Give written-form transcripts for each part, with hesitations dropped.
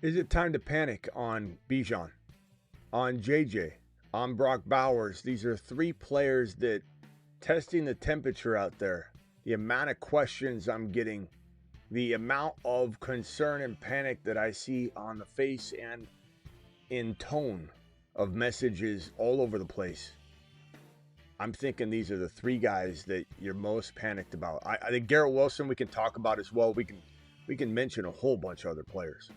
Is it time to panic on Bijan, on JJ, on Brock Bowers? These are three players that testing the temperature out there. The amount of questions I'm getting, the amount of concern and panic that I see on the face and in tone of messages all over the place. I'm thinking these are the three guys that you're most panicked about. I think Garrett Wilson we can talk about as well. We can mention a whole bunch of other players.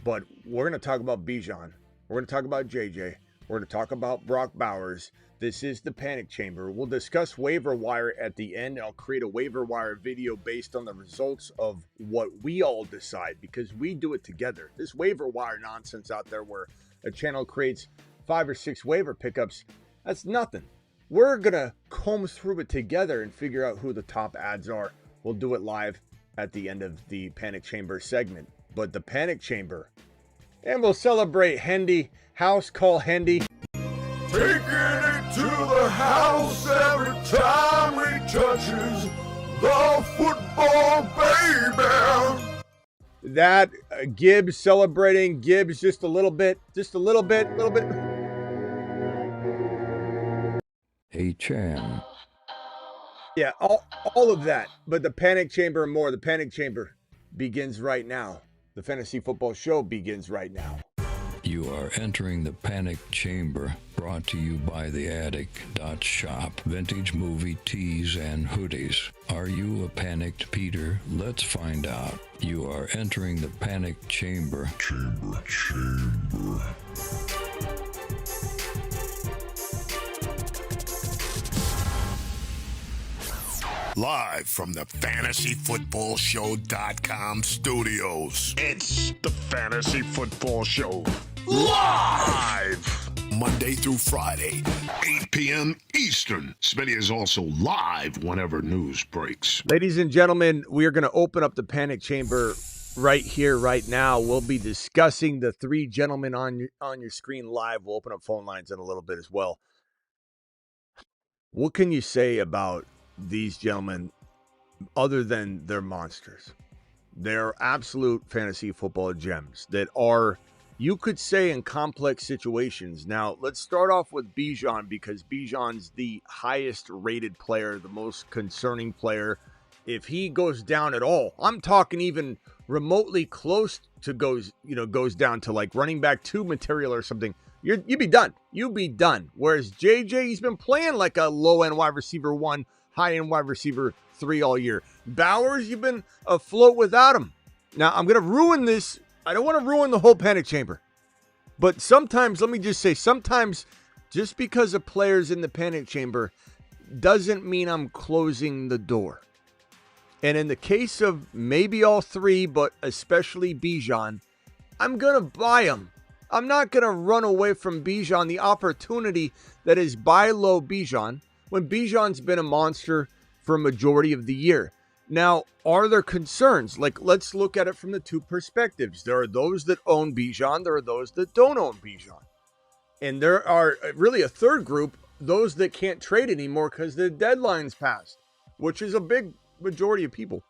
But we're going to talk about Bijan. We're going to talk about JJ. We're going to talk about Brock Bowers. This is the panic chamber. We'll discuss waiver wire at the end. I'll create a waiver wire video based on the results of what we all decide because we do it together. This waiver wire nonsense out there where a channel creates 5 or 6 waiver pickups, that's nothing. We're going to comb through it together and figure out who the top ads are. We'll do it live at the end of the panic chamber segment. But the panic chamber, and we'll celebrate Hendy, house call Hendy. Taking it to the house every time he touches the football, baby. That Gibbs celebrating Gibbs just a little bit. Hey, Chan. Yeah, all of that. But the panic chamber and more. The panic chamber begins right now. The Fantasy Football Show begins right now. You are entering the panic chamber, brought to you by theattic.shop. Vintage movie tees and hoodies. Are you a panicked Peter? Let's find out. You are entering the panic chamber. Chamber. Live from the FantasyFootballShow.com studios. It's the Fantasy Football Show. Live! Monday through Friday, 8 p.m. Eastern. Smitty is also live whenever news breaks. Ladies and gentlemen, we are going to open up the panic chamber right here, right now. We'll be discussing the three gentlemen on your screen live. We'll open up phone lines in a little bit as well. What can you say about these gentlemen other than they're monsters? They're absolute fantasy football gems that are, you could say, in complex situations. Now, let's start off with Bijan because Bijan's the highest rated player, the most concerning player. If he goes down at all, I'm talking even remotely close to goes down to like running back 2 material or something, you'd be done. You'd be done. Whereas JJ, he's been playing like a low-end wide receiver 1, high-end wide receiver 3 all year. Bowers, you've been afloat without him. Now, I'm going to ruin this. I don't want to ruin the whole panic chamber. But sometimes, let me just say, sometimes just because a player's in the panic chamber doesn't mean I'm closing the door. And in the case of maybe all three, but especially Bijan, I'm going to buy him. I'm not going to run away from Bijan, the opportunity that is buy low Bijan, when Bijan's been a monster for a majority of the year. Now, are there concerns? Like, let's look at it from the two perspectives. There are those that own Bijan. There are those that don't own Bijan. And there are really a third group, those that can't trade anymore because the deadline's passed, which is a big majority of people.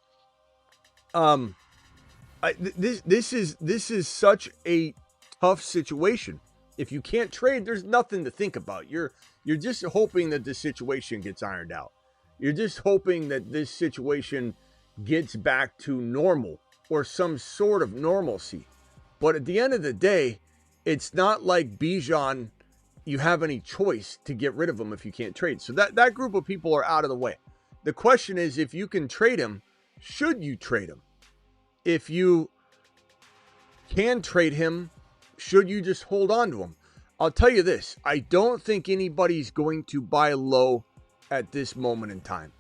This is such a tough situation. If you can't trade, there's nothing to think about. You're just hoping that the situation gets ironed out. You're just hoping that this situation gets back to normal or some sort of normalcy. But at the end of the day, it's not like Bijan, you have any choice to get rid of him if you can't trade. So that group of people are out of the way. The question is, if you can trade him, should you trade him? If you can trade him, should you just hold on to him? I'll tell you this. I don't think anybody's going to buy low at this moment in time.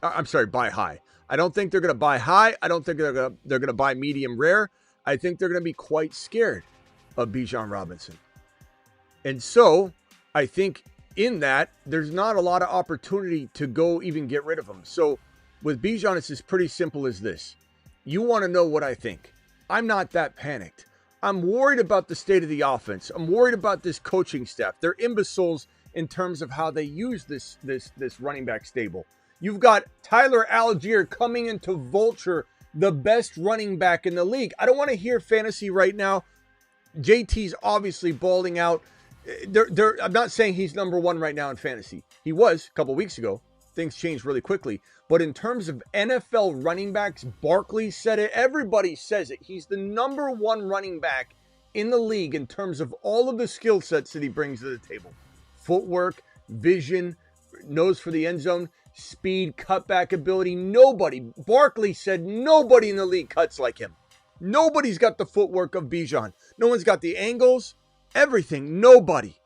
I'm sorry, buy high. I don't think they're going to buy high. I don't think they're going to buy medium rare. I think they're going to be quite scared of Bejon Robinson. And so I think in that, there's not a lot of opportunity to go even get rid of him. So with Bijan, it's as pretty simple as this. You want to know what I think. I'm not that panicked. I'm worried about the state of the offense. I'm worried about this coaching staff. They're imbeciles in terms of how they use this running back stable. You've got Tyler Algier coming into Vulture the best running back in the league. I don't want to hear fantasy right now. JT's obviously balling out. I'm not saying he's number one right now in fantasy. He was a couple weeks ago. Things changed really quickly. But in terms of NFL running backs, Barkley said it. Everybody says it. He's the number one running back in the league in terms of all of the skill sets that he brings to the table. Footwork, vision, nose for the end zone, speed, cutback ability. Nobody, Barkley said nobody in the league cuts like him. Nobody's got the footwork of Bijan. No one's got the angles, everything. Nobody.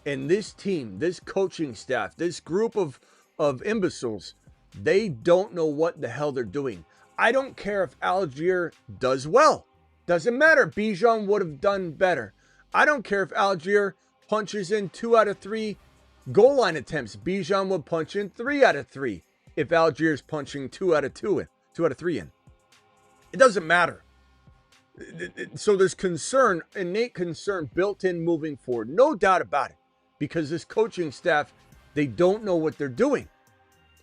And this team, this coaching staff, this group of imbeciles, they don't know what the hell they're doing. I don't care if Algier does well. Doesn't matter. Bijan would have done better. I don't care if Algier punches in 2 out of 3 goal line attempts. Bijan would punch in 3 out of 3 if Algier's punching 2 out of 3 in. It doesn't matter. So there's concern, innate concern built in moving forward. No doubt about it. Because this coaching staff, they don't know what they're doing.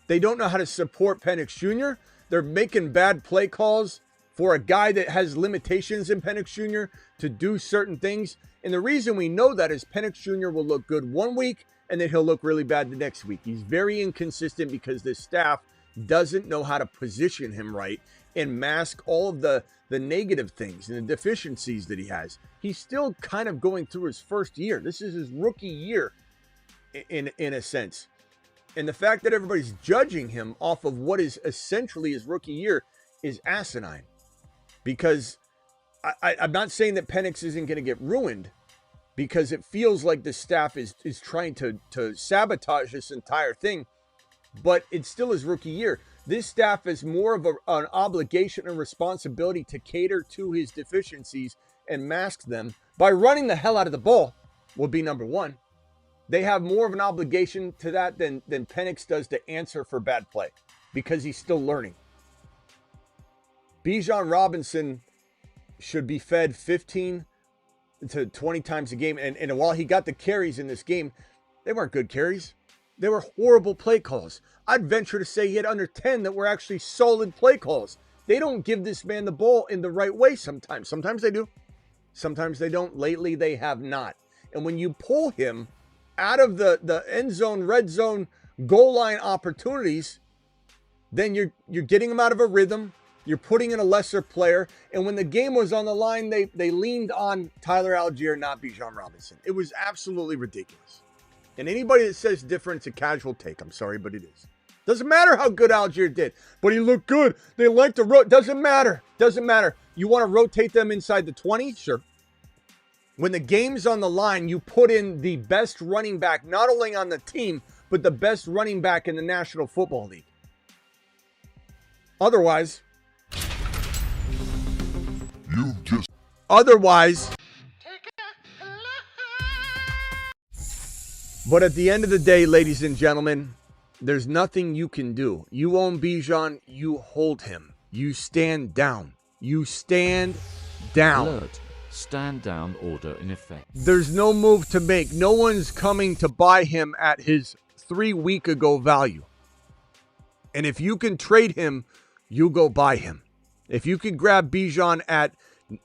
They don't know how to support Penix Jr. They're making bad play calls for a guy that has limitations in Penix Jr. to do certain things. And the reason we know that is Penix Jr. will look good one week and then he'll look really bad the next week. He's very inconsistent because this staff doesn't know how to position him right and mask all of the negative things and the deficiencies that he has. He's still kind of going through his first year. This is his rookie year in a sense. And the fact that everybody's judging him off of what is essentially his rookie year is asinine. Because I'm not saying that Penix isn't going to get ruined, because it feels like the staff is trying to sabotage this entire thing, but it's still his rookie year. This staff is more of an obligation and responsibility to cater to his deficiencies and mask them by running the hell out of the ball will be number one. They have more of an obligation to that than Penix does to answer for bad play because he's still learning. Bejon Robinson should be fed 15 to 20 times a game. And while he got the carries in this game, they weren't good carries. They were horrible play calls. I'd venture to say he had under 10 that were actually solid play calls. They don't give this man the ball in the right way sometimes. Sometimes they do. Sometimes they don't. Lately, they have not. And when you pull him out of the end zone, red zone, goal line opportunities, then you're getting him out of a rhythm. You're putting in a lesser player. And when the game was on the line, they leaned on Tyler Algier, not Bijan Robinson. It was absolutely ridiculous. And anybody that says different, it's a casual take. I'm sorry, but it is. Doesn't matter how good Algier did. But he looked good. They like to rotate. Doesn't matter. Doesn't matter. You want to rotate them inside the 20? Sure. When the game's on the line, you put in the best running back, not only on the team, but the best running back in the National Football League. Otherwise, but at the end of the day, ladies and gentlemen, there's nothing you can do. You own Bijan, you hold him. You stand down. You stand down. Alert. Stand down order in effect. There's no move to make. No one's coming to buy him at his 3 week ago value. And if you can trade him, you go buy him. If you can grab Bijan at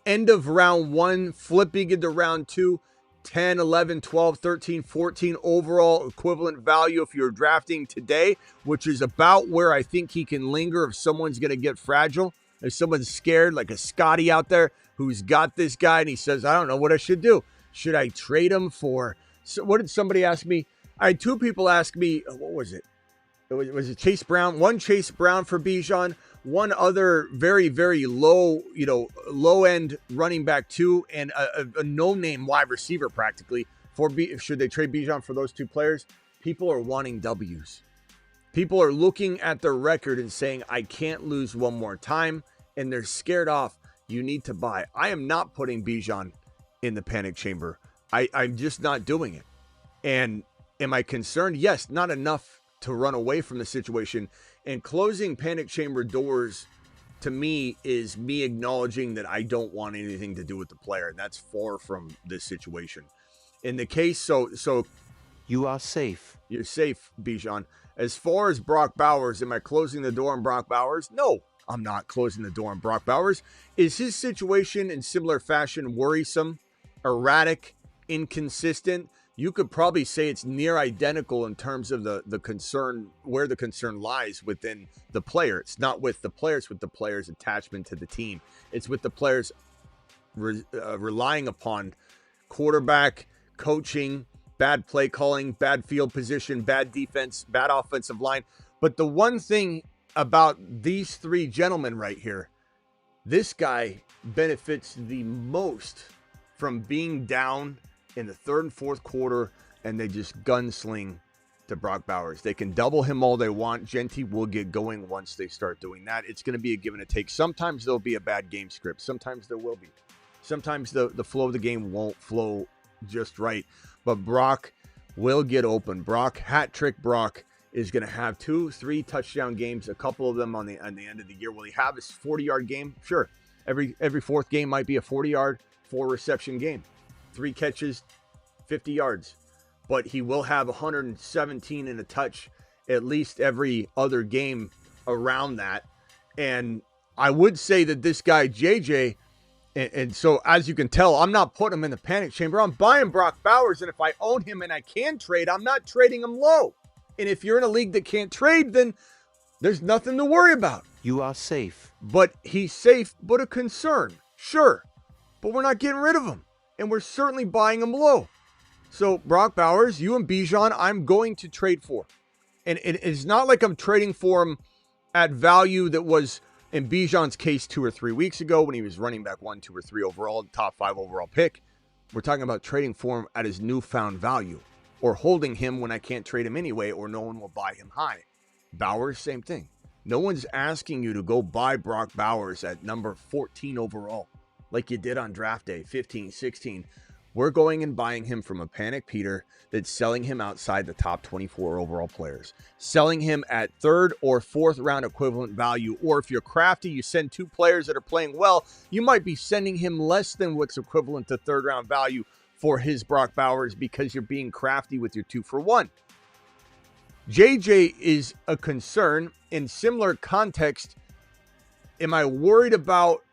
end of round 1, flipping into round 2, 10, 11, 12, 13, 14 overall equivalent value if you're drafting today, which is about where I think he can linger if someone's going to get fragile. If someone's scared, like a Scotty out there who's got this guy and he says, I don't know what I should do. Should I trade him for? So what did somebody ask me? I had 2 people ask me, what was it? Was it Chase Brown? One Chase Brown for Bijan, one other very, very low, low end running back 2, and a no-name wide receiver practically. Should they trade Bijan for those 2 players? People are wanting W's. People are looking at their record and saying, I can't lose one more time, and they're scared off. You need to buy. I am not putting Bijan in the panic chamber. I'm just not doing it. And am I concerned? Yes, not enough to run away from the situation. And closing panic chamber doors to me is me acknowledging that I don't want anything to do with the player. And that's far from this situation. In the case, so You are safe. You're safe, Bijan. As far as Brock Bowers, am I closing the door on Brock Bowers? No, I'm not closing the door on Brock Bowers. Is his situation in similar fashion worrisome, erratic, inconsistent? You could probably say it's near identical in terms of the concern, where the concern lies within the player. It's not with the players, with the player's attachment to the team. It's with the players relying upon quarterback, coaching, bad play calling, bad field position, bad defense, bad offensive line. But the one thing about these three gentlemen right here, this guy benefits the most from being down in the third and fourth quarter, and they just gunsling to Brock Bowers. They can double him all they want. Genty will get going once they start doing that. It's going to be a give and a take. Sometimes there'll be a bad game script. Sometimes there will be. Sometimes the flow of the game won't flow just right. But Brock will get open. Hat trick Brock is going to have 2-3 touchdown games, a couple of them on the end of the year. Will he have his 40-yard game? Sure. Every fourth game might be a 40-yard, 4-reception game. 3 catches, 50 yards. But he will have 117 and a touch at least every other game around that. And I would say that this guy, JJ, and so as you can tell, I'm not putting him in the panic chamber. I'm buying Brock Bowers, and if I own him and I can trade, I'm not trading him low. And if you're in a league that can't trade, then there's nothing to worry about. You are safe. But he's safe, but a concern. Sure. But we're not getting rid of him. And we're certainly buying him low. So, Brock Bowers, you and Bijan, I'm going to trade for. And it's not like I'm trading for him at value that was, in Bijan's case, 2 or 3 weeks ago when he was running back 1, 2, or 3 overall, top 5 overall pick. We're talking about trading for him at his newfound value, or holding him when I can't trade him anyway, or no one will buy him high. Bowers, same thing. No one's asking you to go buy Brock Bowers at number 14 overall, like you did on draft day, 15, 16. We're going and buying him from a panic Peter that's selling him outside the top 24 overall players, selling him at 3rd or 4th round equivalent value. Or if you're crafty, you send 2 players that are playing well, you might be sending him less than what's equivalent to 3rd round value for his Brock Bowers because you're being crafty with your 2-for-1. JJ is a concern. In similar context, am I worried about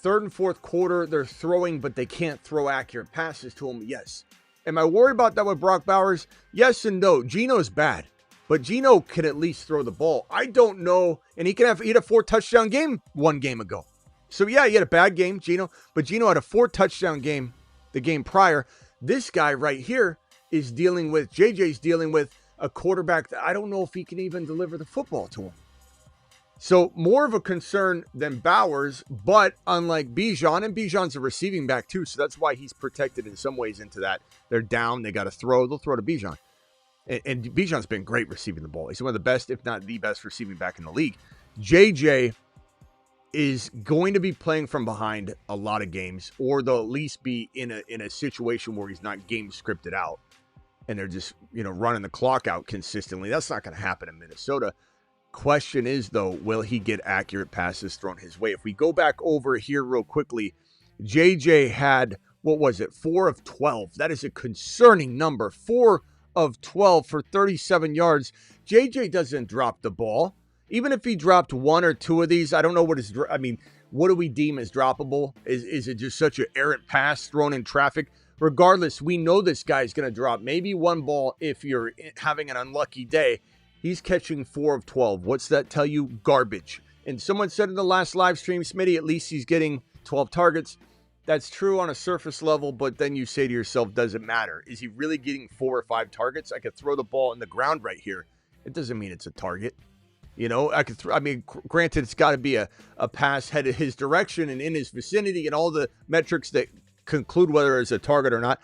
3rd and 4th quarter, they're throwing, but they can't throw accurate passes to him? Yes. Am I worried about that with Brock Bowers? Yes and no. Geno's bad, but Geno can at least throw the ball. I don't know, and he had a 4-touchdown game 1 game ago. So yeah, he had a bad game, Geno, but Geno had a 4-touchdown game the game prior. This guy right here is JJ's dealing with a quarterback that I don't know if he can even deliver the football to him. So more of a concern than Bowers, but unlike Bijan, and Bijan's a receiving back too, so that's why he's protected in some ways into that. They're down, they got to throw, they'll throw to Bijan. And Bijan's been great receiving the ball. He's one of the best, if not the best receiving back in the league. JJ is going to be playing from behind a lot of games, or they'll at least be in a situation where he's not game scripted out and they're just, running the clock out consistently. That's not going to happen in Minnesota. Question is, though, will he get accurate passes thrown his way? If we go back over here real quickly, JJ had, 4 of 12. That is a concerning number. 4 of 12 for 37 yards. JJ doesn't drop the ball. Even if he dropped 1 or 2 of these, I don't know what do we deem as droppable? Is it just such an errant pass thrown in traffic? Regardless, we know this guy's going to drop maybe 1 ball if you're having an unlucky day. He's catching 4 of 12. What's that tell you? Garbage. And someone said in the last live stream, Smitty, at least he's getting 12 targets. That's true on a surface level, but then you say to yourself, does it matter? Is he really getting 4 or 5 targets? I could throw the ball in the ground right here. It doesn't mean it's a target. Granted, it's got to be a pass headed his direction and in his vicinity and all the metrics that conclude whether it's a target or not.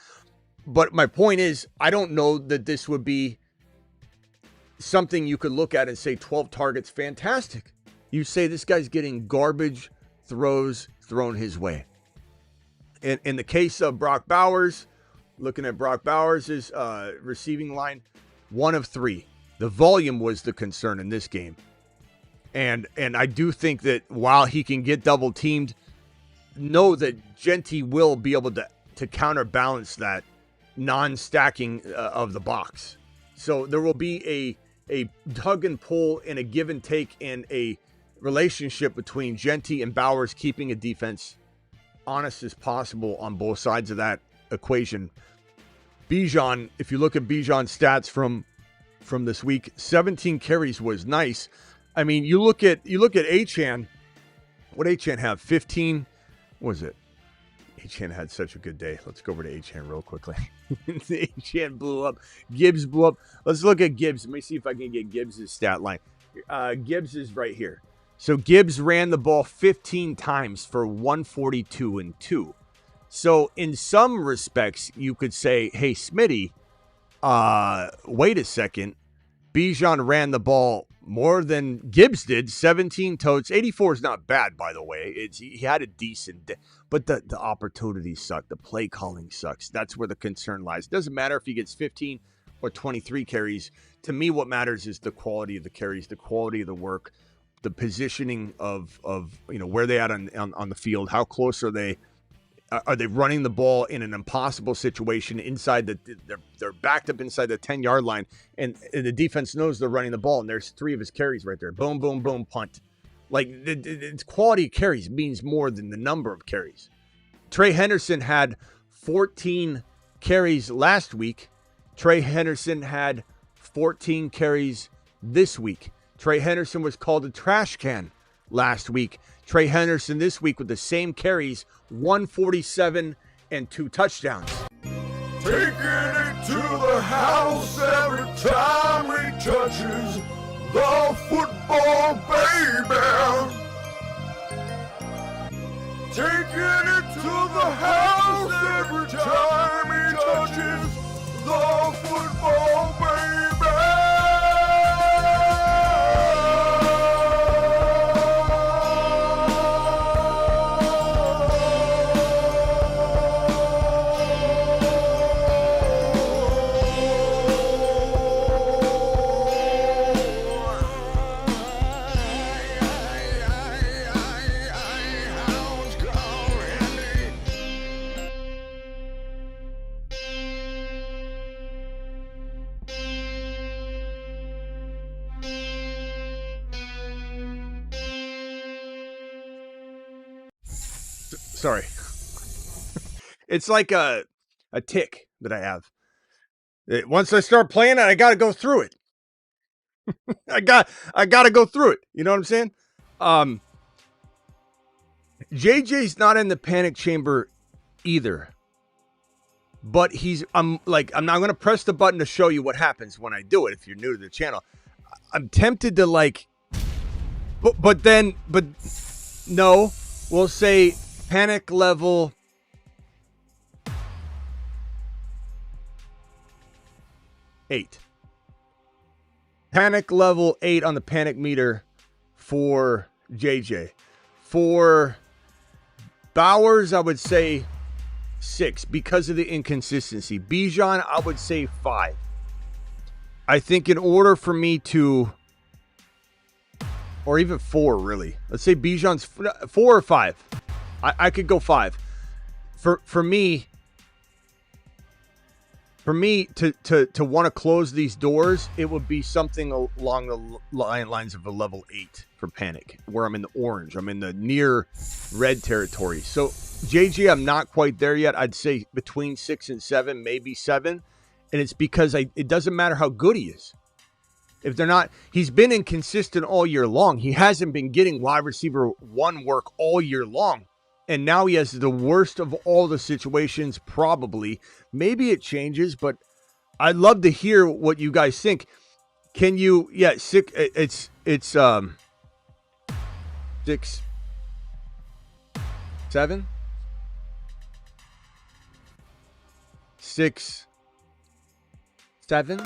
But my point is, I don't know that this would be something you could look at and say 12 targets, fantastic. You say this guy's getting garbage throws thrown his way. In the case of Brock Bowers, looking at Brock Bowers' receiving line, 1 of 3. The volume was the concern in this game. And I do think that while he can get double teamed, know that Genty will be able to counterbalance that non-stacking of the box. So there will be a tug and pull and a give and take and a relationship between Genty and Bowers, keeping a defense honest as possible on both sides of that equation. Bijan, if you look at Bijan's stats from this week, 17 carries was nice. I mean, you look at Achane. What Achane have? 15. What was it? Achane had such a good day. Let's go over to Achane real quickly. Achane blew up. Gibbs blew up. Let's look at Gibbs. Let me see if I can get Gibbs' stat line. Gibbs is right here. So Gibbs ran the ball 15 times for 142 and 2. So in some respects, you could say, hey, Smitty, wait a second. Bijan ran the ball more than Gibbs did, 17 totes. 84 is not bad, by the way. He had a decent day, but the opportunities suck. The play calling sucks. That's where the concern lies. It doesn't matter if he gets 15 or 23 carries. To me, what matters is the quality of the carries, the quality of the work, the positioning of where they at on the field. How close are they? Are they running the ball in an impossible situation inside they're backed up inside the 10-yard line, and the defense knows they're running the ball, and there's 3 of his carries right there. Boom, boom, boom, punt. Like, it's quality of carries means more than the number of carries. Trey Henderson had 14 carries last week. Trey Henderson had 14 carries this week. Trey Henderson was called a trash can last week. Trey Henderson this week with the same carries, 147 and 2 touchdowns. Taking it to the house every time he touches the football, baby. Taking it to the house every time he touches the football, baby. Sorry. It's like a tick that I have. Once I start playing it, I got to go through it. I got to go through it. You know what I'm saying? JJ's not in the panic chamber either. But I'm not going to press the button to show you what happens when I do it if you're new to the channel. I'm tempted to but no, we'll say panic level 8. Panic level 8 on the panic meter for JJ. For Bowers, I would say 6 because of the inconsistency. Bijan, I would say 5. I think in order for me to, or even 4 really. Let's say Bijan's 4 or 5. I could go 5. For me to want to close these doors, it would be something along the lines of a level 8 for panic, where I'm in the orange. I'm in the near red territory. So JJ, I'm not quite there yet. I'd say between 6 and 7, maybe 7. And it's because it doesn't matter how good he is. If they're not, he's been inconsistent all year long. He hasn't been getting wide receiver 1 work all year long. And now he has the worst of all the situations, probably. Maybe it changes, but I'd love to hear what you guys think. Can you, 6, it's 6, 7? 6, 7?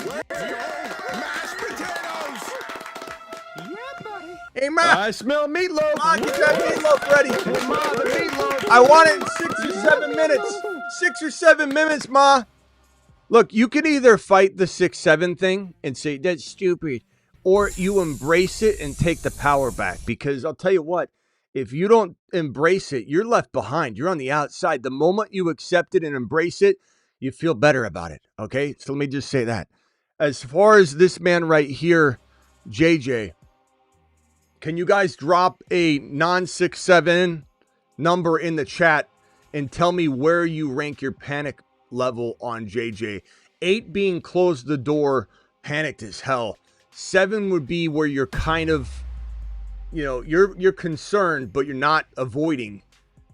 Hey, Ma. I smell meatloaf. Ma, get that meatloaf ready. Hey, Ma, the meatloaf. I want it in 6 or 7 minutes. 6 or 7 minutes, Ma. Look, you can either fight the 6-7 thing and say, that's stupid, or you embrace it and take the power back. Because I'll tell you what, if you don't embrace it, you're left behind. You're on the outside. The moment you accept it and embrace it, you feel better about it. Okay? So let me just say that. As far as this man right here, JJ, can you guys drop a non-6-7 number in the chat and tell me where you rank your panic level on JJ? 8 being closed the door, panicked as hell. 7 would be where you're kind of, you're concerned, but you're not avoiding.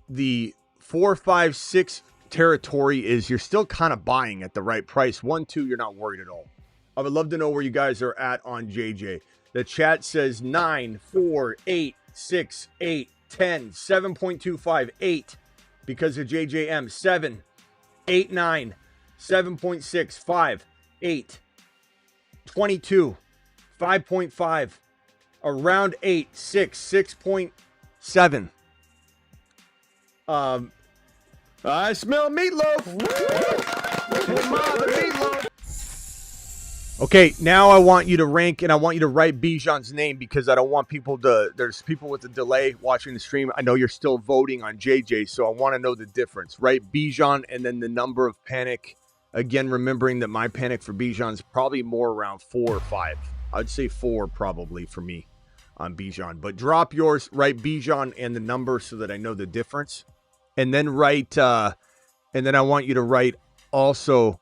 The 4, 5, 6 territory is you're still kind of buying at the right price. 1, 2, you're not worried at all. I would love to know where you guys are at on JJ. The chat says 9, 4, 8, 6, 8, 10, 7.25, 8 because of JJM, 7, 8, 9, 7.6, 5, 8, 22, 5.5, around 8, 6, 6.7. I smell meatloaf. Hey, Ma, the meatloaf. Okay, now I want you to rank, and I want you to write Bijan's name because I don't want people to, there's people with a delay watching the stream. I know you're still voting on JJ, so I want to know the difference. Write Bijan and then the number of panic. Again, remembering that my panic for Bijan's probably more around 4 or 5. I'd say 4 probably for me on Bijan. But drop yours, write Bijan and the number so that I know the difference. And then write, and then I want you to write also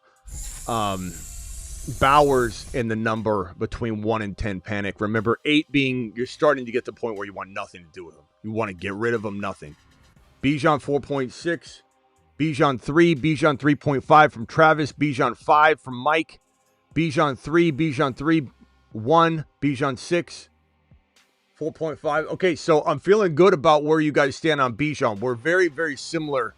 Bowers and the number between 1 and 10 panic. Remember, 8 being you're starting to get to the point where you want nothing to do with him. You want to get rid of him, nothing. Bijan 4.6, Bijan 3, Bijan 3.5 from Travis, Bijan 5 from Mike, Bijan 3, Bijan 3, 1, Bijan 6, 4.5. Okay, so I'm feeling good about where you guys stand on Bijan. We're very, very similar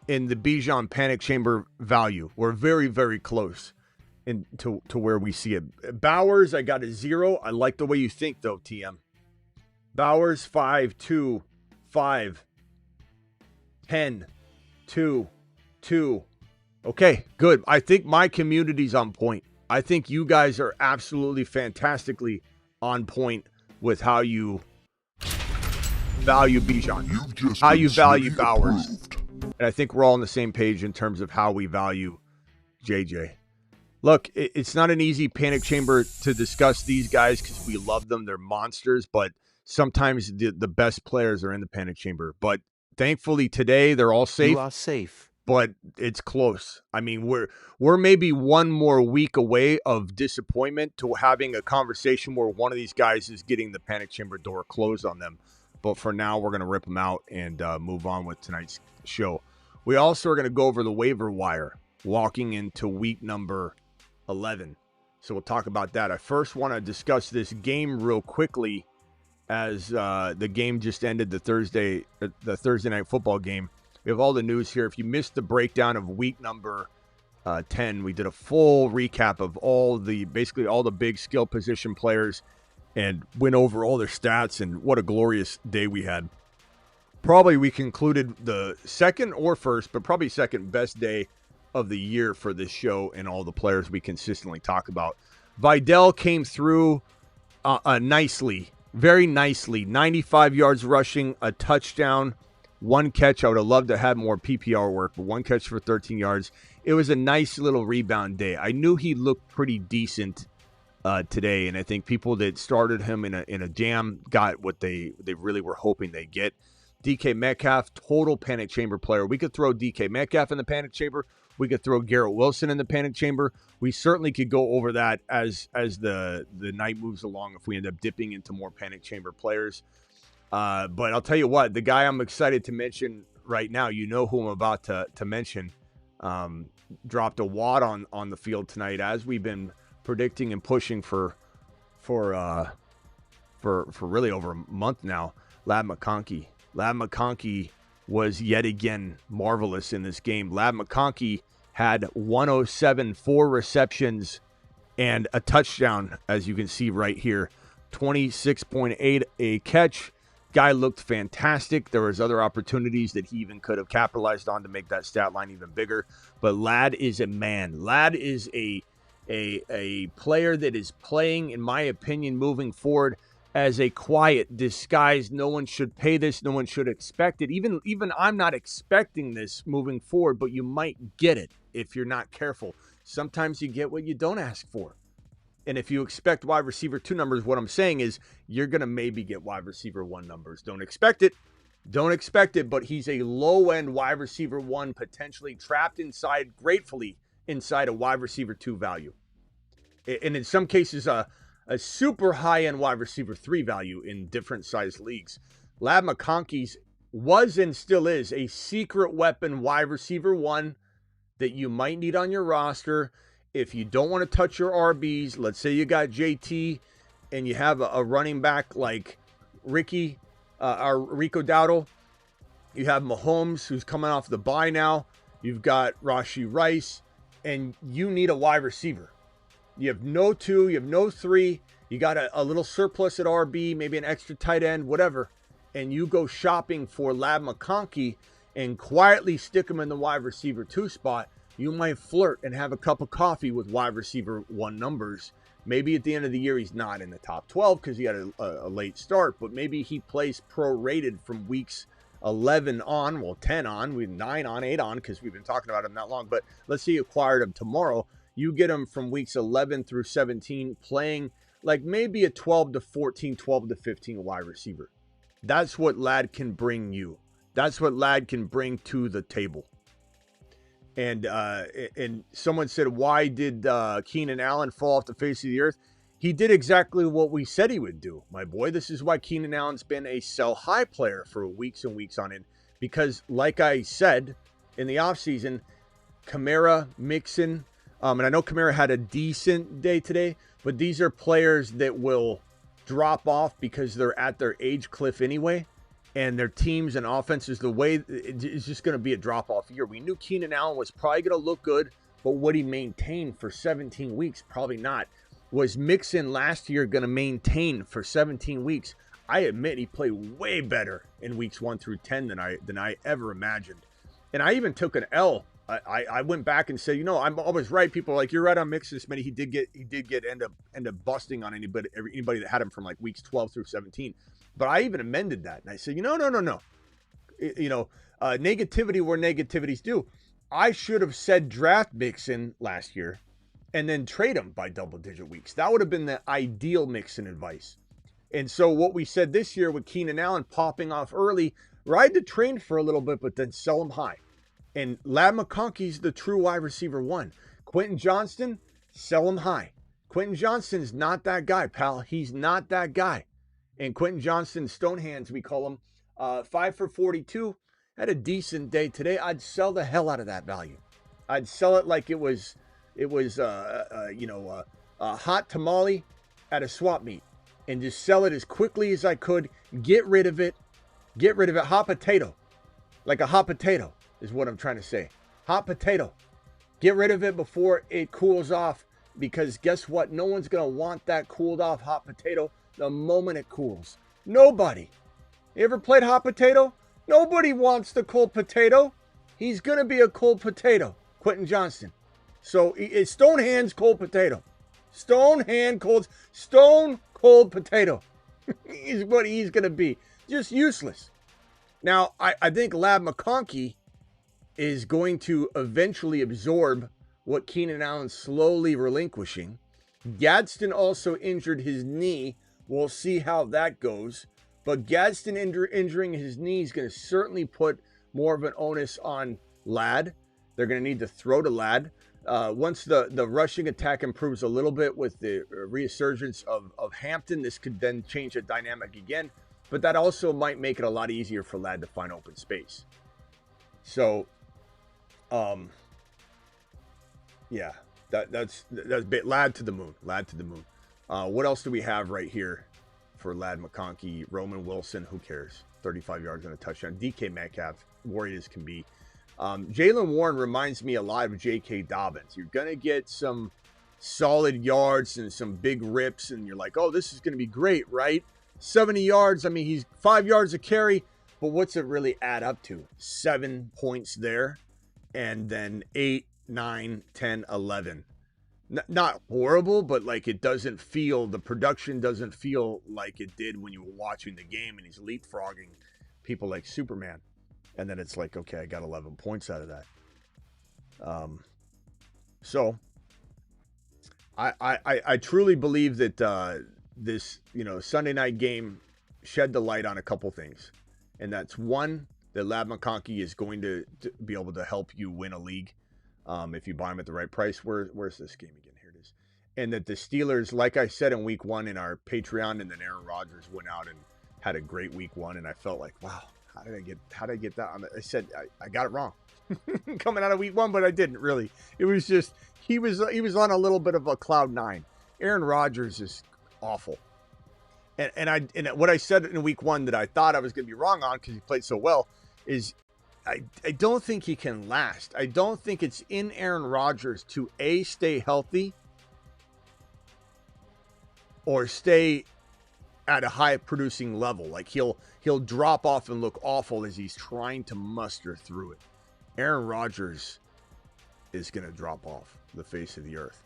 in the Bijan panic chamber value. We're very, very close to where we see it. Bowers, I got a 0. I like the way you think, though, TM. Bowers, 5, 2, 5, 10, 2, 2. Okay, good. I think my community's on point. I think you guys are absolutely fantastically on point with how you value Bijan, how you value Bowers. And I think we're all on the same page in terms of how we value JJ. Look, it's not an easy panic chamber to discuss these guys because we love them. They're monsters, but sometimes the best players are in the panic chamber. But thankfully today, they're all safe. You are safe. But it's close. I mean, we're maybe one more week away of disappointment to having a conversation where one of these guys is getting the panic chamber door closed on them. But for now, we're going to rip them out and move on with tonight's show. We also are going to go over the waiver wire walking into week number 11. So we'll talk about that. I first want to discuss this game real quickly as the game just ended, the Thursday night football game. We have all the news here. If you missed the breakdown of week number 10, we did a full recap of basically all the big skill position players and went over all their stats, and what a glorious day we had. Probably we concluded the second or first, but probably second best day of the year for this show and all the players we consistently talk about. Vidal came through nicely, very nicely. 95 yards rushing, a touchdown, 1 catch. I would have loved to have more PPR work, but 1 catch for 13 yards. It was a nice little rebound day. I knew he looked pretty decent today, and I think people that started him in a jam got what they really were hoping they get. DK Metcalf, total panic chamber player. We could throw DK Metcalf in the panic chamber. We could throw Garrett Wilson in the panic chamber. We certainly could go over that as the night moves along if we end up dipping into more panic chamber players. But I'll tell you what, the guy I'm excited to mention right now, you know who I'm about to mention, dropped a wad on the field tonight, as we've been predicting and pushing for really over a month now. McConkey. McConkey was yet again marvelous in this game. McConkey had 107, 4 receptions, and a touchdown, as you can see right here. 26.8 a catch. Guy looked fantastic. There was other opportunities that he even could have capitalized on to make that stat line even bigger. But Lad is a man. Lad is a player that is playing, in my opinion, moving forward as a quiet disguise. No one should pay this. No one should expect it. Even I'm not expecting this moving forward, but you might get it if you're not careful. Sometimes you get what you don't ask for. And if you expect wide receiver 2 numbers, what I'm saying is you're going to maybe get wide receiver 1 numbers. Don't expect it. Don't expect it, but he's a low-end wide receiver 1, potentially trapped inside, gratefully, inside a wide receiver 2 value. And in some cases, a super high-end wide receiver 3 value in different size leagues. Lad McConkey's was and still is a secret weapon wide receiver 1 that you might need on your roster. If you don't want to touch your RBs, let's say you got JT and you have a running back like Rico Dowdle. You have Mahomes, who's coming off the bye now. You've got Rashee Rice, and you need a wide receiver. You have no 2, you have no 3. You got a little surplus at RB, maybe an extra tight end, whatever. And you go shopping for Lad McConkey and quietly stick him in the wide receiver 2 spot. You might flirt and have a cup of coffee with wide receiver 1 numbers. Maybe at the end of the year, he's not in the top 12 because he had a late start, but maybe he plays prorated from weeks 11 on, well, 10 on, 9 on, 8 on, because we've been talking about him that long. But let's say you acquired him tomorrow. You get him from weeks 11 through 17 playing like maybe a 12 to 14, 12 to 15 wide receiver. That's what Lad can bring you. That's what Lad can bring to the table. And someone said, why did Keenan Allen fall off the face of the earth? He did exactly what we said he would do, my boy. This is why Keenan Allen's been a sell-high player for weeks and weeks on end. Because, like I said, in the offseason, Kamara, Mixon, and I know Kamara had a decent day today, but these are players that will drop off because they're at their age cliff anyway. And their teams and offenses, the way it's just going to be a drop-off year. We knew Keenan Allen was probably going to look good, but would he maintain for 17 weeks? Probably not. Was Mixon last year going to maintain for 17 weeks? I admit he played way better in weeks 1 through 10 than I ever imagined. And I even took an L. I went back and said, I'm always right. People are like, you're right on Mixon, Smitty. He did end up busting on anybody that had him from like weeks 12 through 17. But I even amended that. And I said, no. Negativity where negativity's due. I should have said draft Mixon last year and then trade him by double-digit weeks. That would have been the ideal Mixon advice. And so what we said this year with Keenan Allen popping off early, ride the train for a little bit, but then sell him high. And Lad McConkey's the true wide receiver 1. Quentin Johnston, sell him high. Quentin Johnston's not that guy, pal. He's not that guy. And Quentin Johnston, Stonehands, we call him, 5 for 42, had a decent day today. I'd sell the hell out of that value. I'd sell it like it was a hot tamale at a swap meet, and just sell it as quickly as I could. Get rid of it. Hot potato, like a hot potato is what I'm trying to say. Hot potato. Get rid of it before it cools off, because guess what? No one's gonna want that cooled off hot potato the moment it cools. Nobody. You ever played hot potato? Nobody wants the cold potato. He's going to be a cold potato, Quentin Johnston. So it's stone hands cold potato. Stone cold potato is what he's going to be. Just useless. Now, I think Lad McConkey is going to eventually absorb what Keenan Allen's slowly relinquishing. Gadsden also injured his knee. We'll see how that goes. But Gadsden injuring his knee is going to certainly put more of an onus on Lad. They're going to need to throw to Lad. Once the rushing attack improves a little bit with the resurgence of Hampton, this could then change the dynamic again. But that also might make it a lot easier for Lad to find open space. So, yeah, that's bit Lad to the moon. What else do we have right here for Lad McConkey? Roman Wilson, who cares? 35 yards and a touchdown. DK Metcalf, worried as can be. Jaylen Warren reminds me a lot of J.K. Dobbins. You're going to get some solid yards and some big rips, and you're like, oh, this is going to be great, right? 70 yards. I mean, he's 5 yards a carry, but what's it really add up to? 7 points there, and then 8, 9, 10, 11. not horrible, but like it doesn't feel, the production doesn't feel like it did when you were watching the game and he's leapfrogging people like Superman. And then it's like, okay, I got 11 points out of that. So I truly believe that this, Sunday night game shed the light on a couple things. And that's one, that Lab McConkey is going to be able to help you win a league if you buy him at the right price. Where's this game again? Here it is. And that the Steelers, like I said in week 1 in our Patreon, and then Aaron Rodgers went out and had a great week 1, and I felt like, wow, how did I get that on? I said I got it wrong coming out of week 1, but I didn't really. It was just he was on a little bit of a cloud 9. Aaron Rodgers is awful. And what I said in week 1 that I thought I was going to be wrong on because he played so well is I don't think he can last. I don't think it's in Aaron Rodgers to stay healthy or stay at a high producing level. Like he'll drop off and look awful as he's trying to muster through it. Aaron Rodgers is going to drop off the face of the earth.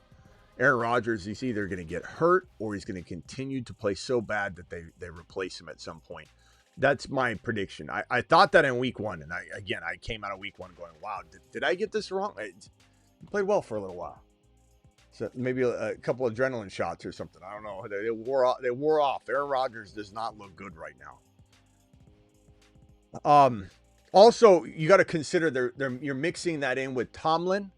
Aaron Rodgers, he's either going to get hurt or he's going to continue to play so bad that they replace him at some point. That's my prediction. I thought that in week 1, and I came out of week 1 going, wow, did I get this wrong? He played well for a little while. So maybe a couple adrenaline shots or something. I don't know. They wore off. Aaron Rodgers does not look good right now. Also, you got to consider you're mixing that in with Tomlin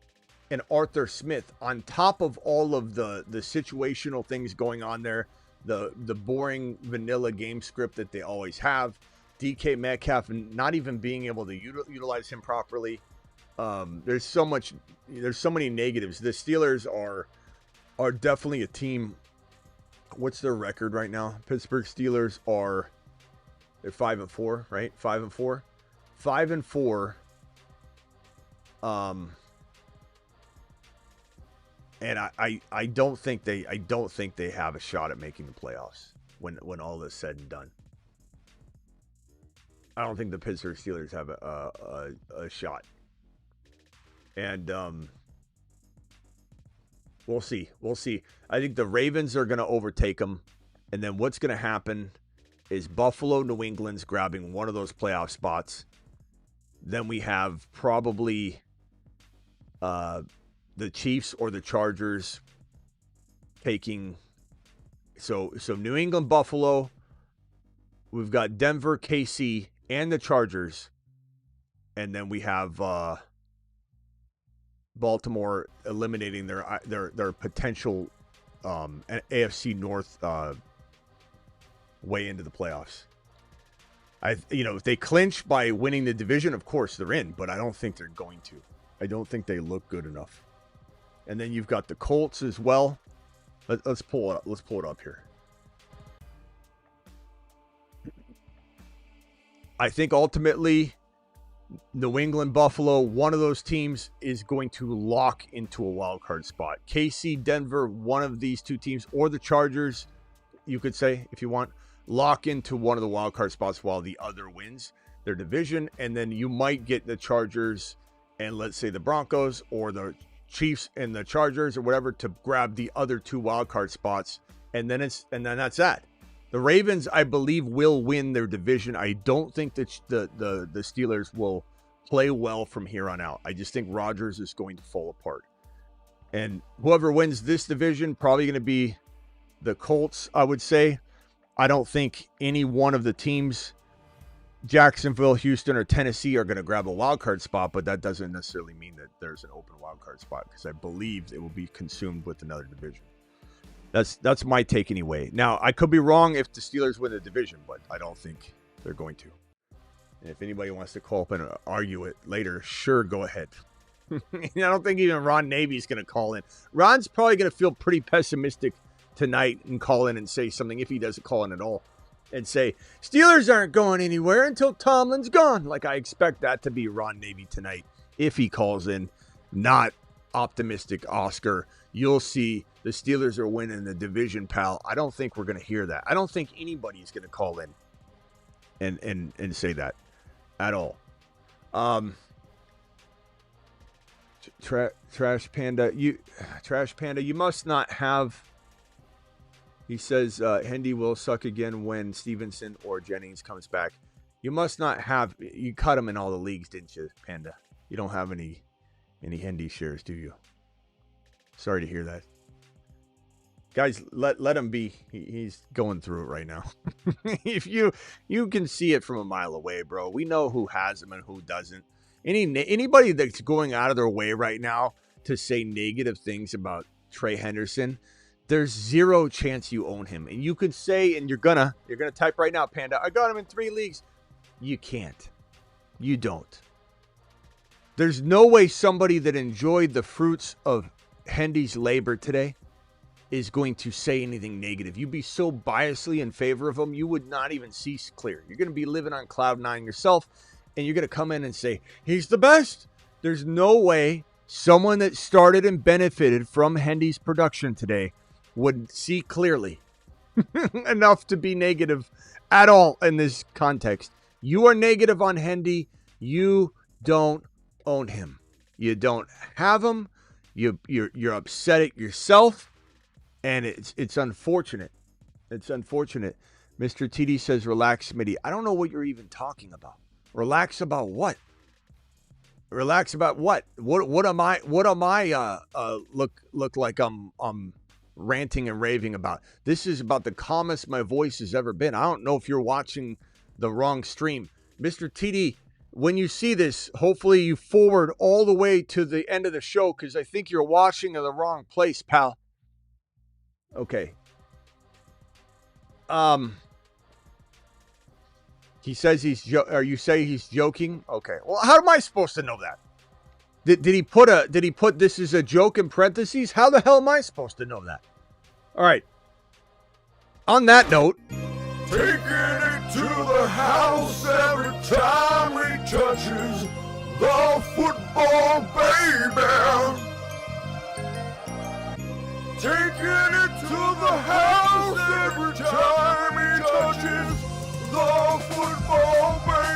and Arthur Smith on top of all of the situational things going on there, the boring vanilla game script that they always have, DK Metcalf and not even being able to utilize him properly. There's so many negatives. The Steelers are definitely a team. What's their record right now? Pittsburgh Steelers they're 5-4, right? 5-4. 5-4. And I don't think they have a shot at making the playoffs when all is said and done. I don't think the Pittsburgh Steelers have a shot. And we'll see. I think the Ravens are going to overtake them. And then what's going to happen is Buffalo, New England's grabbing one of those playoff spots. Then we have probably the Chiefs or the Chargers taking. So New England, Buffalo. We've got Denver, KC, and the Chargers. And then we have Baltimore eliminating their potential AFC North way into the playoffs. If they clinch by winning the division, of course they're in, but I don't think they're going to. I don't think they look good enough. And then you've got the Colts as well. Let's pull it up. Let's pull it up here. I think ultimately New England, Buffalo, one of those teams is going to lock into a wild card spot. KC, Denver, one of these two teams, or the Chargers, you could say, if you want, lock into one of the wild card spots while the other wins their division. And then you might get the Chargers and let's say the Broncos or the Chiefs and the Chargers or whatever to grab the other two wild card spots. And then that's that. The Ravens, I believe, will win their division. I don't think that the Steelers will play well from here on out. I just think Rodgers is going to fall apart. And whoever wins this division, probably going to be the Colts, I would say. I don't think any one of the teams, Jacksonville, Houston, or Tennessee, are going to grab a wild card spot, but that doesn't necessarily mean that there's an open wild card spot because I believe it will be consumed with another division. That's my take anyway. Now, I could be wrong if the Steelers win the division, but I don't think they're going to. And if anybody wants to call up and argue it later, sure, go ahead. I don't think even Ron Navy's going to call in. Ron's probably going to feel pretty pessimistic tonight and call in and say something, if he doesn't call in at all, and say, Steelers aren't going anywhere until Tomlin's gone. Like, I expect that to be Ron Navy tonight if he calls in. Not optimistic, Oscar. You'll see the Steelers are winning the division, pal. I don't think we're going to hear that. I don't think anybody is going to call in and say that at all. Trash Panda, you must not have. He says Hendy will suck again when Stevenson or Jennings comes back. You must not have. You cut him in all the leagues, didn't you, Panda? You don't have any Hendy shares, do you? Sorry to hear that. Guys, let him be. He's going through it right now. If you can see it from a mile away, bro. We know who has him and who doesn't. Anybody that's going out of their way right now to say negative things about Trey Henderson, there's zero chance you own him. And you could say, and you're gonna type right now, Panda, I got him in 3 leagues. You can't. You don't. There's no way somebody that enjoyed the fruits of Hendy's labor today is going to say anything negative. You'd be so biasly in favor of him, you would not even see clear. You're going to be living on cloud 9 yourself, and you're going to come in and say, he's the best. There's no way someone that started and benefited from Hendy's production today would see clearly enough to be negative at all in this context. You are negative on Hendy. You don't own him. You don't have him. You're upset at yourself. And it's unfortunate. It's unfortunate. Mr. TD says, relax, Smitty. I don't know what you're even talking about. Relax about what? Relax about what? What am I look like I'm ranting and raving about? This is about the calmest my voice has ever been. I don't know if you're watching the wrong stream. Mr. TD, when you see this, hopefully you forward all the way to the end of the show, because I think you're watching in the wrong place, pal. Okay. He says you say he's joking? Okay. Well, how am I supposed to know that? Did he put this as a joke in parentheses? How the hell am I supposed to know that? All right. On that note, Taking it to the house every time he touches the football, baby. Taking it to the house every time he touches the football, baby.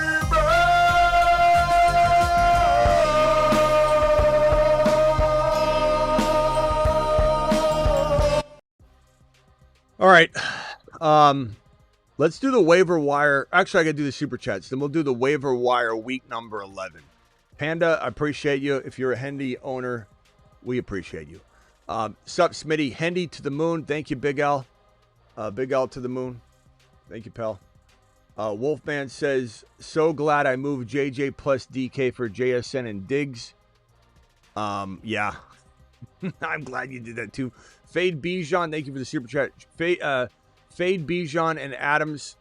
all right. Let's do the waiver wire. Actually, I got to do the super chats. Then we'll do the waiver wire week number 11. Panda, I appreciate you. If you're a Hendy owner, we appreciate you. Sup, Smitty. Hendy to the moon. Thank you, Big Al. Big Al to the moon. Thank you, pal. Wolfman says, so glad I moved JJ plus DK for JSN and Diggs. Yeah. I'm glad you did that too. Fade Bijan, thank you for the super chat. Fade Bijan and Adams.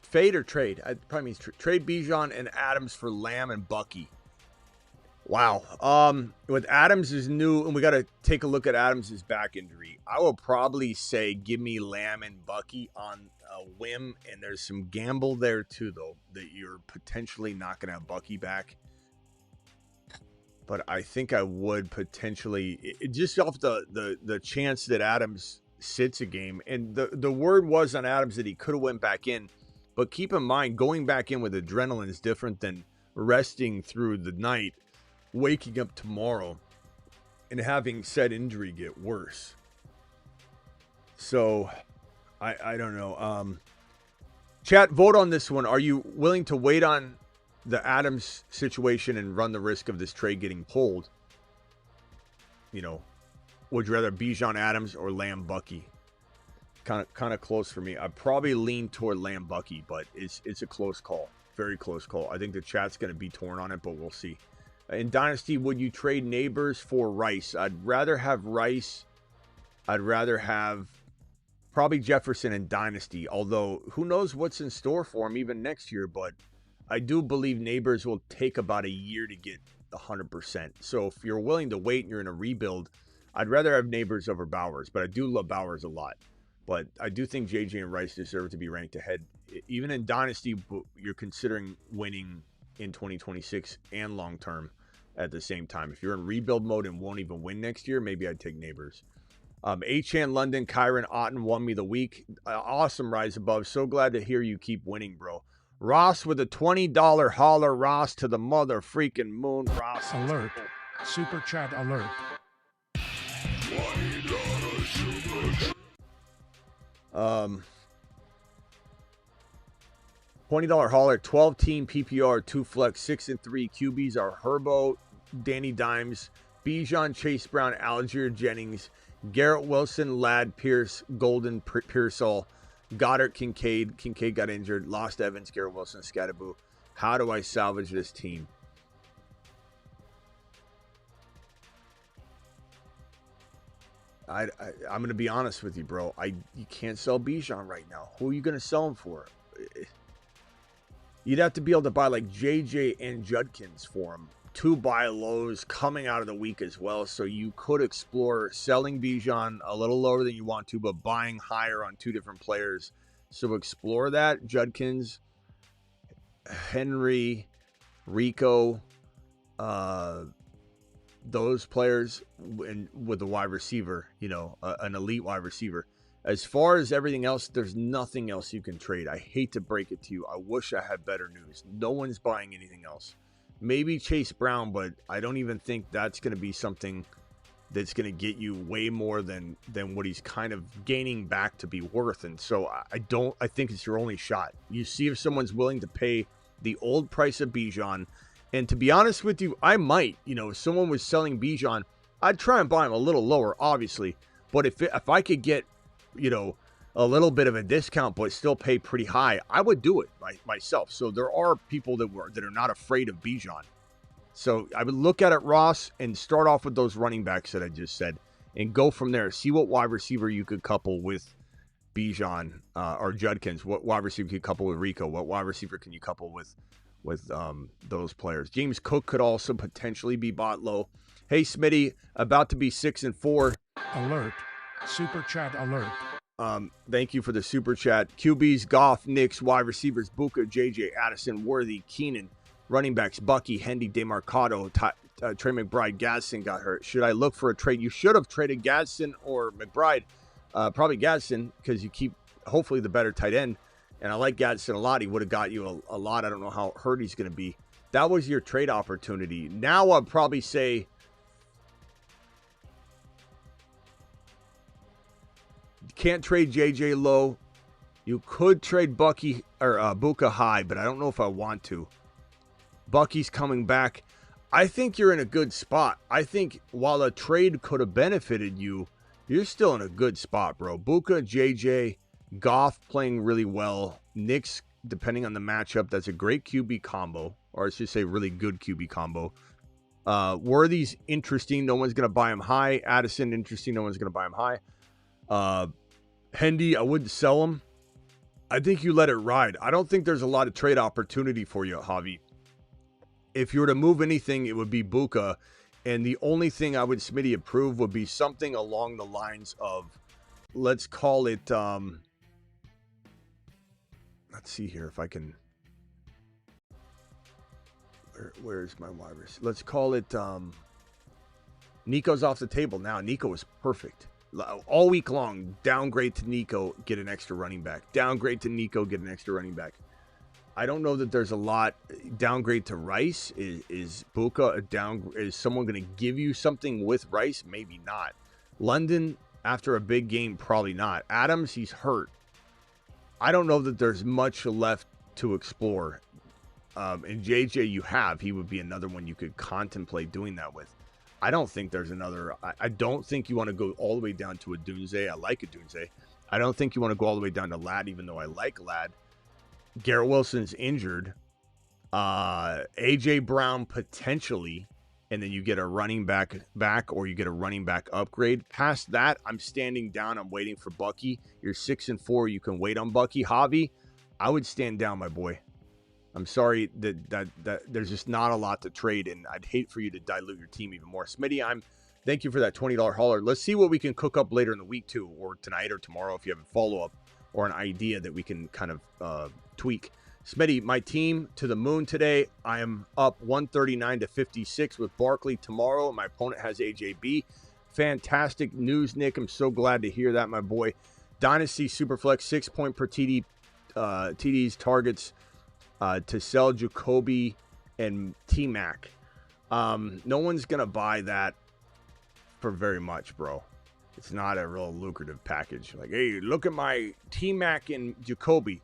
Fade or trade? It probably means trade Bijan and Adams for Lamb and Bucky. Wow. With Adams is new, and we got to take a look at Adams' back injury. I will probably say give me Lamb and Bucky on a whim, and there's some gamble there too, though, that you're potentially not going to have Bucky back. But I think I would potentially, just off the chance that Adams sits a game. And the word was on Adams that he could have went back in. But keep in mind, going back in with adrenaline is different than resting through the night, waking up tomorrow, and having said injury get worse. So, I don't know. Chat, vote on this one. Are you willing to wait on the Adams situation and run the risk of this trade getting pulled? You know, would you rather Bijan Adams or Lamb Bucky? Kind of close for me. I probably lean toward Lamb Bucky, but it's a close call. Very close call. I think the chat's going to be torn on it, but we'll see. In Dynasty, would you trade Neighbors for Rice? I'd rather have Rice. I'd rather have probably Jefferson in Dynasty, although who knows what's in store for him even next year, but I do believe Neighbors will take about a year to get 100%. So if you're willing to wait and you're in a rebuild, I'd rather have Neighbors over Bowers, but I do love Bowers a lot. But I do think JJ and Rice deserve to be ranked ahead. Even in Dynasty, you're considering winning in 2026 and long-term at the same time. If you're in rebuild mode and won't even win next year, maybe I'd take Neighbors. Achan London, Kyron Otten won me the week. Awesome rise above. So glad to hear you keep winning, bro. Ross with a $20 holler. Ross to the mother freaking moon. Ross. Alert. Super chat alert. $20 hauler, 12-team PPR, 2 flex, 6 and 3 QBs are Herbo, Danny Dimes, Bijan, Chase Brown, Algier Jennings, Garrett Wilson, Ladd, Pierce, Golden, Pearsall, Goddard, Kincaid. Kincaid got injured. Lost Evans, Garrett Wilson, Scatterboo. How do I salvage this team? I'm going to be honest with you, bro. You can't sell Bijan right now. Who are you going to sell him for? You'd have to be able to buy like JJ and Judkins for him. 2 buy lows coming out of the week as well. So you could explore selling Bijan a little lower than you want to, but buying higher on 2 different players. So explore that. Judkins, Henry, Rico, those players, and with a wide receiver, an elite wide receiver. As far as everything else, there's nothing else you can trade. I hate to break it to you. I wish I had better news. No one's buying anything else. Maybe Chase Brown, but I don't even think that's going to be something that's going to get you way more than what he's kind of gaining back to be worth. And so I think it's your only shot. You see if someone's willing to pay the old price of Bijan. And to be honest with you, I might. If someone was selling Bijan, I'd try and buy him a little lower, obviously. But if I could get a little bit of a discount but still pay pretty high, I would do it myself. So there are people that are not afraid of Bijan. So I would look at it, Ross, and start off with those running backs that I just said and go from there. See what wide receiver you could couple with Bijan or Judkins. What wide receiver you could couple with Rico? What wide receiver can you couple with those players? James Cook could also potentially be bought low. Hey, Smitty, about to be 6 and 4. Alert. Super chat alert. Thank you for the super chat. QBs, Goff, Knicks, wide receivers, Buka, JJ, Addison, Worthy, Keenan, running backs, Bucky, Hendy, DeMarcado, Trey McBride, Gadsden got hurt. Should I look for a trade? You should have traded Gadsden or McBride. Probably Gadsden, because you keep hopefully the better tight end. And I like Gadsden a lot. He would have got you a lot. I don't know how hurt he's going to be. That was your trade opportunity. Now I'd probably say can't trade JJ low. You could trade Bucky or Buka high, but I don't know if I want to. Bucky's coming back. I think you're in a good spot. I think while a trade could have benefited you, you're still in a good spot, bro. Buka, JJ, Goff playing really well. Knicks, depending on the matchup, that's a great QB combo, or I should say really good QB combo. Worthy's interesting. No one's going to buy him high. Addison, interesting. No one's going to buy him high. Hendy, I wouldn't sell him. I think you let it ride. I don't think there's a lot of trade opportunity for you, Javi. If you were to move anything, it would be Buka. And the only thing I would Smitty approve would be something along the lines of, let's call it, let's see here if I can, where's my wide receiver? Let's call it, Nico's off the table now. Nico is perfect. All week long, downgrade to Nico, get an extra running back. Downgrade to Nico, get an extra running back. I don't know that there's a lot. Downgrade to Rice. Is Buka a down? Is someone going to give you something with Rice? Maybe not. London, after a big game, probably not. Adams, he's hurt. I don't know that there's much left to explore. And JJ, he would be another one you could contemplate doing that with. I don't think there's another. I don't think you want to go all the way down to a Dunze. I like a Dunze. I don't think you want to go all the way down to Ladd, even though I like Ladd. Garrett Wilson's injured. AJ Brown potentially, and then you get a running back or you get a running back upgrade. Past that, I'm standing down. I'm waiting for Bucky. You're 6 and 4. You can wait on Bucky. Javi, I would stand down, my boy. I'm sorry that there's just not a lot to trade, and I'd hate for you to dilute your team even more. Smitty, thank you for that $20 hauler. Let's see what we can cook up later in the week too, or tonight or tomorrow if you have a follow-up or an idea that we can kind of tweak. Smitty, my team to the moon today. I am up 139 to 56 with Barkley tomorrow. My opponent has AJB. Fantastic news, Nick. I'm so glad to hear that, my boy. Dynasty Superflex, 6 point per TD, TDs targets to sell Jacoby and T-Mac. No one's going to buy that for very much, bro. It's not a real lucrative package. Like, hey, look at my T-Mac and Jacoby.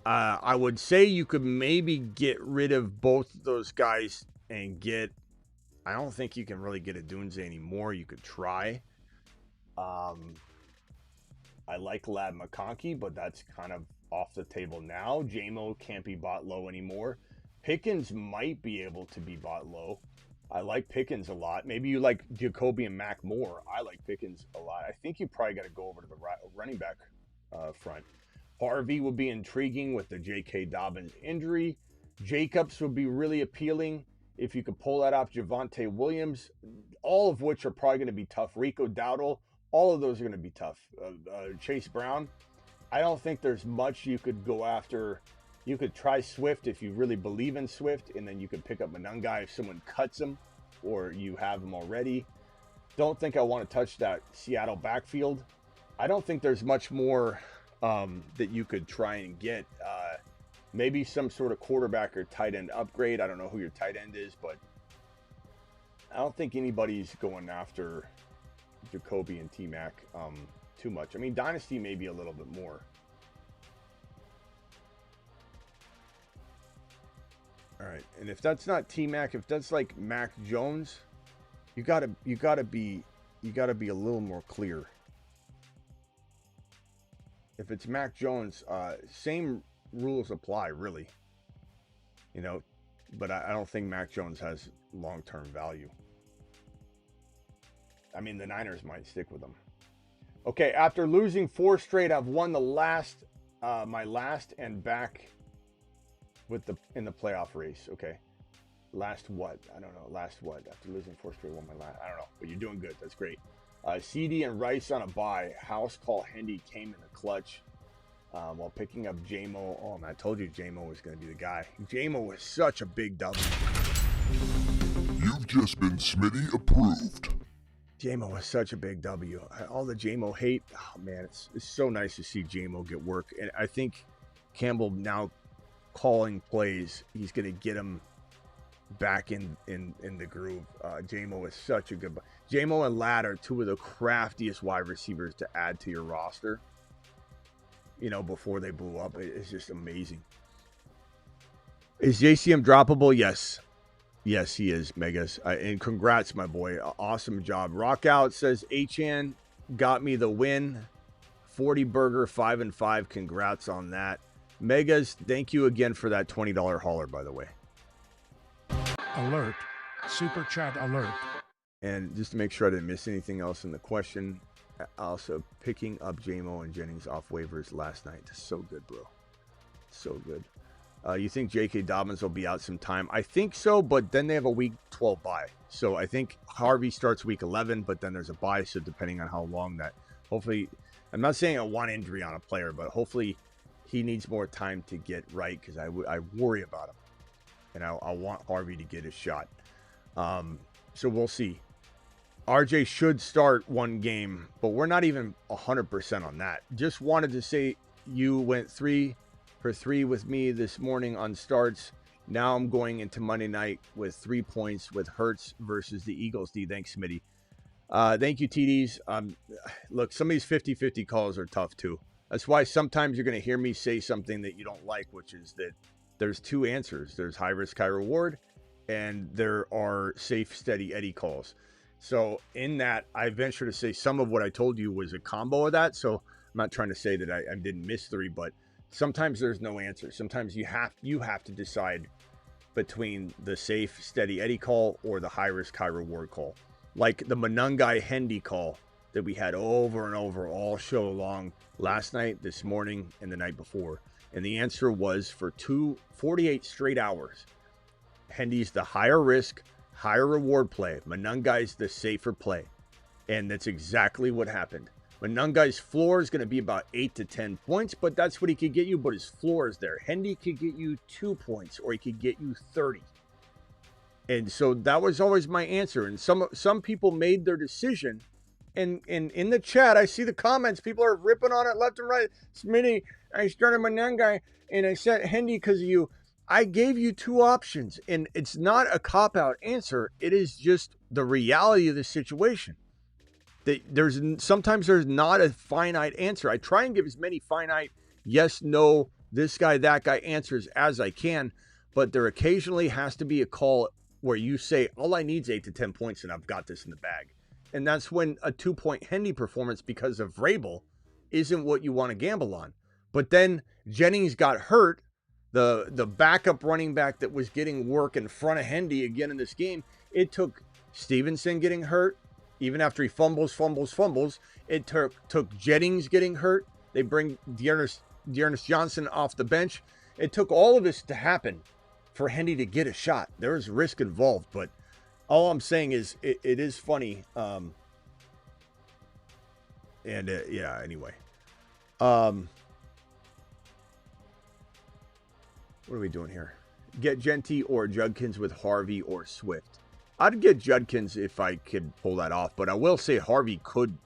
I would say you could maybe get rid of both of those guys and get... I don't think you can really get a Dunze anymore. You could try. I like Lad McConkey, but that's kind of off the table now. JMO can't be bought low anymore. Pickens might be able to be bought low. I like Pickens a lot. Maybe you like Jacoby and Mac more. I like Pickens a lot. I think you probably got to go over to the running back front. Harvey would be intriguing with the J.K. Dobbins injury. Jacobs would be really appealing if you could pull that off. Javonte Williams, all of which are probably going to be tough. Rico Dowdle, all of those are going to be tough. Chase Brown, I don't think there's much you could go after. You could try Swift if you really believe in Swift, and then you could pick up Monangai if someone cuts him or you have him already. Don't think I want to touch that Seattle backfield. I don't think there's much more that you could try and get. Maybe some sort of quarterback or tight end upgrade. I don't know who your tight end is, but I don't think anybody's going after Jacoby and T-Mac too much. I mean, Dynasty maybe a little bit more. All right, and if that's not T-Mac, if that's like Mac Jones, you gotta be a little more clear. If it's Mac Jones, same rules apply, really. You know, but I don't think Mac Jones has long-term value. I mean, the Niners might stick with him. Okay, after losing 4 straight, I've won the my last and back in the playoff race. Okay, last what? I don't know. Last what? After losing 4 straight, won my last. I don't know, but you're doing good. That's great. CD and Rice on a bye. House call Hendy came in the clutch while picking up JMO. Oh, man, I told you JMO was going to be the guy. JMO was such a big double. You've just been Smitty approved. JMO was such a big W. All the JMO hate. Oh, man, it's so nice to see JMO get work. And I think Campbell now calling plays, he's going to get him back in the groove. JMO is such a good... JMO and Ladd are 2 of the craftiest wide receivers to add to your roster. You know, before they blew up. It's just amazing. Is JCM droppable? Yes. Yes, he is, Megas. And congrats, my boy. Awesome job. Rockout says, Achan got me the win. 40 burger, 5-5. Congrats on that. Megas, thank you again for that $20 hauler, by the way. Alert. Super chat alert. And just to make sure I didn't miss anything else in the question, also picking up JMO and Jennings off waivers last night. So good, bro. So good. You think J.K. Dobbins will be out some time? I think so, but then they have a week 12 bye. So I think Harvey starts week 11, but then there's a bye. So depending on how long that, hopefully, I'm not saying I want injury on a player, but hopefully he needs more time to get right because I worry about him. And I want Harvey to get his shot. So we'll see. RJ should start one game, but we're not even 100% on that. Just wanted to say you went 3 for 3 with me this morning on starts. Now I'm going into Monday night with 3 points with Hurts versus the Eagles. D, thanks, Smitty. Thank you, TDs. Look, some of these 50-50 calls are tough too. That's why sometimes you're going to hear me say something that you don't like, which is that there's 2 answers. There's high risk, high reward, and there are safe, steady Eddie calls. So in that, I venture to say some of what I told you was a combo of that. So I'm not trying to say that I didn't miss 3, but sometimes there's no answer. Sometimes you have to decide between the safe, steady Eddie call or the high risk, high reward call. Like the Monangai Hendy call that we had over and over all show long last night, this morning, and the night before. And the answer was for 48 straight hours. Hendy's the higher risk, higher reward play. Monangai's the safer play. And that's exactly what happened. Monangai's floor is going to be about 8 to 10 points, but that's what he could get you, but his floor is there. Hendy could get you 2 points, or he could get you 30. And so that was always my answer. And some people made their decision. And in the chat, I see the comments. People are ripping on it left and right. Smitty, I started Monangai, and I set Hendy because of you. I gave you two options, and it's not a cop-out answer. It is just the reality of the situation. Sometimes there's not a finite answer. I try and give as many finite yes, no, this guy, that guy answers as I can, but there occasionally has to be a call where you say, all I need is 8 to 10 points, and I've got this in the bag. And that's when a 2-point Hendy performance because of Vrabel isn't what you want to gamble on. But then Jennings got hurt. The backup running back that was getting work in front of Hendy again in this game, it took Stevenson getting hurt. Even after he fumbles. It took Jennings getting hurt. They bring Dearness Johnson off the bench. It took all of this to happen for Hendy to get a shot. There is risk involved, but all I'm saying is it is funny. Anyway. What are we doing here? Get Genty or Judkins with Harvey or Swift. I'd get Judkins if I could pull that off, but I will say Harvey could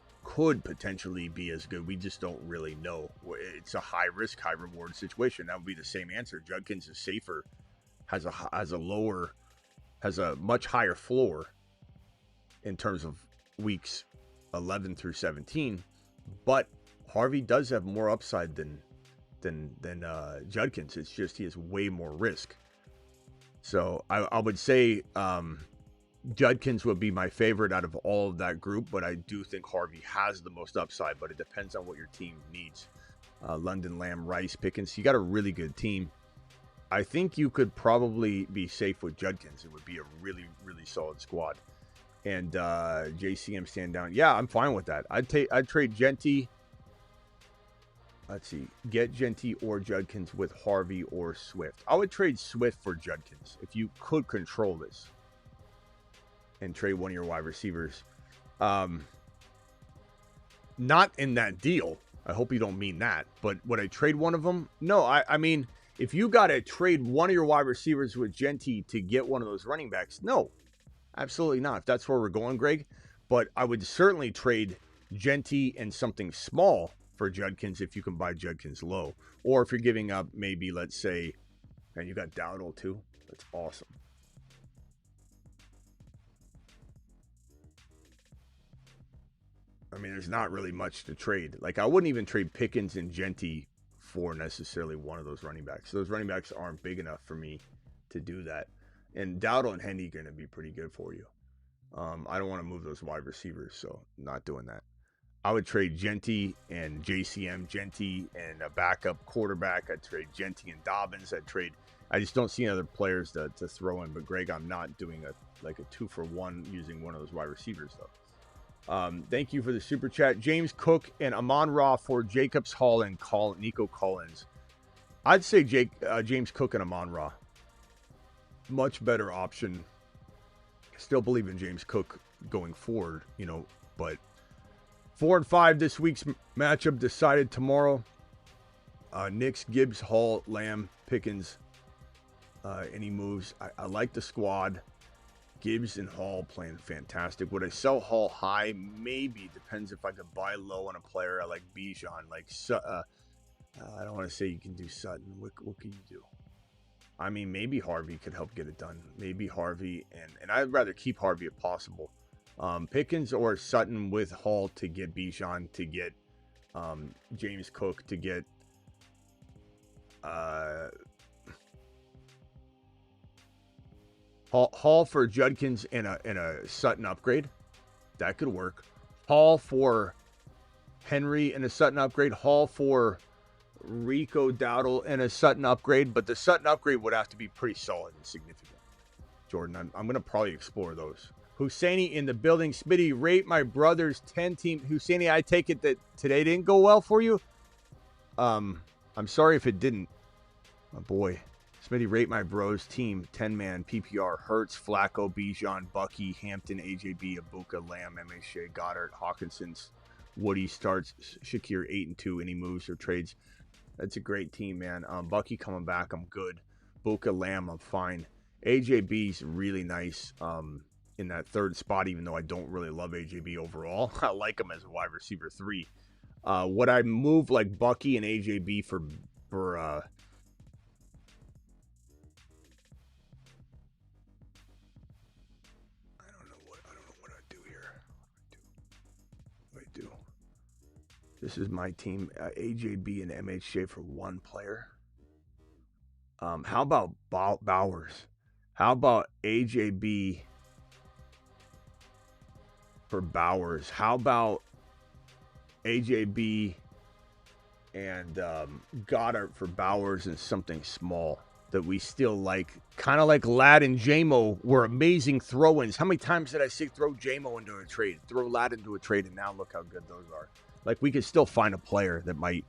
potentially be as good. We just don't really know. It's a high risk, high reward situation. That would be the same answer. Judkins is safer, has a much higher floor in terms of weeks 11 through 17, but Harvey does have more upside than Judkins. It's just he has way more risk. So I would say Judkins would be my favorite out of all of that group, but I do think Harvey has the most upside, but it depends on what your team needs. London, Lamb, Rice, Pickens, you got a really good team. I think you could probably be safe with Judkins. It would be a really, really solid squad. And JCM stand down. Yeah, I'm fine with that. I'd trade Genty. Let's see. Get Genty or Judkins with Harvey or Swift. I would trade Swift for Judkins if you could control this. And trade one of your wide receivers. Not in that deal. I hope you don't mean that. But would I trade one of them? No, I mean, if you got to trade one of your wide receivers with Genty to get one of those running backs, no. Absolutely not. If that's where we're going, Greg. But I would certainly trade Genty and something small for Judkins if you can buy Judkins low. Or if you're giving up maybe, let's say, and you got Dowdle too. That's awesome. I mean, there's not really much to trade. Like, I wouldn't even trade Pickens and Genty for necessarily one of those running backs. Those running backs aren't big enough for me to do that. And Dowdle and Hendy are going to be pretty good for you. I don't want to move those wide receivers, so not doing that. I would trade Genty and JCM, Genty and a backup quarterback. I'd trade Genty and Dobbins. I just don't see other players to throw in. But, Greg, I'm not doing a 2-for-1 using one of those wide receivers, though. Thank you for the super chat. James Cook and Amon-Ra for Jacobs Hall and Nico Collins. I'd say James Cook and Amon-Ra. Much better option. Still believe in James Cook going forward, but 4 and 5 this week's matchup decided tomorrow. Knicks, Gibbs, Hall, Lamb, Pickens. Any moves? I like the squad. Gibbs and Hall playing fantastic. Would I sell Hall high? Maybe. Depends if I could buy low on a player. I like Bijan. I don't want to say you can do Sutton. What can you do? I mean, maybe Harvey could help get it done. Maybe Harvey, and I'd rather keep Harvey if possible. Pickens or Sutton with Hall to get Bijan, to get James Cook, to get Hall for Judkins and a Sutton upgrade. That could work. Hall for Henry and a Sutton upgrade. Hall for Rico Dowdle and a Sutton upgrade. But the Sutton upgrade would have to be pretty solid and significant. Jordan, I'm going to probably explore those. Husseini in the building. Smitty, rate my brother's 10 team. Husseini, I take it that today didn't go well for you. I'm sorry if it didn't. Oh boy. Smitty, rate my bros team, 10-man, PPR, Hurts, Flacco, Bijan, Bucky, Hampton, AJB, Abuka, Lamb, MHA, Goddard, Hawkinson's, Woody starts, Shakir 8-2, any moves or trades. That's a great team, man. Bucky coming back, I'm good. Buka, Lamb, I'm fine. AJB's really nice in that third spot, even though I don't really love AJB overall. I like him as a wide receiver 3. Would I move like Bucky and AJB for This is my team. AJB and MHJ for one player. How about Bowers? How about AJB for Bowers? How about AJB and Goddard for Bowers and something small that we still like? Kind of like Ladd and JMO were amazing throw-ins. How many times did I say throw JMO into a trade, throw Ladd into a trade, and now look how good those are. Like, we could still find a player that might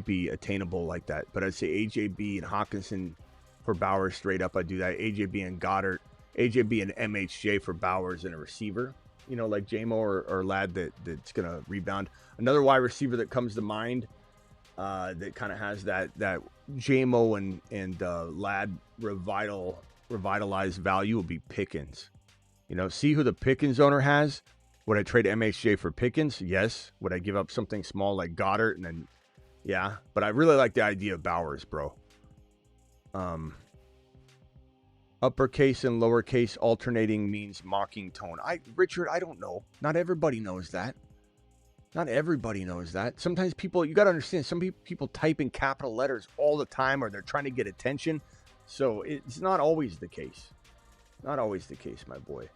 be attainable like that. But I'd say AJB and Hawkinson for Bowers straight up. I'd do that. AJB and Goddard. AJB and MHJ for Bowers and a receiver. You know, like JMO or Ladd that's going to rebound. Another wide receiver that comes to mind that kind of has that JMO and Ladd revitalized value will be Pickens. You know, see who the Pickens owner has? Would I trade MHJ for Pickens? Yes. Would I give up something small like Goddard? And then, yeah. But I really like the idea of Bowers, bro. Uppercase and lowercase alternating means mocking tone. Richard, I don't know. Not everybody knows that. Not everybody knows that. Sometimes people, you got to understand, some people type in capital letters all the time, or they're trying to get attention. So it's not always the case. Not always the case, my boy.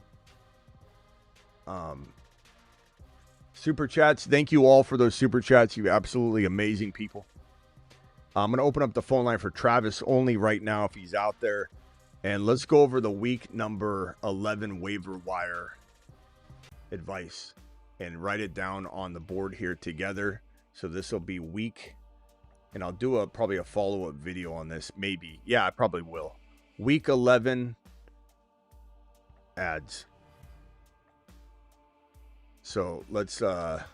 Super chats. Thank you all for those super chats. You absolutely amazing people. I'm going to open up the phone line for Travis only right now if he's out there. And let's go over the week number 11 waiver wire advice and write it down on the board here together. So this will be week, and I'll do probably a follow-up video on this. Maybe. Yeah, I probably will. Week 11 ads. So let's write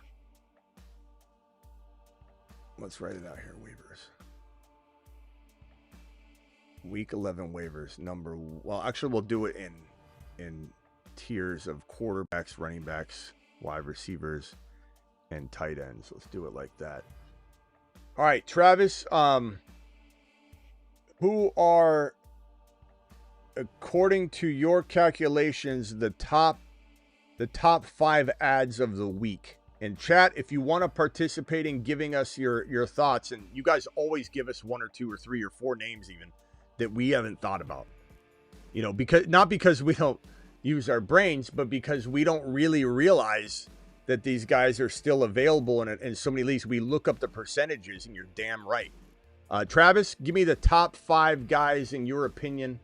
it out here. Waivers. Week 11 waivers. Well, actually, we'll do it in tiers of quarterbacks, running backs, wide receivers, and tight ends. Let's do it like that. All right, Travis. Who are, according to your calculations, the top 5 ads of the week? And chat, if you want to participate in giving us your thoughts, and you guys always give us 1 or 2 or 3 or 4 names even that we haven't thought about. You know, not because we don't use our brains, but because we don't really realize that these guys are still available in so many leagues. We look up the percentages, and you're damn right. Travis, give me the top 5 guys in your opinion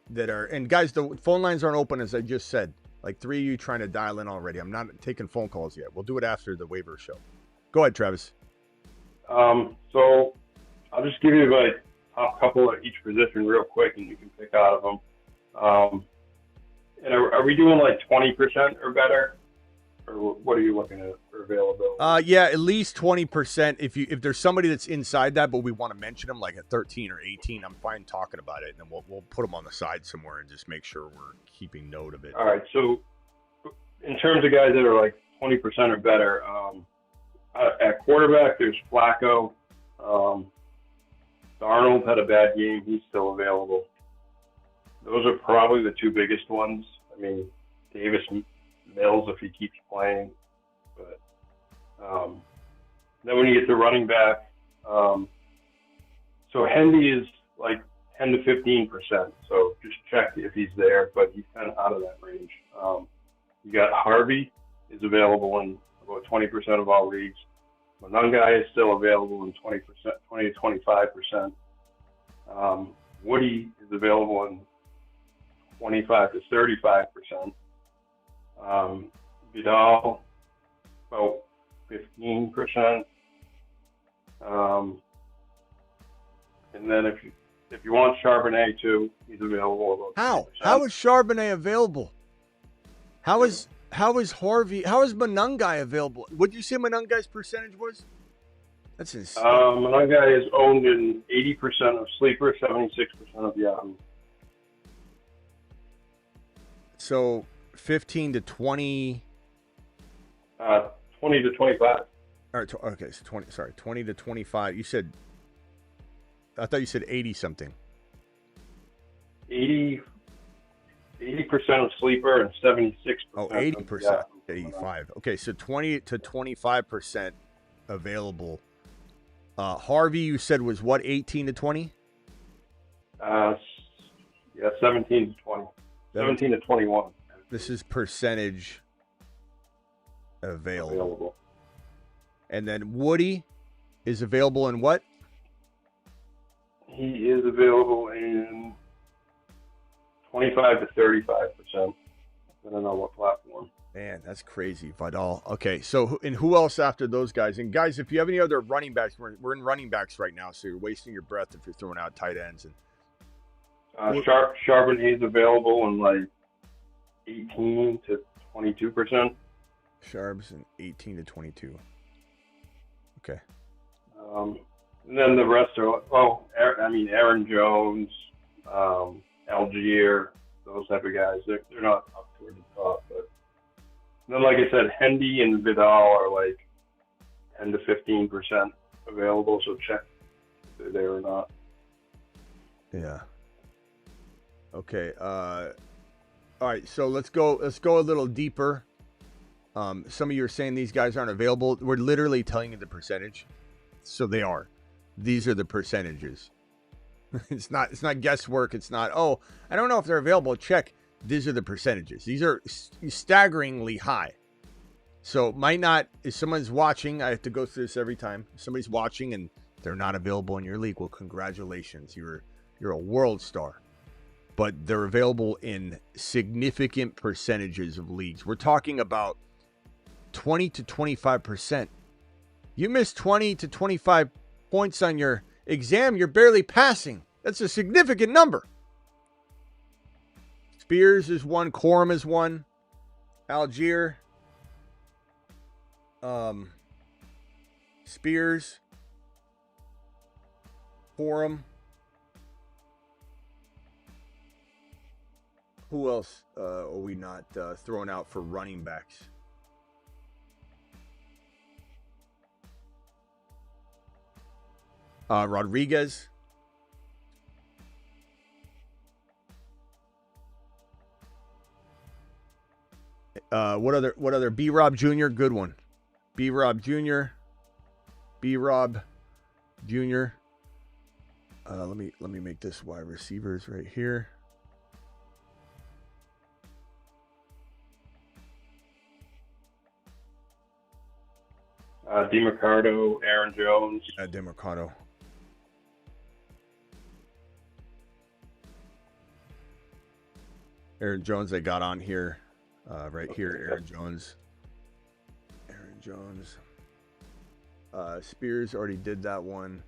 that are, and guys, the phone lines aren't open, as I just said. Like 3 of you trying to dial in already. I'm not taking phone calls yet. We'll do it after the waiver show. Go ahead, Travis. So I'll just give you my top couple at each position real quick, and you can pick out of them. And are we doing like 20% or better? Or what are you looking at for availability? Yeah, at least 20%. If there's somebody that's inside that, but we want to mention them, like at 13 or 18, I'm fine talking about it, and then we'll put them on the side somewhere and just make sure we're keeping note of it. All right. So in terms of guys that are like 20% or better, at quarterback, there's Flacco. Darnold had a bad game. He's still available. Those are probably the 2 biggest ones. I mean, Davis Mills if he keeps playing. But then when you get to running back, so Hendy is like 10 to 15%. So just check if he's there, but he's kind of out of that range. You got Harvey is available in about 20% of all leagues. Monungai is still available in 20 to 25%. Woody is available in 25 to 35%. Vidal, about 15%. And then if you want Charbonnet too, he's available about 10%. How is Charbonnet available? How is Harvey? How is Monungai available? What did you say Monungai's percentage was? That's insane. Monungai is owned in 80% of Sleeper, 76% of Yahoo. So 15 to 20. 20 to 25. All right. Okay. So 20 to 25. I thought you said 80 something. 80% of Sleeper and 76%. Oh, 80%. 85. Okay. So 20 to 25% available. Harvey, you said was what, 18 to 20? Yeah, 17 to 20. 17 to 21. This is percentage available. And then Woody is available in what? He is available in 25 to 35%. I don't know what platform. Man, that's crazy, Vidal. Okay, so and who else after those guys? And guys, if you have any other running backs, we're in running backs right now, so you're wasting your breath if you're throwing out tight ends. And Charbonnet's available in like 18 to 22%. Sharps and 18 to 22. Okay. And then the rest are, Aaron Jones, Algier, those type of guys. They're not up toward the top. But then, like I said, Hendy and Vidal are like 10 to 15% available, so check if they're there or not. Yeah. Okay. All right, so let's go a little deeper. Some of you are saying these guys aren't available. We're literally telling you the percentage. So they are. These are the percentages. It's not guesswork. It's not, oh, I don't know if they're available. Check. These are the percentages. These are staggeringly high. So might not, if someone's watching, I have to go through this every time. If somebody's watching and they're not available in your league, well, congratulations. You're a world star. But they're available in significant percentages of leagues. We're talking about 20 to 25%. You miss 20 to 25 points on your exam, you're barely passing. That's a significant number. Spears is one. Corum is one. Algier. Spears. Corum. Who else are we not throwing out for running backs? Rodriguez. What other? B-Rob Jr. Good one. B-Rob Jr. B-Rob Jr. Let me make this wide receivers right here. DeMarcado, Aaron Jones. DeMarcado. Aaron Jones, I got on here. Right here, Aaron Jones. Aaron Jones. Spears already did that one.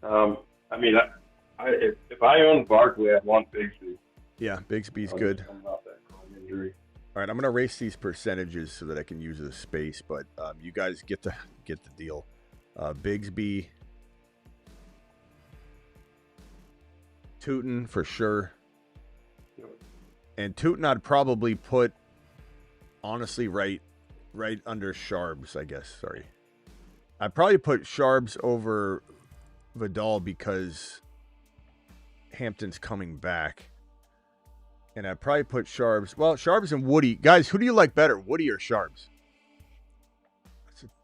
If I own Barkley, I'd want Bigsby. Yeah, Bigsby's good. Coming off that injury. All right, I'm going to erase these percentages so that I can use the space, but you guys get the deal. Bigsby. Tootin for sure. And Tootin I'd probably put, honestly, right under Sharbs, I guess. Sorry. I'd probably put Sharbs over Vidal because Hampton's coming back. And I'd probably put Sharbs. Well, Sharbs and Woody. Guys, who do you like better, Woody or Sharbs?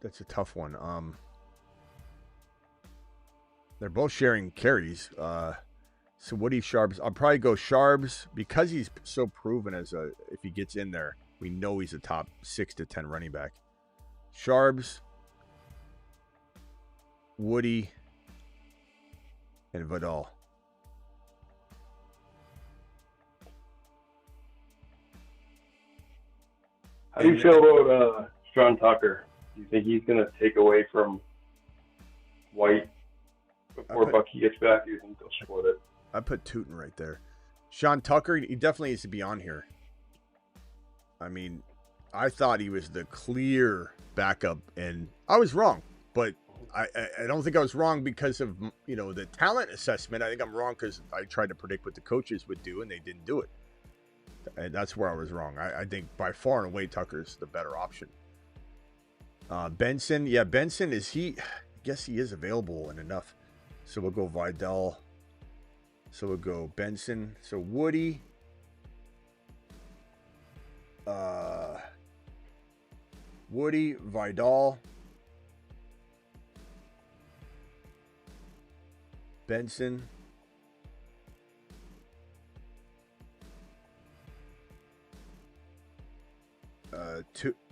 That's a tough one. They're both sharing carries. So Woody, Sharbs. I'll probably go Sharbs because he's so proven if he gets in there, we know he's a top 6 to 10 running back. Sharbs, Woody, and Vidal. How do you feel about Sean Tucker? Do you think he's going to take away from White before Bucky gets back? Do you think they'll split it? I put Tootin right there. Sean Tucker, he definitely needs to be on here. I mean, I thought he was the clear backup, and I was wrong. But I don't think I was wrong because of, the talent assessment. I think I'm wrong because I tried to predict what the coaches would do, and they didn't do it. And that's where I was wrong. I think by far and away Tucker's the better option. Benson, Benson I guess he is available and enough. So we'll go Vidal. So we'll go Benson. So Woody. Woody, Vidal. Benson.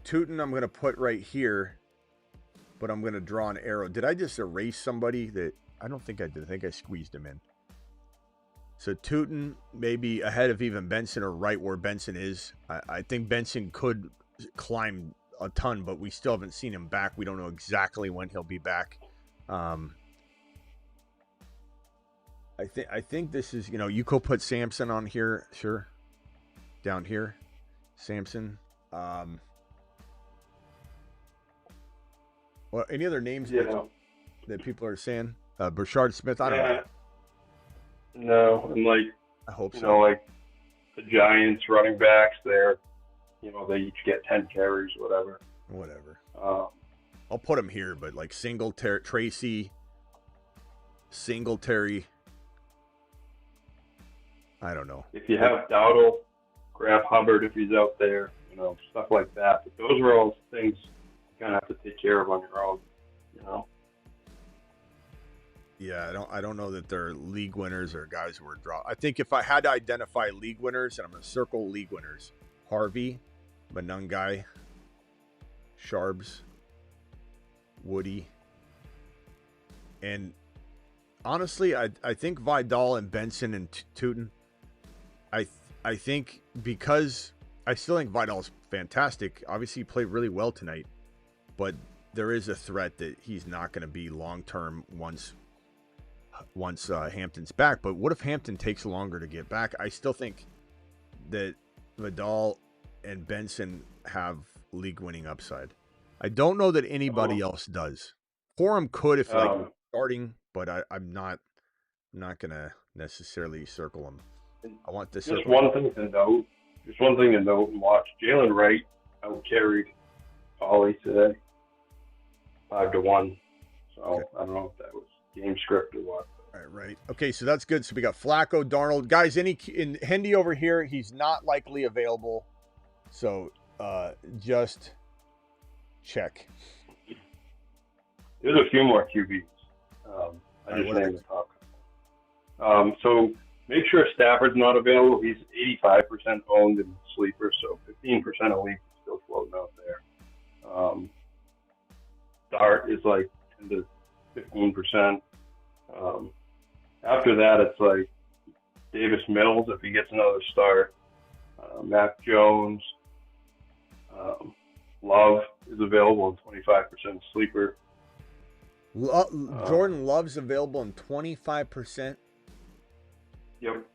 Tootin I'm going to put right here, but I'm going to draw an arrow. Did I just erase somebody that I don't think I did? I think I squeezed him in. So Tootin maybe ahead of even Benson or right where Benson is. I think Benson could climb a ton, but we still haven't seen him back. We don't know exactly when he'll be back. I think this is, you could put Samson on here, sure. Down here, Samson. Well, any other names that people are saying? Brashard Smith, I don't know. No, and I hope so. Like the Giants running backs there, they each get 10 carries, whatever. I'll put him here, but like Singletary, Tracy, Singletary. I don't know. If you have Dowdle, grab Hubbard if he's out there, stuff like that. But those are all things you kind of have to take care of on your own, Yeah, I don't know that they're league winners or guys who are draw. I think if I had to identify league winners, and I'm going to circle league winners, Harvey, Manungai, Sharbs, Woody, and honestly, I think Vidal and Benson and Tootin. I think because I still think Vidal's fantastic. Obviously, he played really well tonight, but there is a threat that he's not going to be long term once Hampton's back. But what if Hampton takes longer to get back? I still think that Vidal and Benson have league winning upside. I don't know that anybody else does. Corum could if starting, but I'm not gonna necessarily circle him. I want this. Just one thing to note and watch. Jalen Wright out carried Ollie today, 5-1. So okay. I don't know if that was game script or what. Right. Okay, so that's good. So we got Flacco, Darnold. Guys, in Hendy over here, he's not likely available. So just check. There's a few more QBs. I just named the top. So make sure Stafford's not available. He's 85% owned in sleeper, so 15% of leagues is still floating out there. Dart is like 10 to 15%. After that, it's like Davis Mills if he gets another start. Mac Jones. Love is available in 25% sleeper. Jordan Love's available in 25%. Yep.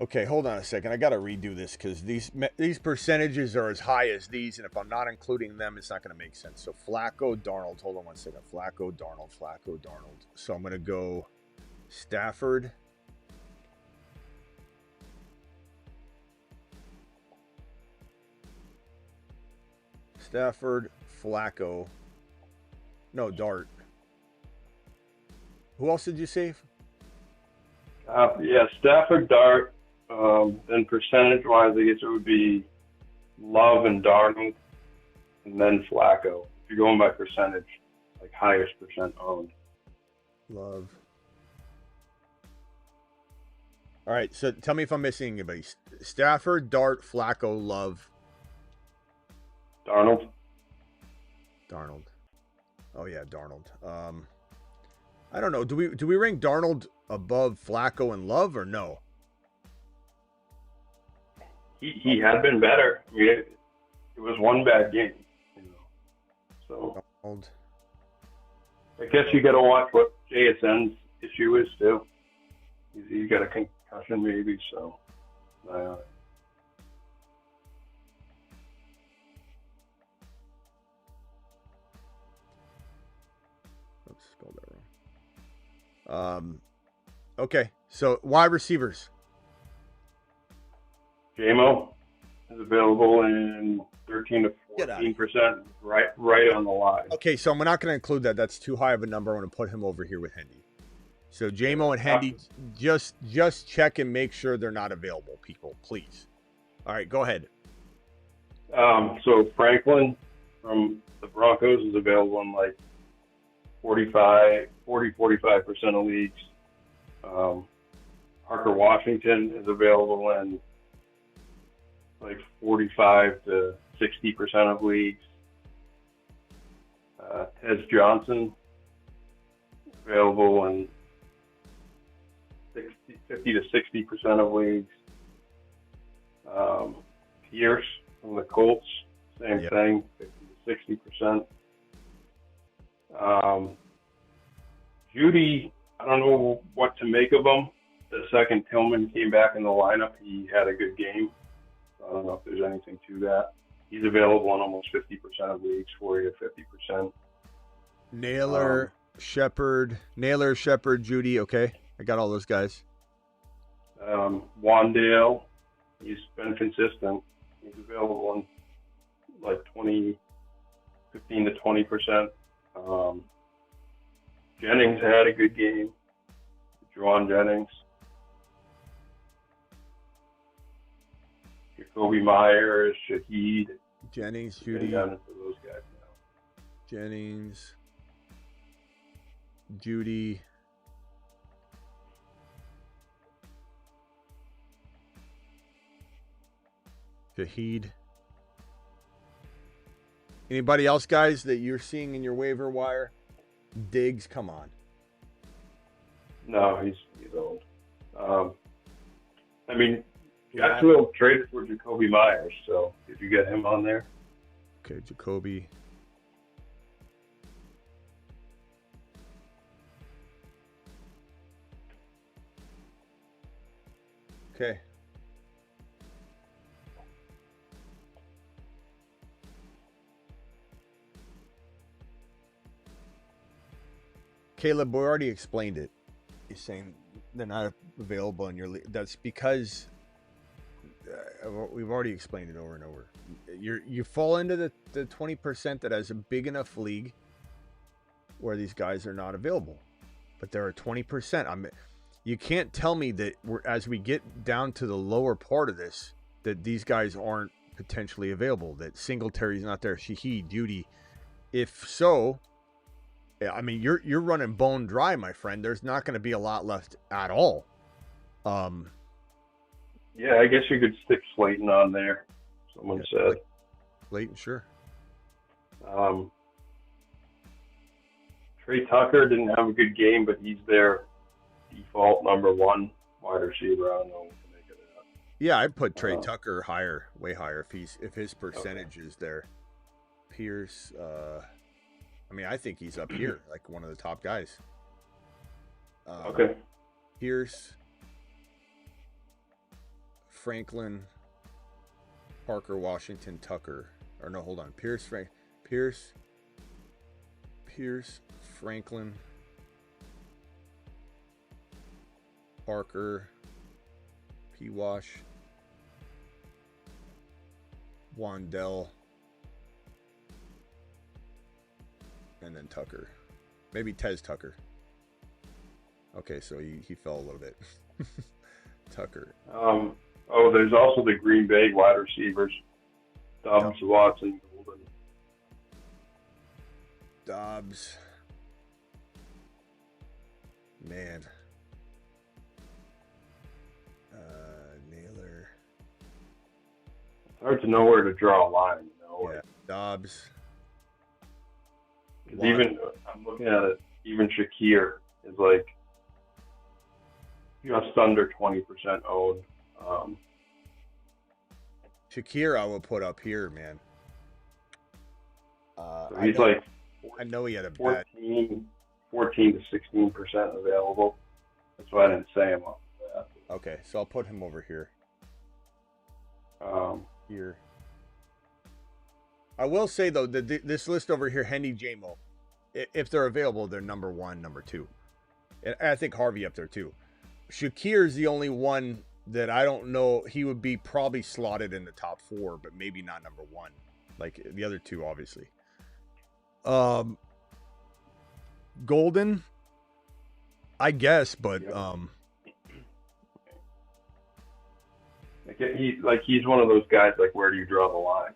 Okay, hold on a second. I got to redo this because these percentages are as high as these, and if I'm not including them, it's not going to make sense. So Flacco, Darnold. Hold on one second. Flacco, Darnold. So I'm going to go Stafford. Flacco. No, Dart. Who else did you save? Stafford, Dart. Then percentage-wise, I guess it would be Love and Darnold, and then Flacco. If you're going by percentage, like highest percent owned. Love. All right, so tell me if I'm missing anybody. Stafford, Dart, Flacco, Love. Darnold. Oh yeah, Darnold. I don't know. Do we rank Darnold above Flacco and Love or no? He had been better. I mean, it was one bad game, So Darnold. I guess you got to watch what JSN's issue is too. He's got a concussion maybe, so. Oops, spelled that wrong. Okay, so wide receivers. JMO is available in 13 to 14%, right on the line. Okay, so I'm not going to include that. That's too high of a number. I'm going to put him over here with Hendy. So JMO and Hendy, just check and make sure they're not available, people, please. All right, go ahead. So Franklin from the Broncos is available in like 45% of leagues. Parker Washington is available in like 45 to 60% of leagues. Tez Johnson available in 50 to 60% of leagues. Pierce from the Colts, same thing, 50 to 60%. Judy, I don't know what to make of him. The second Tillman came back in the lineup, he had a good game. I don't know if there's anything to that. He's available in almost 50% of leagues, 40 to 50%. Naylor, Shepard, Judy. Okay, I got all those guys. Wandale, he's been consistent. He's available in like 15 to 20%. Jennings had a good game. Juwan Jennings. Jacoby Myers, Shaheed. Jennings, Judy. Down into those guys now. Jennings, Judy. Shaheed. Anybody else, guys, that you're seeing in your waiver wire? Diggs, come on. No, he's old. I mean, Jacksonville traded for Jacoby Myers, so did you get him on there? Okay, Jacoby. Okay. Caleb, we already explained it. You're saying they're not available in your league. That's because we've already explained it over and over. You fall into the 20% that has a big enough league where these guys are not available, but there are 20%. You can't tell me that as we get down to the lower part of this, that these guys aren't potentially available. That Singletary's not there. Shaheed, Judy. If so, I mean, you're running bone dry, my friend. There's not going to be a lot left at all. Yeah, I guess you could stick Slayton on there. Someone said. Slayton, sure. Trey Tucker didn't have a good game, but he's their default number one wide receiver. I don't know what to make of that. Yeah, I'd put Trey Tucker higher, way higher, if his percentage is there. Pierce, I mean, I think he's up here, like one of the top guys. Okay. Pierce, Franklin, Parker, Washington, Tucker. Or no, hold on. Pierce, Franklin, Parker, P. Wash, Wandell, and then Tucker. Maybe Tez Tucker. Okay, so he fell a little bit. Tucker. There's also the Green Bay wide receivers. Dobbs, Watson, Golden. Dobbs. Man. Naylor. It's hard to know where to draw a line, you know. Yeah. Dobbs. Even I'm looking at it. Even Shakir is like just under 20% owned. Shakir, I will put up here, man. So he's I know he had a 14 to 16% available. That's why I didn't say him off of that. Okay, so I'll put him over here. Here. I will say, though, that this list over here, Hendy, J-Mo, if they're available, they're number one, number two. And I think Harvey up there, too. Shakir is the only one that I don't know. He would be probably slotted in the top four, but maybe not number one. Like the other two, obviously. Golden, I guess, but he's one of those guys. Like, where do you draw the line?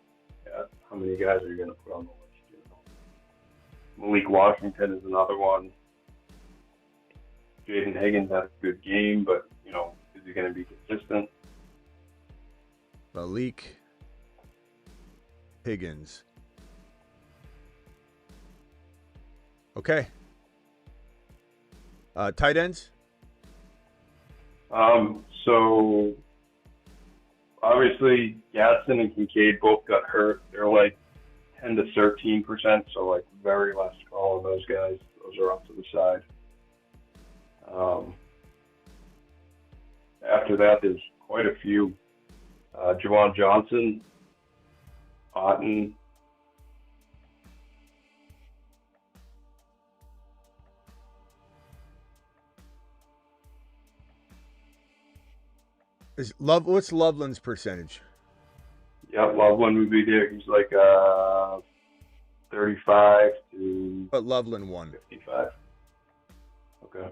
Yeah, how many guys are you going to put on the list? You know? Malik Washington is another one. Jaden Higgins had a good game, but, is he going to be consistent? Malik Higgins. Okay. Tight ends? So obviously Gadsden and Kincaid both got hurt. They're like 10 to 13%, so like very last call on those guys. Those are off to the side. After that, there's quite a few. Juwan Johnson, Otten. What's Loveland's percentage? Yeah, Loveland would be there. He's like 35 to But Loveland won. 55. Okay.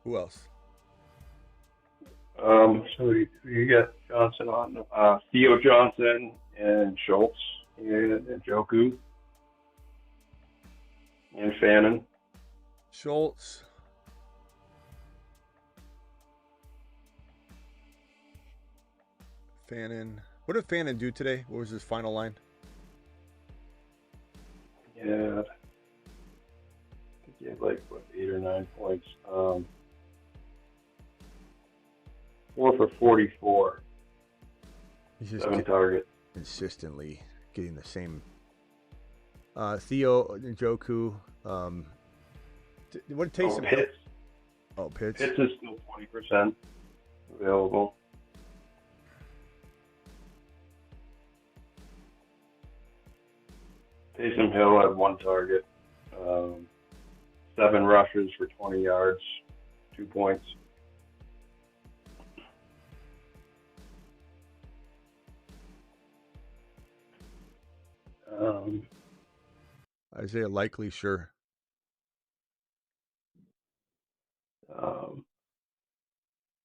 Who else? So you got Johnson on, Theo Johnson and Schultz and Joku and Fannin. Schultz. Fannin. What did Fannin do today? What was his final line? Yeah. I think he had like, 8 or 9 points. 4 for 44. He's just 7 targets. consistently getting the same. Theo Njoku. What takes him? Pitts. Oh, Pitts. Pitts is still 20% available. Taysom Hill had 1 target, 7 rushes for 20 yards, 2 points. Isaiah Likely, sure.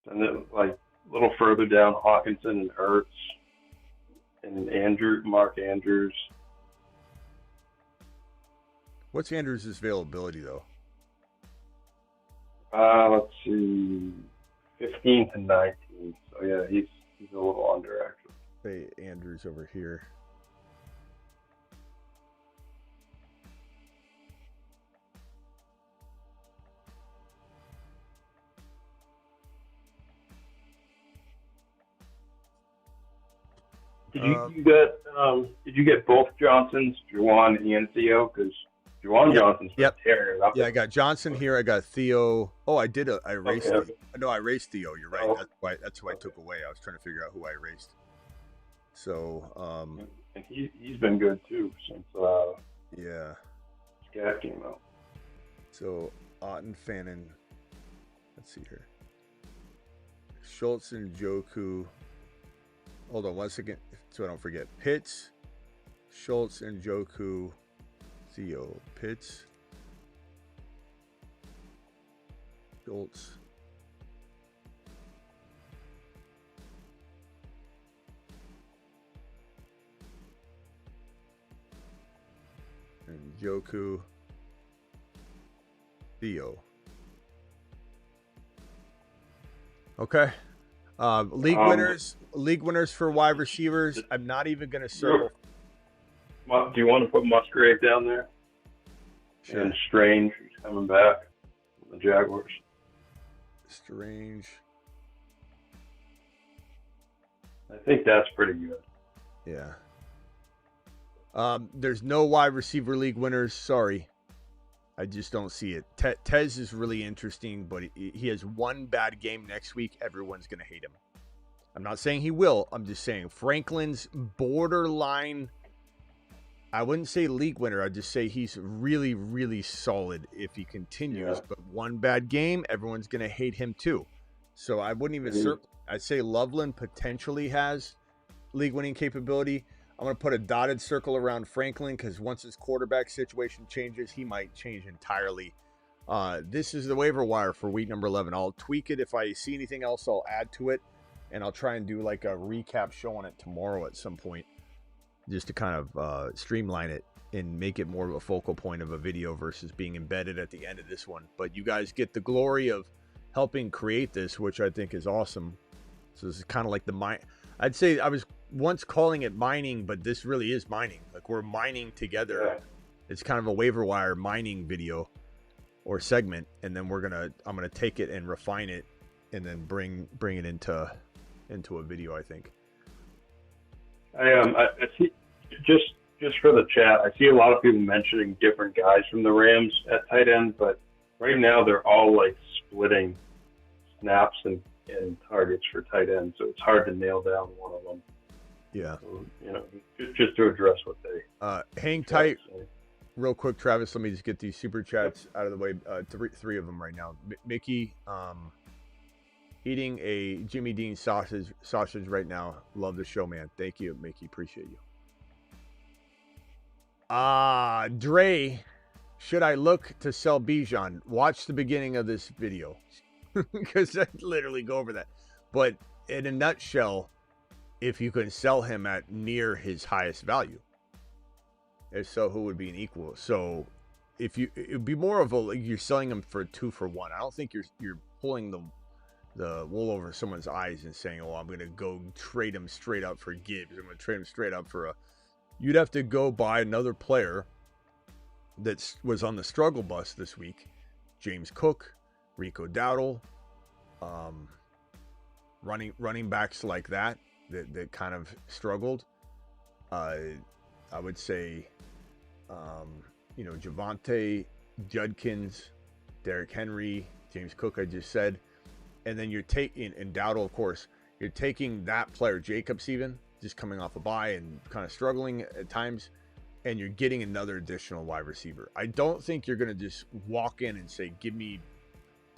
And then, like, a little further down, Hawkinson and Ertz and Mark Andrews. What's Andrews' availability, though? Let's see, 15 to 19. So, yeah, he's a little under, actually. Say Andrews over here. Did you get both Johnsons, Juwan and Theo? Because Juwan Johnson's been tearing it up. Yeah, I got Johnson here. I got Theo. Oh, I did. I erased. Okay. No, I erased Theo. You're right. Oh. That's who I took away. I was trying to figure out who I erased. So, and he's been good too since yeah, Scat came out. So Otten, Fannin. Let's see here. Schultz and Joku. Hold on 1 second, so I don't forget. Pitts, Schultz, and Joku. Theo. Pitts, Schultz, and Joku. Theo. Okay. League winners for wide receivers. I'm not even going to circle. Do you want to put Musgrave down there? Sure. And Strange, who's coming back from the Jaguars. Strange. I think that's pretty good. Yeah. There's no wide receiver league winners. Sorry. I just don't see it. Tez is really interesting, but he has one bad game next week. Everyone's going to hate him. I'm not saying he will. I'm just saying Franklin's borderline. I wouldn't say league winner. I'd just say he's really, really solid if he continues. Yeah. But one bad game, everyone's going to hate him too. So I wouldn't even I'd say Loveland potentially has league winning capability. I'm going to put a dotted circle around Franklin because once his quarterback situation changes, he might change entirely. This is the waiver wire for week number 11. I'll tweak it. If I see anything else, I'll add to it. and I'll try and do like a recap show on it tomorrow at some point, just to kind of streamline it and make it more of a focal point of a video versus being embedded at the end of this one. But you guys get the glory of helping create this, which I think is awesome. So this is kind of like the I'd say I was once calling it mining, but this really is mining. Like we're mining together. Yeah. It's kind of a waiver wire mining video or segment, and then I'm gonna take it and refine it, and then bring it into a video. I think. I see, just for the chat, I see a lot of people mentioning different guys from the Rams at tight end, but right now they're all like splitting snaps and targets for tight end, so it's hard to nail down one of them. Yeah. So, you know, just to address what they hang tight. Real quick, Travis, let me just get these super chats out of the way. Three of them right now. Mickey, eating a Jimmy Dean sausage right now. Love the show, man. Thank you, Mickey. Appreciate you. Dre, should I look to sell Bijan? Watch the beginning of this video because I literally go over that. But in a nutshell, if you can sell him at near his highest value, if so, who would be an equal? So if it'd be more of a, like, you're selling him for a 2-for-1. I don't think you're pulling the wool over someone's eyes and saying, oh, I'm going to go trade him straight up for Gibbs. I'm going to trade him straight up for you'd have to go buy another player that was on the struggle bus this week. James Cook, Rico Dowdle, running backs like that kind of struggled. I would say, Javonte, Judkins, Derrick Henry, James Cook, I just said. And then you're taking, and Dowdle, of course, you're taking that player, Jacobs even, just coming off a bye and kind of struggling at times, and you're getting another additional wide receiver. I don't think you're going to just walk in and say, give me,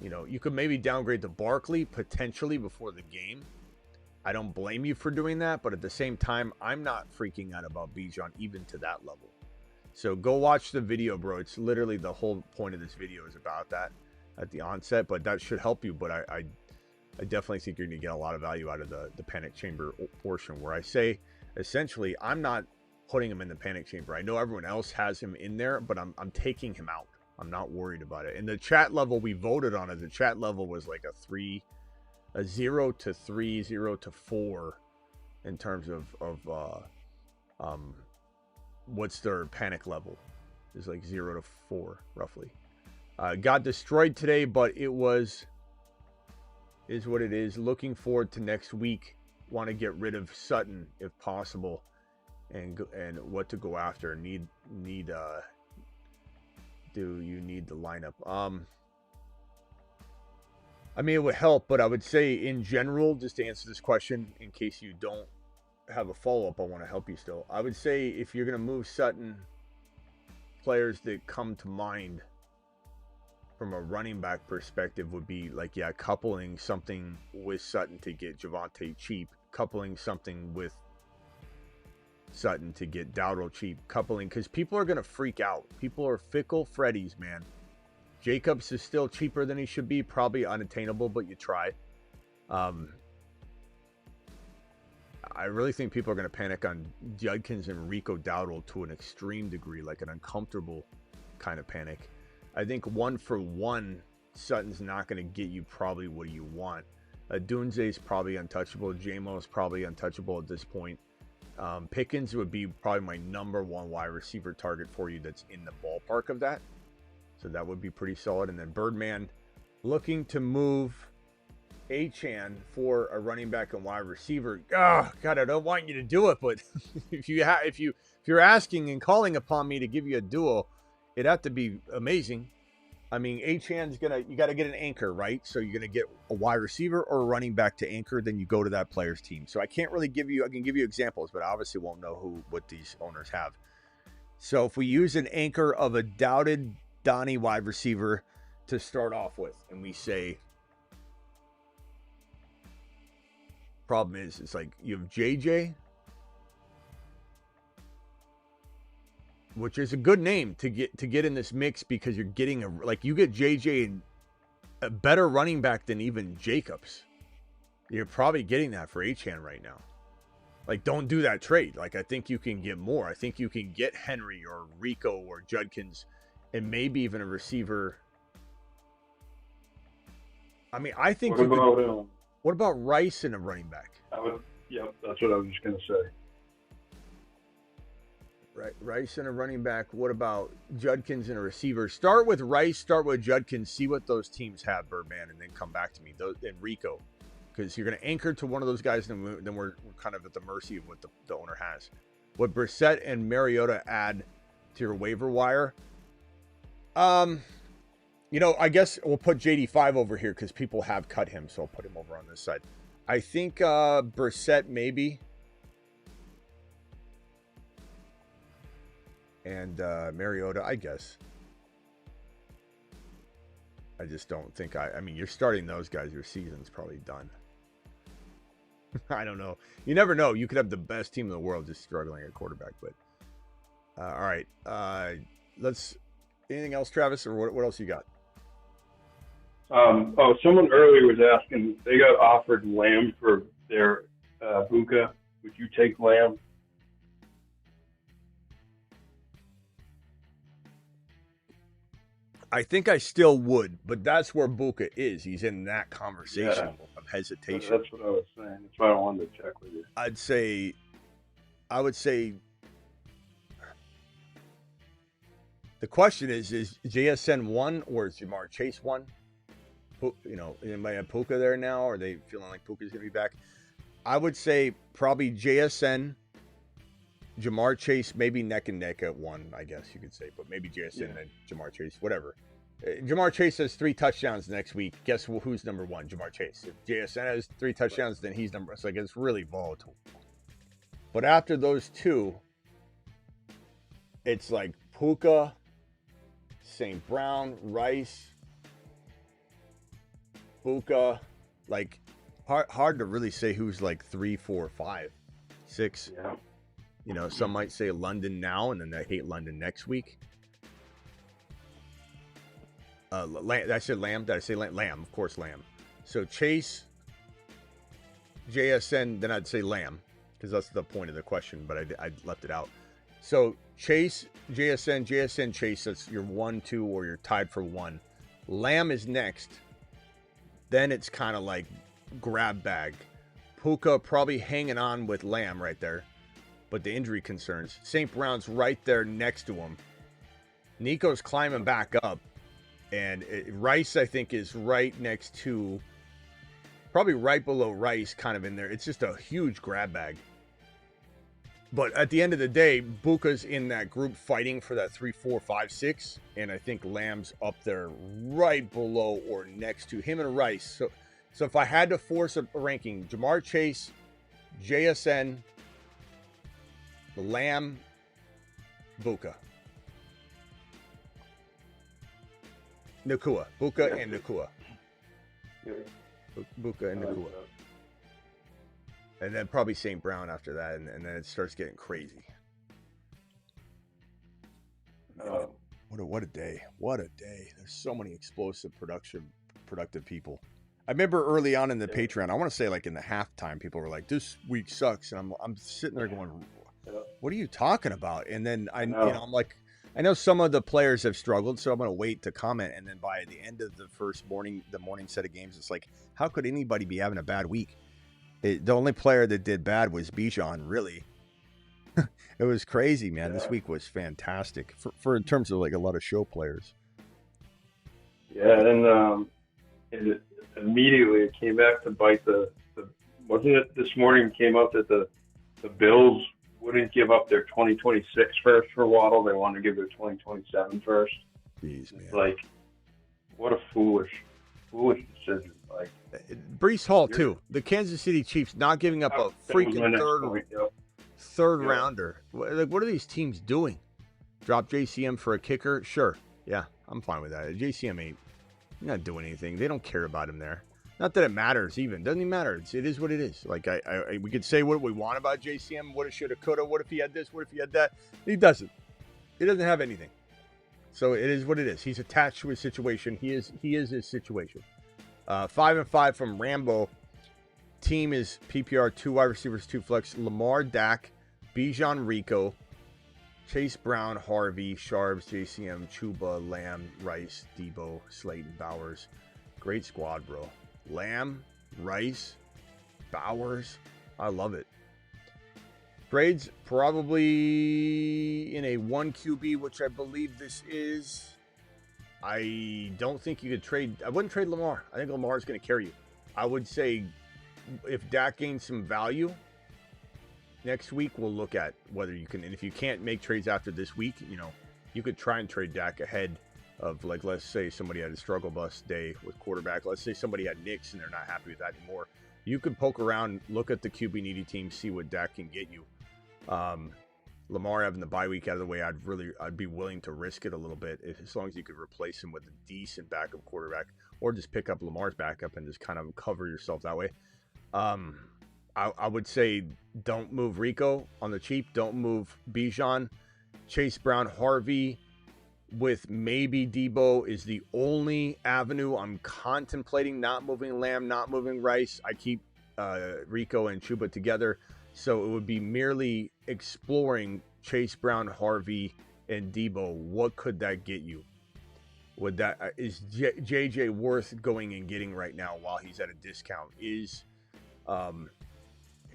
you could maybe downgrade to Barkley potentially before the game. I don't blame you for doing that, but at the same time, I'm not freaking out about Bijan even to that level. So go watch the video, bro. It's literally the whole point of this video is about that at the onset, but that should help you. But I definitely think you're going to get a lot of value out of the panic chamber portion, where I say, essentially, I'm not putting him in the panic chamber. I know everyone else has him in there, but I'm taking him out. I'm not worried about it. And the chat level we voted on it, the chat level was like a 0 to 3, 0 to 4 in terms of what's their panic level. It's like 0 to 4 roughly. Got destroyed today, but is what it is. Looking forward to next week. Want to get rid of Sutton if possible, and what to go after. Do you need the lineup? I mean, it would help, but I would say in general, just to answer this question, in case you don't have a follow-up, I want to help you still. I would say if you're going to move Sutton, players that come to mind from a running back perspective would be like, coupling something with Sutton to get Javonte cheap, coupling something with Sutton to get Dowdle cheap, coupling, because people are going to freak out. People are fickle Freddies, man. Jacobs is still cheaper than he should be, probably unattainable, but you try. I really think people are going to panic on Judkins and Rico Dowdle to an extreme degree, like an uncomfortable kind of panic. I think 1-for-1, Sutton's not going to get you probably what you want. Dunze's probably untouchable. J-Mo's probably untouchable at this point. Pickens would be probably my number one wide receiver target for you that's in the ballpark of that. So that would be pretty solid. And then Birdman, looking to move Achane for a running back and wide receiver. Oh, God, I don't want you to do it, but if you're asking and calling upon me to give you a duo, it'd have to be amazing. I mean, Achane's you got to get an anchor, right? So you're gonna get a wide receiver or a running back to anchor, then you go to that player's team. So I can't really I can give you examples, but I obviously won't know what these owners have. So if we use an anchor of a doubted Donnie wide receiver to start off with, and we say, problem is, it's like you have JJ, which is a good name to get in this mix, because you're getting you get JJ and a better running back than even Jacobs. You're probably getting that for Achane right now. Like, don't do that trade. Like, I think you can get more. I think you can get Henry or Rico or Judkins and maybe even a receiver. I mean, I think what about Rice and a running back? Yep, that's what I was just going to say. Right, Rice and a running back. What about Judkins and a receiver? Start with Rice, start with Judkins, see what those teams have, Birdman, and then come back to me. And Rico. Because you're going to anchor to one of those guys, and then we're kind of at the mercy of what the owner has. What Brissett and Mariota add to your waiver wire? I guess we'll put JD5 over here because people have cut him, so I'll put him over on this side. I think Brissett maybe. And Mariota, I guess. I just don't think I mean, you're starting those guys, your season's probably done. I don't know. You never know. You could have the best team in the world just struggling at quarterback. But all right. Anything else, Travis, or what else you got? Someone earlier was asking, they got offered Lamb for their Buka. Would you take Lamb? I think I still would, but that's where Buka is. He's in that conversation of hesitation. That's what I was saying. That's why I wanted to check with you. I would say the question is JSN 1 or is Jamar Chase 1? Anybody have Puka there now? Are they feeling like Puka's going to be back? I would say probably JSN, Jamar Chase, maybe neck and neck at 1, I guess you could say, but maybe JSN and Jamar Chase, whatever. Jamar Chase has 3 touchdowns next week. Guess who's number 1? Jamar Chase. If JSN has 3 touchdowns, then he's number. So it's really volatile. But after those 2, it's like Puka, St. Brown, Rice, Buka. Like hard to really say who's like 3, 4, 5, 6. Yeah. Some might say London now, and then they hate London next week. I said Lamb. Did I say Lamb? Lamb, of course, Lamb. So Chase, JSN, then I'd say Lamb, because that's the point of the question, but I left it out. So Chase, JSN, Chase, that's your 1, 2, or you're tied for 1. Lamb is next. Then it's kind of like grab bag. Puka probably hanging on with Lamb right there. But the injury concerns. St. Brown's right there next to him. Nico's climbing back up. And Rice, I think, is right next to, probably right below Rice, kind of in there. It's just a huge grab bag. But at the end of the day, Buka's in that group fighting for that 3, 4, 5, 6. And I think Lamb's up there right below or next to him and Rice. So if I had to force a ranking, Jamar Chase, JSN, Lamb, Buka. Nakua. Buka and Nakua. Buka and Nakua. And then probably St. Brown after that, and then it starts getting crazy. What a day. What a day. There's so many explosive productive people. I remember early on in the Patreon, I want to say like in the halftime, people were like, this week sucks. And I'm sitting there going, what are you talking about? And then I'm like, I know some of the players have struggled, so I'm going to wait to comment. And then by the end of the morning set of games, it's like, how could anybody be having a bad week? The only player that did bad was Bijan, really. It was crazy, man. This week was fantastic for in terms of like a lot of show players. Yeah, and immediately it came back to bite the wasn't it this morning came up that the Bills wouldn't give up their 2026 first for Waddle. They wanted to give their 2027 first. Jeez, man. It's like, what a foolish decision. Like Breece Hall too. The Kansas City Chiefs not giving up a freaking third rounder. Like, what are these teams doing? Drop JCM for a kicker? Sure. Yeah, I'm fine with that. JCM ain't not doing anything. They don't care about him there. Not that it matters even. Doesn't even matter. It is what it is. Like we could say what we want about JCM. What it shoulda, coulda. What if he had this? What if he had that? He doesn't. He doesn't have anything. So it is what it is. He's attached to his situation. He is his situation. 5-5 from Rambo. team is PPR 2 wide receivers, 2 flex. Lamar, Dak, Bijan, Rico, Chase Brown, Harvey, Sharps, JCM, Chuba, Lamb, Rice, Debo, Slayton, Bowers. Great squad, bro. Lamb, Rice, Bowers. I love it. Grades probably in a 1 QB, which I believe this is. I don't think you could trade. I wouldn't trade Lamar. I think Lamar is going to carry you. I would say if Dak gains some value next week, we'll look at whether you can. And if you can't make trades after this week, you could try and trade Dak ahead of, like, let's say somebody had a struggle bus day with quarterback. Let's say somebody had Knicks and they're not happy with that anymore. You could poke around, look at the QB needy team, see what Dak can get you. Lamar having the bye week out of the way, I'd be willing to risk it a little bit as long as you could replace him with a decent backup quarterback, or just pick up Lamar's backup and just kind of cover yourself that way. I would say don't move Rico on the cheap. Don't move Bijan. Chase Brown, Harvey with maybe Debo is the only avenue I'm contemplating. Not moving Lamb, not moving Rice. I keep Rico and Chuba together. So it would be merely exploring Chase Brown, Harvey, and Debo. What could that get you? Would that is JJ worth going and getting right now while he's at a discount? Is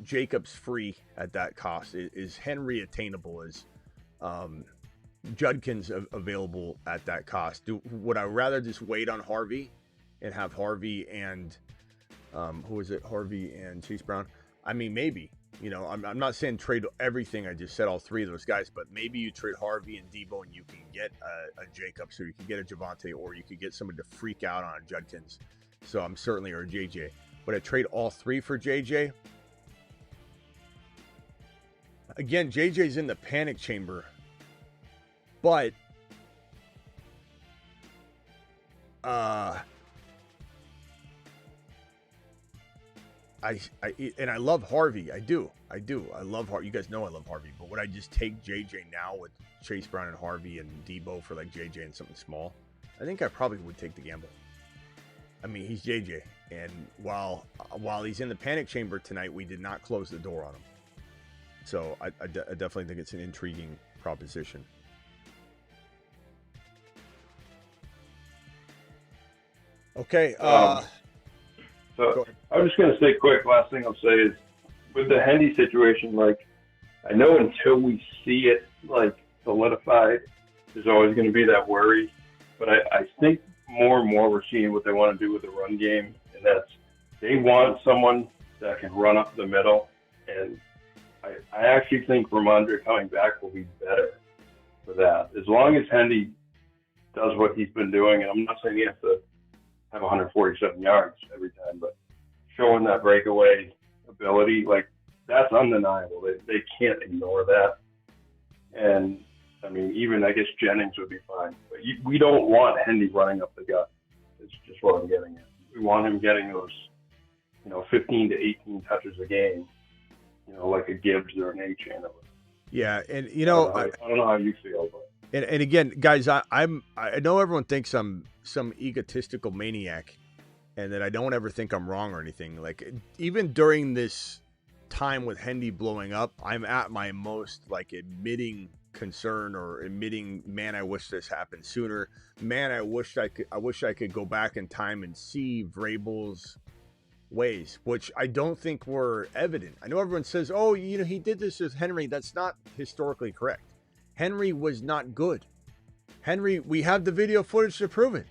Jacobs free at that cost? Is Henry attainable? Is Judkins available at that cost? Would I rather just wait on Harvey and have Harvey and who is it? Harvey and Chase Brown? I mean, maybe. I'm not saying trade everything. I just said all three of those guys, but maybe you trade Harvey and Debo and you can get a Jacobs, or you can get a Javonte, or you could get somebody to freak out on a Judkins. So I'm certainly, or a JJ. Would I trade all three for JJ? Again, JJ's in the panic chamber, but I love Harvey. I do. I love Harvey. You guys know I love Harvey. But would I just take JJ now with Chase Brown and Harvey and Debo for like JJ and something small? I think I probably would take the gamble. I mean, he's JJ, and while he's in the panic chamber tonight, we did not close the door on him. So I definitely think it's an intriguing proposition. Okay. So I was just going to say quick, last thing I'll say is with the Hendy situation, like, I know until we see it, like, solidified, there's always going to be that worry. But I think more and more we're seeing what they want to do with the run game, and that's they want someone that can run up the middle. And I actually think Ramondre coming back will be better for that. As long as Hendy does what he's been doing, and I'm not saying he has to have 147 yards every time, but showing that breakaway ability, like, that's undeniable. They can't ignore that. And I mean, even I guess Jennings would be fine, but we don't want Hendy running up the gut. It's just what I'm getting at. We want him getting those, 15 to 18 touches a game, like a Gibbs or an A-Chain. Yeah, and I don't know how you feel, but. And again, guys, I know everyone thinks I'm some egotistical maniac, and that I don't ever think I'm wrong or anything. Like, even during this time with Hendy blowing up, I'm at my most, like, admitting concern or admitting, man, I wish this happened sooner. Man, I wish I could go back in time and see Vrabel's ways, which I don't think were evident. I know everyone says, oh, he did this with Henry. That's not historically correct. Henry was not good. Henry, we have the video footage to prove it.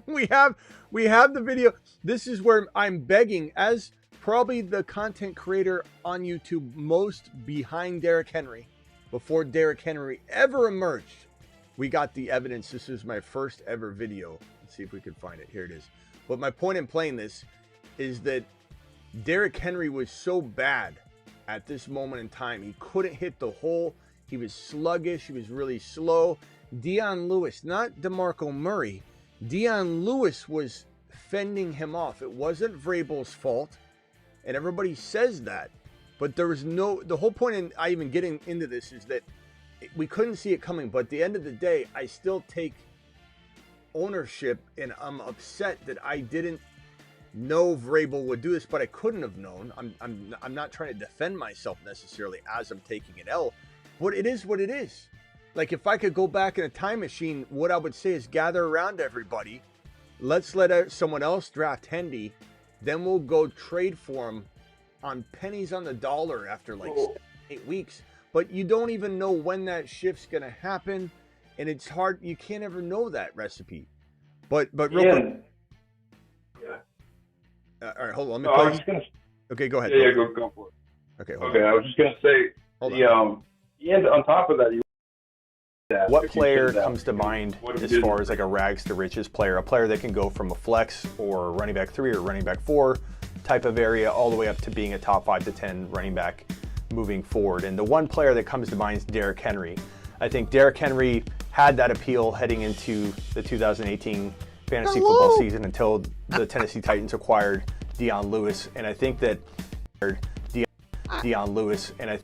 we have the video. This is where I'm begging, as probably the content creator on YouTube most behind Derrick Henry, before Derrick Henry ever emerged. We got the evidence. This is my first ever video. Let's see if we can find it. Here it is. But my point in playing this is that Derrick Henry was so bad at this moment in time. He couldn't hit the hole. He was sluggish. He was really slow. Dion Lewis, not DeMarco Murray. Dion Lewis was fending him off. It wasn't Vrabel's fault, and everybody says that. But there was the whole point in I even getting into this is that we couldn't see it coming. But at the end of the day, I still take ownership, and I'm upset that I didn't know Vrabel would do this, but I couldn't have known. I'm not trying to defend myself necessarily as I'm taking an L, but it is what it is. Like, if I could go back in a time machine, what I would say is gather around everybody. Let's let someone else draft Hendy. Then we'll go trade for him on pennies on the dollar after like 8 weeks. But you don't even know when that shift's going to happen. And it's hard. You can't ever know that recipe. But real quick. Yeah. All right, hold on. No, I was just gonna. Okay, go ahead. Yeah, go for it. Okay. Okay, I was just gonna say. And on top of that, what player comes to mind as far as like a rags to riches player? A player that can go from a flex or running back 3 or running back 4 type of area all the way up to being a top 5 to 10 running back moving forward. And the one player that comes to mind is Derrick Henry. I think Derrick Henry had that appeal heading into the 2018 fantasy football season until the Tennessee Titans acquired Dion Lewis. And I think that Dion Lewis and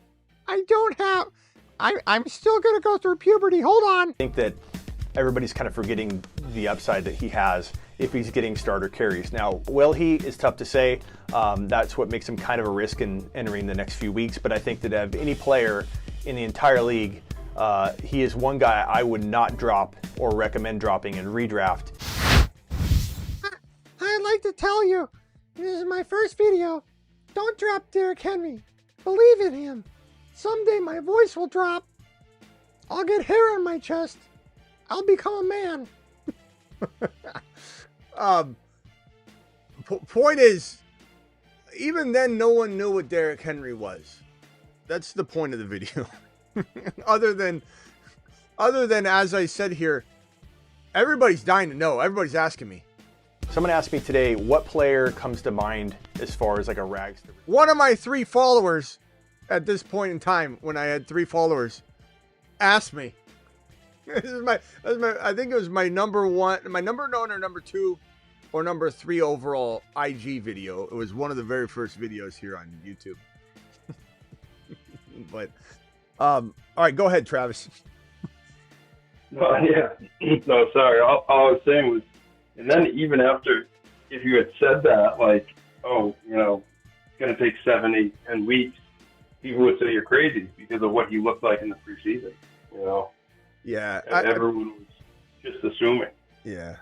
I'm still going to go through puberty. Hold on. I think that everybody's kind of forgetting the upside that he has if he's getting starter carries. Now, will he is tough to say. That's what makes him kind of a risk in entering the next few weeks. But I think that of any player in the entire league, he is one guy I would not drop or recommend dropping in redraft. I'd like to tell you, this is my first video. Don't drop Derrick Henry. Believe in him. Someday my voice will drop. I'll get hair on my chest. I'll become a man. Point is, even then, no one knew what Derrick Henry was. That's the point of the video. other than as I said here, everybody's dying to know. Everybody's asking me. Someone asked me today, what player comes to mind as far as like a rags to riches? One of my 3 followers at this point in time, when I had 3 followers, asked me. I think it was my number 1, my number 1 or number 2 or number 3 overall IG video. It was one of the very first videos here on YouTube. But, all right, go ahead, Travis. No, no, sorry. All I was saying was, and then even after, if you had said that, like, oh, it's going to take 7, 8, 10 weeks, people would say you're crazy because of what he looked like in the preseason, Yeah. Everyone was just assuming. Yeah.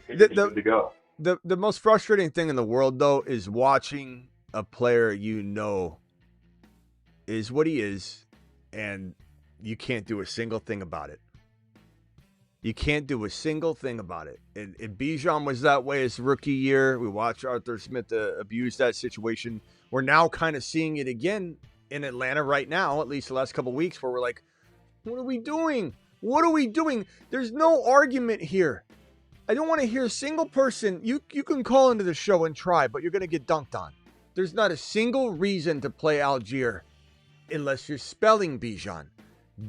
Good to go. The most frustrating thing in the world, though, is watching a player is what he is, and you can't do a single thing about it. You can't do a single thing about it. And Bijan was that way his rookie year. We watched Arthur Smith abuse that situation. We're now kind of seeing it again in Atlanta right now, at least the last couple of weeks, where we're like, what are we doing? What are we doing? There's no argument here. I don't want to hear a single person. You can call into the show and try, but you're going to get dunked on. There's not a single reason to play Algier unless you're spelling Bijan.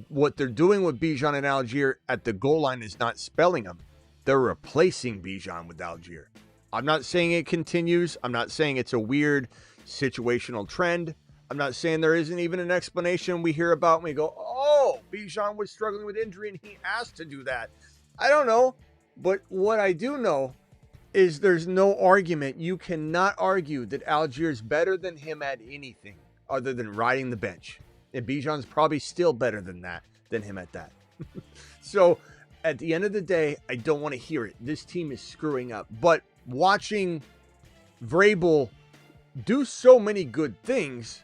What they're doing with Bijan and Algier at the goal line is not spelling them. They're replacing Bijan with Algier. I'm not saying it continues. I'm not saying it's a weird situational trend. I'm not saying there isn't even an explanation we hear about and we go, oh, Bijan was struggling with injury and he asked to do that. I don't know. But what I do know is there's no argument. You cannot argue that Algier's better than him at anything other than riding the bench. And Bijan's probably still better than him at that. So at the end of the day, I don't want to hear it. This team is screwing up. But watching Vrabel do so many good things,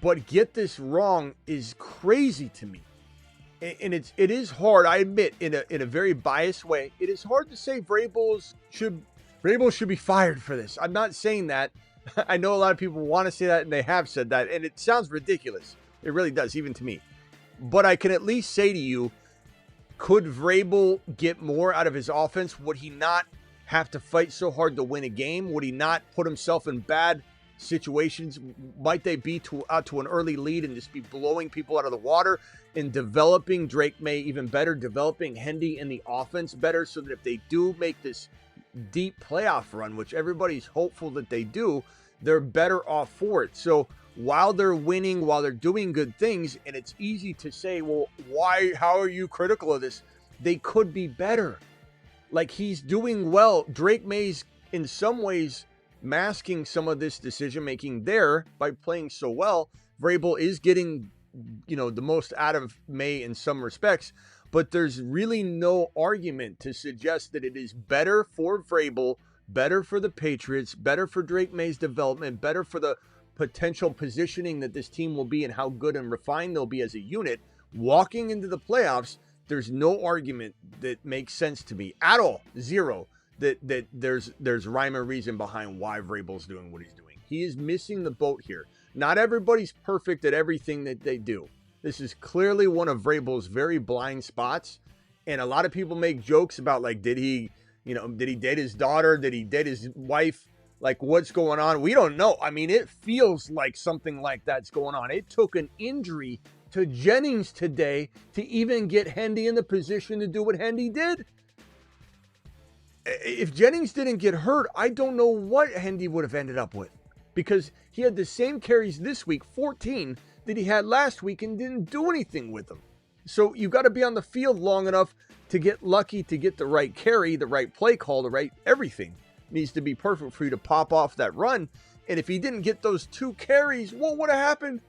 but get this wrong is crazy to me. And it is hard, I admit, in a very biased way. It is hard to say Vrabel should be fired for this. I'm not saying that. I know a lot of people want to say that, and they have said that, and it sounds ridiculous. It really does, even to me. But I can at least say to you, could Vrabel get more out of his offense? Would he not have to fight so hard to win a game? Would he not put himself in bad situations? Might they be out to an early lead and just be blowing people out of the water and developing Drake May even better, developing Hendy in the offense better, so that if they do make this deep playoff run, which everybody's hopeful that they do, they're better off for it. So while they're winning, while they're doing good things, and it's easy to say, well, how are you critical of this? They could be better. Like, he's doing well. Drake May's in some ways masking some of this decision making there by playing so well. Vrabel is getting, the most out of May in some respects, but there's really no argument to suggest that it is better for Vrabel, better for the Patriots, better for Drake May's development, better for the potential positioning that this team will be and how good and refined they'll be as a unit walking into the playoffs. There's no argument that makes sense to me at all. Zero. That there's rhyme or reason behind why Vrabel's doing what he's doing. He is missing the boat here. Not everybody's perfect at everything that they do. This is clearly one of Vrabel's very blind spots. And a lot of people make jokes about, like, did he date his daughter? Did he date his wife? Like, what's going on? We don't know. I mean, it feels like something like that's going on. It took an injury to Jennings today to even get Hendy in the position to do what Hendy did. If Jennings didn't get hurt, I don't know what Hendy would have ended up with, because he had the same carries this week, 14, that he had last week, and didn't do anything with them. So you got to be on the field long enough to get lucky, to get the right carry, the right play call, the right everything needs to be perfect for you to pop off that run. And if he didn't get those 2 carries, what would have happened?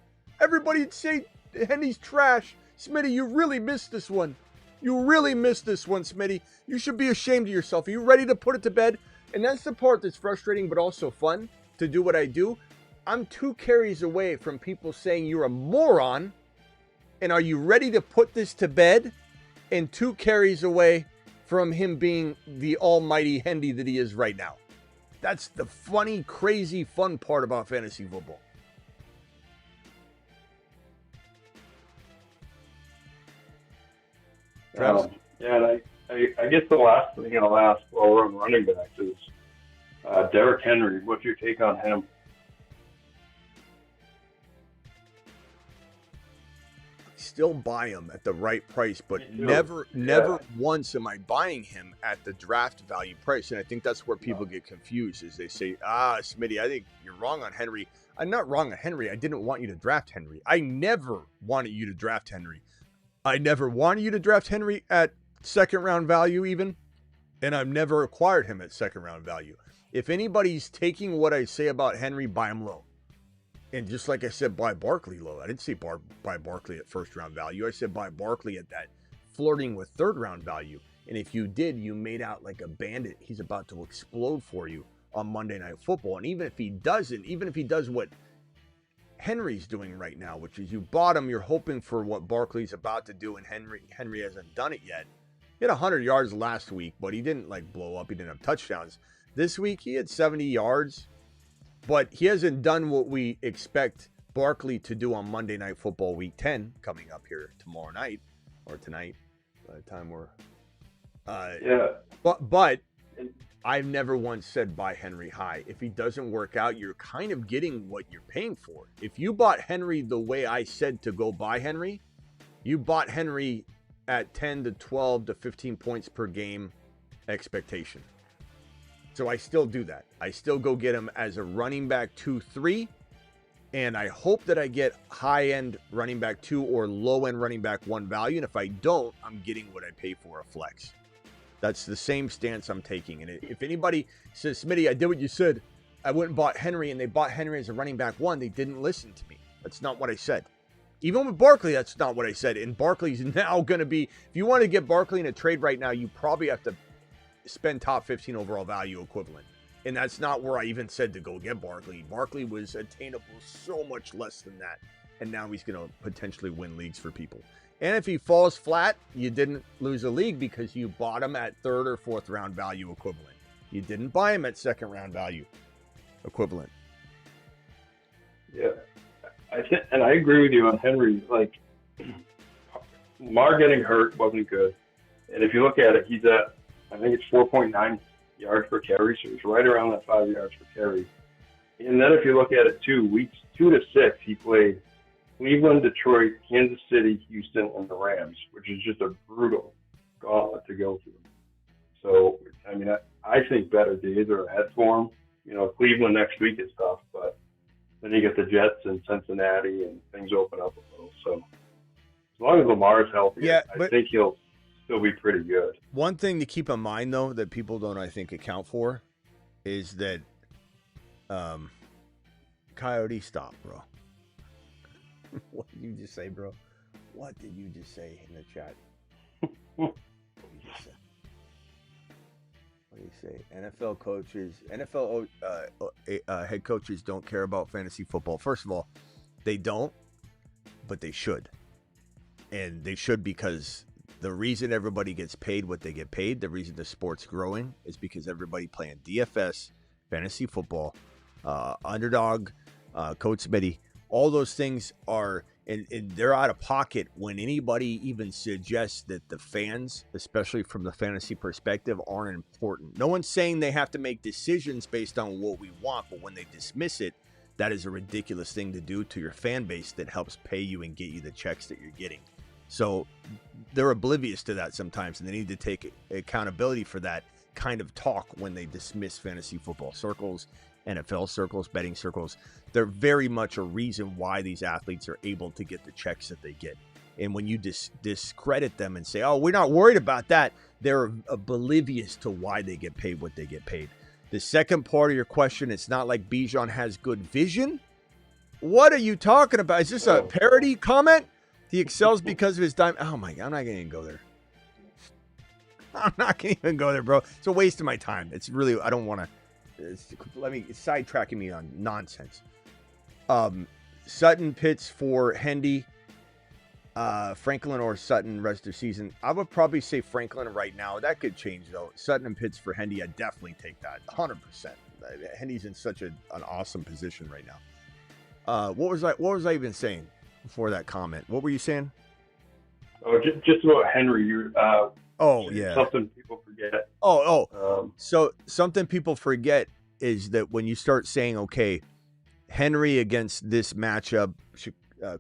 Everybody'd say Hendy's trash. Smitty, you really missed this one. You really missed this one, Smitty. You should be ashamed of yourself. Are you ready to put it to bed? And that's the part that's frustrating but also fun to do what I do. I'm 2 carries away from people saying you're a moron. And are you ready to put this to bed? And 2 carries away from him being the almighty Hendy that he is right now. That's the funny, crazy, fun part about fantasy football. And I guess the last thing I'll ask while we're on running backs is Derrick Henry. What's your take on him? Still buy him at the right price, but never once am I buying him at the draft value price. And I think that's where people get confused, is they say, Smitty, I think you're wrong on Henry. I'm not wrong on Henry. I didn't want you to draft Henry. I never wanted you to draft Henry. I never wanted you to draft Henry at second round value even, and I've never acquired him at second round value. If anybody's taking what I say about Henry, buy him low. And just like I said, buy Barkley low. I didn't say buy Barkley at first round value. I said buy Barkley at that flirting with third round value. And if you did, you made out like a bandit. He's about to explode for you on Monday Night Football. And even if he doesn't, even if he does what Henry's doing right now, which is you bought him, you're hoping for what Barkley's about to do, and Henry hasn't done it yet. He had 100 yards last week, but he didn't blow up. He didn't have touchdowns. This week he had 70 yards, but he hasn't done what we expect Barkley to do on Monday Night Football Week 10 coming up here tomorrow night or tonight by the time we're But I've never once said buy Henry high. If he doesn't work out, you're kind of getting what you're paying for. If you bought Henry the way I said to go buy Henry, you bought Henry at 10 to 12 to 15 points per game expectation. So I still do that. I still go get him as a running back 2-3, and I hope that I get high-end running back 2 or low-end running back 1 value, and if I don't, I'm getting what I pay for a flex. That's the same stance I'm taking. And if anybody says, Smitty, I did what you said, I went and bought Henry, and they bought Henry as a running back 1, they didn't listen to me. That's not what I said. Even with Barkley, that's not what I said. And Barkley's now going to be, if you want to get Barkley in a trade right now, you probably have to spend top 15 overall value equivalent. And that's not where I even said to go get Barkley. Barkley was attainable so much less than that. And now he's going to potentially win leagues for people. And if he falls flat, you didn't lose a league because you bought him at third or fourth round value equivalent. You didn't buy him at second round value equivalent. Yeah. And I agree with you on Henry. Lamar getting hurt wasn't good. And if you look at it, he's at, I think it's 4.9 yards per carry, so he's right around that 5 yards per carry. And then if you look at it too, weeks 2 to 6, he played Cleveland, Detroit, Kansas City, Houston, and the Rams, which is just a brutal gauntlet to go through. So, I mean, I think better days are ahead for him. Cleveland next week is tough, but then you get the Jets and Cincinnati, and things open up a little. So, as long as Lamar's healthy, I think he'll still be pretty good. One thing to keep in mind, though, that people don't, I think, account for is that Coyote, stop, bro. What did you just say, bro? What did you just say in the chat? What do you say? NFL coaches, NFL head coaches don't care about fantasy football. First of all, they don't, but they should. And they should because the reason everybody gets paid what they get paid, the reason the sport's growing is because everybody playing DFS, fantasy football, underdog, Coach Smitty, all those things are, and they're out of pocket when anybody even suggests that the fans, especially from the fantasy perspective, aren't important. No one's saying they have to make decisions based on what we want, but when they dismiss it, that is a ridiculous thing to do to your fan base that helps pay you and get you the checks that you're getting. So they're oblivious to that sometimes, and they need to take accountability for that kind of talk when they dismiss fantasy football circles, NFL circles, betting circles. They're very much a reason why these athletes are able to get the checks that they get. And when you discredit them and say, oh, we're not worried about that, they're oblivious to why they get paid what they get paid. The second part of your question, it's not like Bijan has good vision. What are you talking about? Is this a parody comment? He excels because of his dime. Oh my God, I'm not going to even go there. I'm not going to even go there, bro. It's a waste of my time. It's really, I don't want to. It's sidetracking me on nonsense. Sutton Pitts for Hendy. Franklin or Sutton rest of season. I would probably say Franklin right now. That could change though. Sutton and Pitts for Hendy, I'd definitely take that 100%. Hendy's in such an awesome position right now. What was I even saying before that comment? What were you saying? Oh, just about Henry. Yeah. Something people forget. So something people forget is that when you start saying, okay, Henry against this matchup,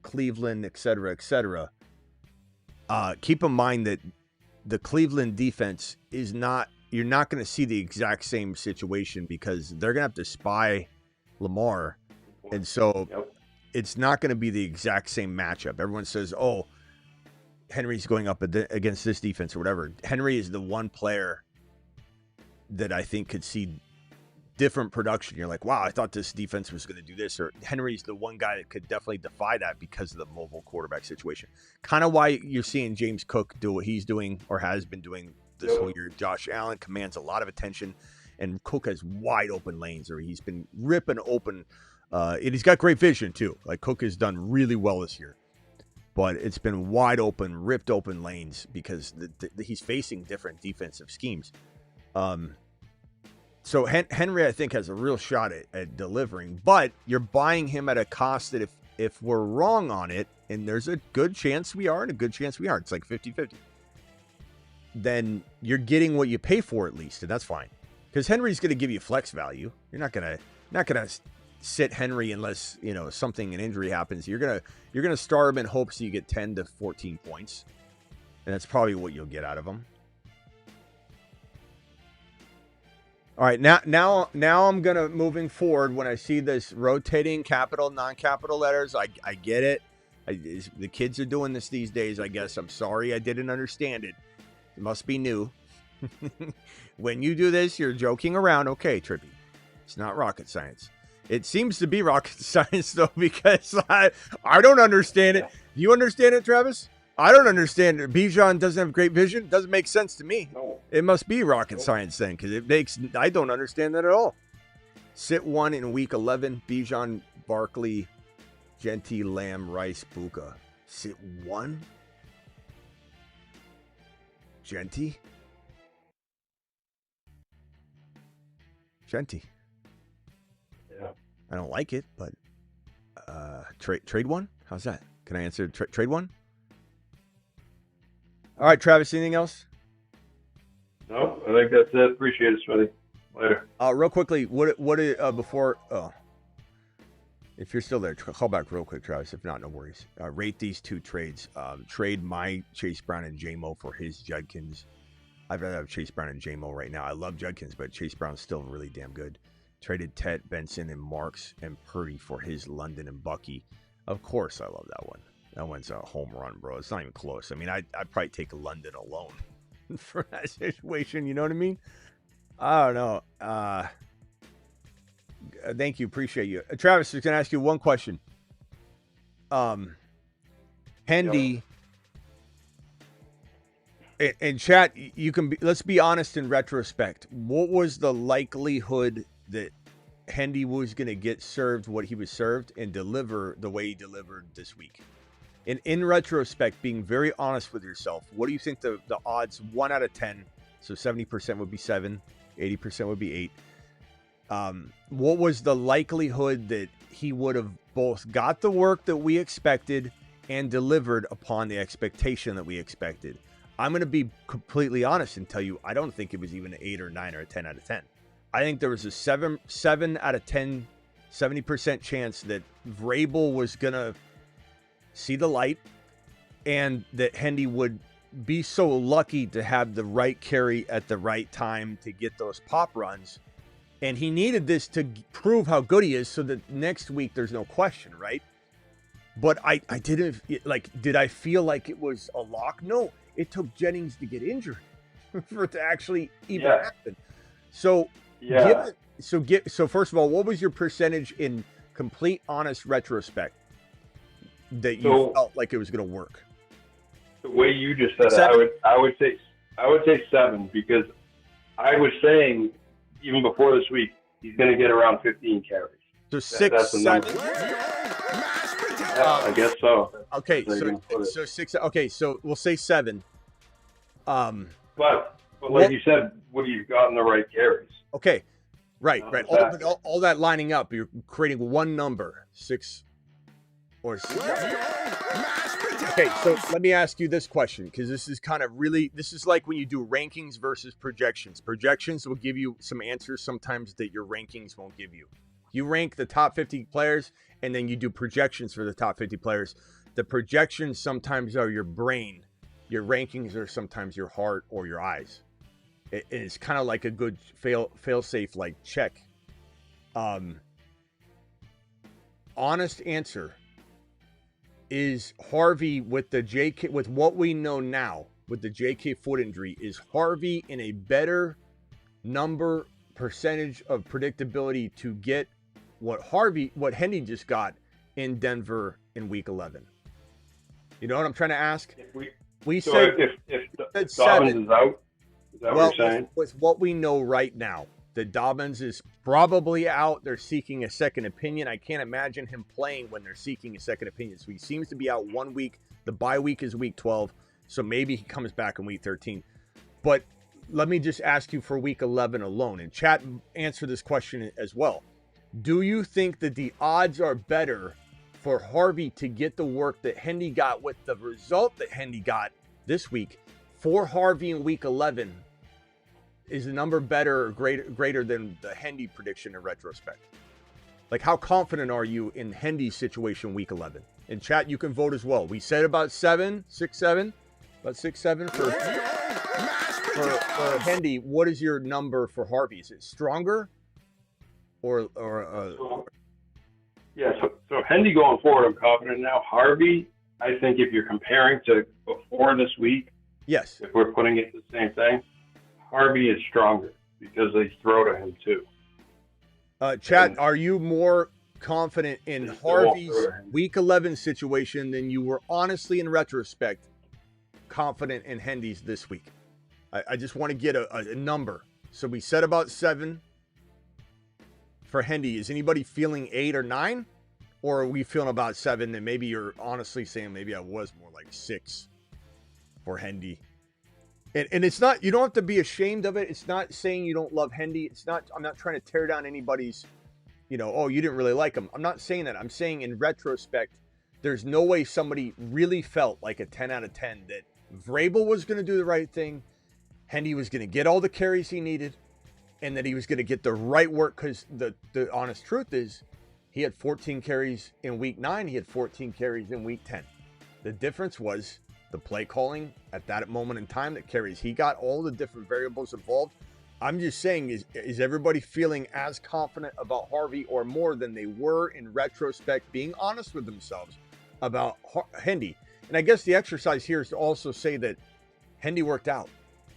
Cleveland, et cetera, keep in mind that the Cleveland defense is not, you're not going to see the exact same situation because they're going to have to spy Lamar. And so it's not going to be the exact same matchup. Everyone says, oh, Henry's going up against this defense or whatever. Henry is the one player that I think could see different production. You're like, wow, I thought this defense was going to do this. Or Henry's the one guy that could definitely defy that because of the mobile quarterback situation. Kind of why you're seeing James Cook do what he's doing or has been doing this whole year. Josh Allen commands a lot of attention, and Cook has wide open lanes, or he's been ripping open. And he's got great vision too. Like Cook has done really well this year. But it's been wide open, ripped open lanes because he's facing different defensive schemes. So Henry, I think, has a real shot at delivering. But you're buying him at a cost that if we're wrong on it, and there's a good chance we are and a good chance we aren't, it's like 50-50, then you're getting what you pay for at least, and that's fine. Because Henry's going to give you flex value. You're not going to sit Henry unless something, an injury happens. You're gonna start him in hopes you get 10 to 14 points, and that's probably what you'll get out of him. All right, now I'm gonna, moving forward, when I see this rotating capital, non-capital letters, I get it. The kids are doing this these days, I guess. I'm sorry I didn't understand it. It must be new. When you do this, you're joking around. Okay, Trippy, it's not rocket science. It seems to be rocket science, though, because I don't understand it. Do you understand it, Travis? I don't understand it. Bijan doesn't have great vision. It doesn't make sense to me. No. It must be rocket science then, because I don't understand that at all. Sit one in week 11. Bijan, Barkley, Genty, Lamb, Rice, Buka. Sit one? Genty? I don't like it, but trade one? How's that? Can I answer trade one? All right, Travis, anything else? No, I think that's it. Appreciate it, Smitty. Later. Real quickly, before, if you're still there, call back real quick, Travis. If not, no worries. Rate these two trades. Trade my Chase Brown and J-Mo for his Judkins. I'd rather have Chase Brown and J-Mo right now. I love Judkins, but Chase Brown's still really damn good. Traded Tet, Benson, and Marks and Purdy for his London and Bucky. Of course, I love that one. That one's a home run, bro. It's not even close. I mean, I'd probably take London alone for that situation. You know what I mean? I don't know. Thank you. Appreciate you. Travis is going to ask you one question. Hendy, in chat, you can be, let's be honest in retrospect. What was the likelihood that Hendy was going to get served what he was served and deliver the way he delivered this week? And in retrospect, being very honest with yourself, what do you think the odds 1 out of 10? So 70% would be 7, 80% would be 8. What was the likelihood that he would have both got the work that we expected and delivered upon the expectation that we expected? I'm going to be completely honest and tell you, I don't think it was even an 8 or 9 or a 10 out of 10. I think there was a 7 out of 10, 70% chance that Vrabel was going to see the light and that Hendy would be so lucky to have the right carry at the right time to get those pop runs. And he needed this to prove how good he is so that next week there's no question, right? But I didn't, like, did I feel like it was a lock? No, it took Jennings to get injured for it to actually even happen. So, so first of all, what was your percentage in complete, honest retrospect that you felt like it was going to work? The way you just said it, I would say 7, because I was saying even before this week he's going to get around 15 carries. So 6, 7. I guess so. Okay, so 6. Okay, so we'll say 7. But like you said, would he have gotten the right carries? Okay, right. All that lining up, you're creating one number, 6 or 6. Okay, so let me ask you this question, because this is kind of really, this is like when you do rankings versus projections. Projections will give you some answers sometimes that your rankings won't give you. You rank the top 50 players, and then you do projections for the top 50 players. The projections sometimes are your brain. Your rankings are sometimes your heart or your eyes. It's kind of like a good fail-safe like check. Honest answer is Harvey with the JK, with what we know now with the JK foot injury, is Harvey in a better percentage of predictability to get what Hendy just got in Denver in week 11? You know what I'm trying to ask? We said if Dobbins is out, is that what you're saying? With what we know right now, that Dobbins is probably out. They're seeking a second opinion. I can't imagine him playing when they're seeking a second opinion. So he seems to be out 1 week. The bye week is week 12. So maybe he comes back in week 13. But let me just ask you for week 11 alone. And chat, answer this question as well. Do you think that the odds are better for Harvey to get the work that Hendy got with the result that Hendy got this week for Harvey in week 11? Is the number better or greater than the Hendy prediction in retrospect? Like, how confident are you in Hendy's situation week 11? In chat, you can vote as well. We said about 6, 7 for Hendy. What is your number for Harvey? Is it stronger or yeah, so Hendy going forward, I'm confident now. Harvey, I think if you're comparing to before this week, yes, if we're putting it the same thing, Harvey is stronger because they throw to him too. Chat, are you more confident in Harvey's week 11 situation than you were honestly in retrospect confident in Hendy's this week? I just want to get a number. So we said about 7 for Hendy. Is anybody feeling 8 or 9? Or are we feeling about 7 and maybe you're honestly saying maybe I was more like 6 for Hendy? And it's not, you don't have to be ashamed of it. It's not saying you don't love Hendy. It's not, I'm not trying to tear down anybody's, oh, you didn't really like him. I'm not saying that. I'm saying in retrospect, there's no way somebody really felt like a 10 out of 10 that Vrabel was going to do the right thing. Hendy was going to get all the carries he needed and that he was going to get the right work, because the honest truth is he had 14 carries in week 9. He had 14 carries in week 10. The difference was the play calling at that moment in time that carries. He got all the different variables involved. I'm just saying, is everybody feeling as confident about Harvey or more than they were in retrospect, being honest with themselves about Hendy? And I guess the exercise here is to also say that Hendy worked out.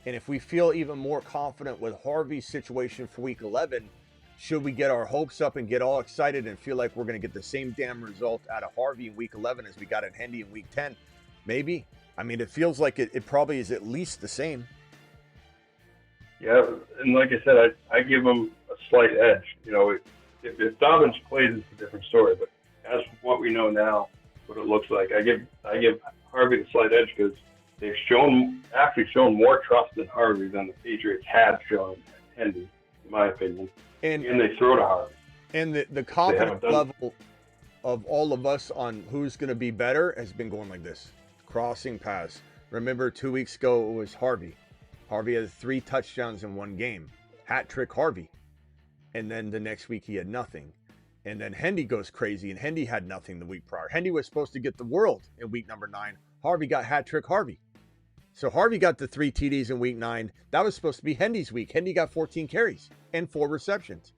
And if we feel even more confident with Harvey's situation for week 11, Should we get our hopes up and get all excited and feel like we're going to get the same damn result out of Harvey in week 11 as we got at Hendy in week 10? Maybe. I mean, it feels like it probably is at least the same. Yeah, and like I said, I give him a slight edge. You know, if Dobbins plays, it's a different story. But as what we know now, what it looks like, I give Harvey a slight edge because they've actually shown more trust in Harvey than the Patriots had shown Hendy, in my opinion. And they throw to Harvey. And the confidence level of all of us on who's going to be better has been going like this. Crossing pass. Remember 2 weeks ago it was Harvey. Harvey had 3 touchdowns in one game. Hat trick Harvey. And then the next week he had nothing. And then Hendy goes crazy, and Hendy had nothing the week prior. Hendy was supposed to get the world in week number 9. Harvey got hat trick Harvey. So Harvey got the 3 TDs in week 9. That was supposed to be Hendy's week. Hendy got 14 carries and 4 receptions.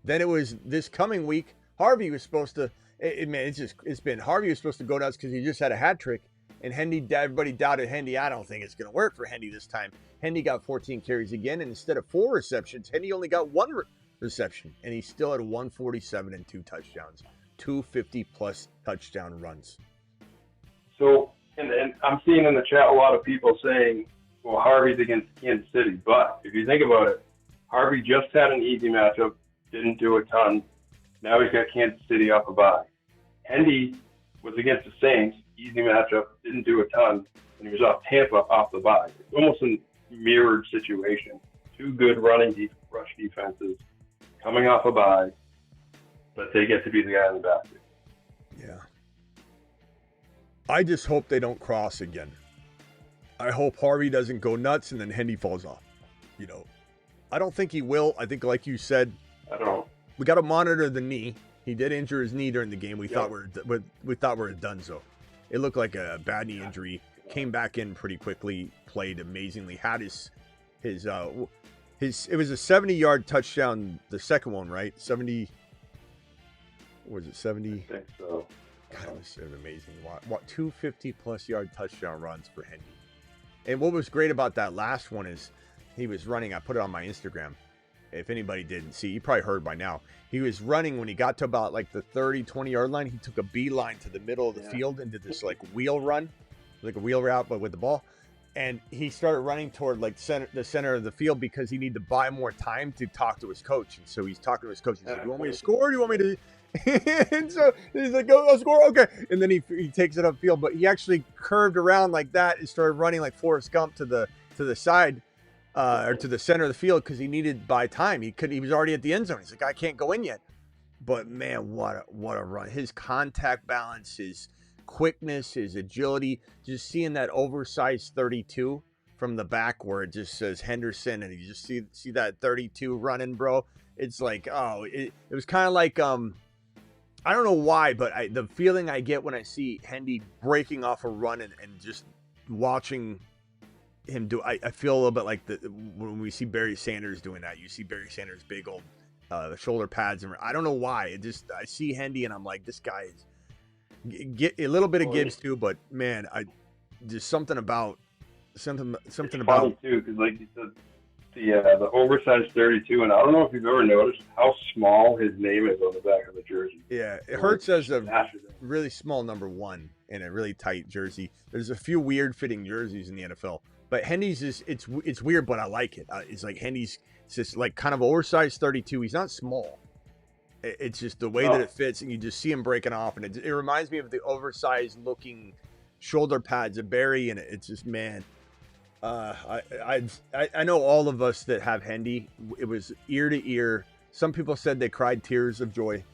Then it was this coming week. Harvey was supposed to, Harvey was supposed to go nuts because he just had a hat trick. And everybody doubted Hendy. I don't think it's going to work for Hendy this time. Hendy got 14 carries again, and instead of 4 receptions, Hendy only got 1 reception, and he still had 147 and 2 touchdowns, 250-plus touchdown runs. So, and I'm seeing in the chat a lot of people saying, well, Harvey's against Kansas City. But if you think about it, Harvey just had an easy matchup, didn't do a ton. Now he's got Kansas City off a bye. Hendy was against the Saints, easy matchup, didn't do a ton, and he was off Tampa off the bye. It's almost a mirrored situation. 2 good rush defenses coming off a bye, but they get to be the guy in the basket. Yeah. I just hope they don't cross again. I hope Harvey doesn't go nuts and then Hendy falls off. You know, I don't think he will. I think, like you said, we got to monitor the knee. He did injure his knee during the game. We thought we were done. So it looked like a bad knee injury. Came back in pretty quickly. Played amazingly. Had his it was a 70-yard touchdown. The second one, right? 70. Was it 70? I think so. God, it was amazing. What 250-plus yard touchdown runs for Hendy. And what was great about that last one is he was running. I put it on my Instagram. If anybody didn't see, you probably heard by now. He was running when he got to about like the 30, 20-yard line. He took a beeline to the middle of the field and did this like wheel run, like a wheel route, but with the ball. And he started running toward like the center of the field because he needed to buy more time to talk to his coach. And so he's talking to his coach. He's like, "Do you want me to score? Do you want me to?" And so he's like, "Go score, okay." And then he takes it upfield, but he actually curved around like that and started running like Forrest Gump to the side. Or to the center of the field because he needed by time. He was already at the end zone. He's like, I can't go in yet. But man, what a run. His contact balance, his quickness, his agility, just seeing that oversized 32 from the back where it just says Henderson and you just see that 32 running, bro. It's like, it was kind of like, I don't know why, but the feeling I get when I see Hendy breaking off a run and just watching him do, I feel a little bit like when we see Barry Sanders doing that. You see Barry Sanders' big old shoulder pads, and I don't know why. I see Hendy and I'm like, this guy is get a little bit of Gibbs too, but man, just something about funny too, because like you said, the oversized 32, and I don't know if you've ever noticed how small his name is on the back of the jersey. Yeah, it hurts as a really small number 1 in a really tight jersey. There's a few weird fitting jerseys in the NFL. But Hendy's it's weird, but I like it. It's like Hendy's just like kind of oversized 32. He's not small. It's just the way that it fits, and you just see him breaking off, and it reminds me of the oversized looking shoulder pads of Barry, and it's just, man. I know all of us that have Hendy. It was ear to ear. Some people said they cried tears of joy.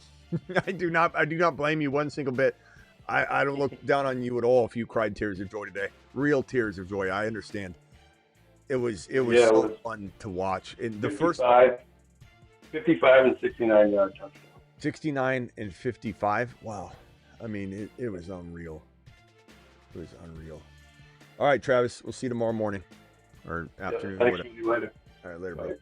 I do not blame you one single bit. I don't look down on you at all if you cried tears of joy today. Real tears of joy. I understand. It was so fun to watch. In the 55 and 69 yard touchdown. 69 and 55. Wow. I mean, it was unreal. It was unreal. All right, Travis. We'll see you tomorrow morning or afternoon. Thanks. See you later. All right, later, buddy.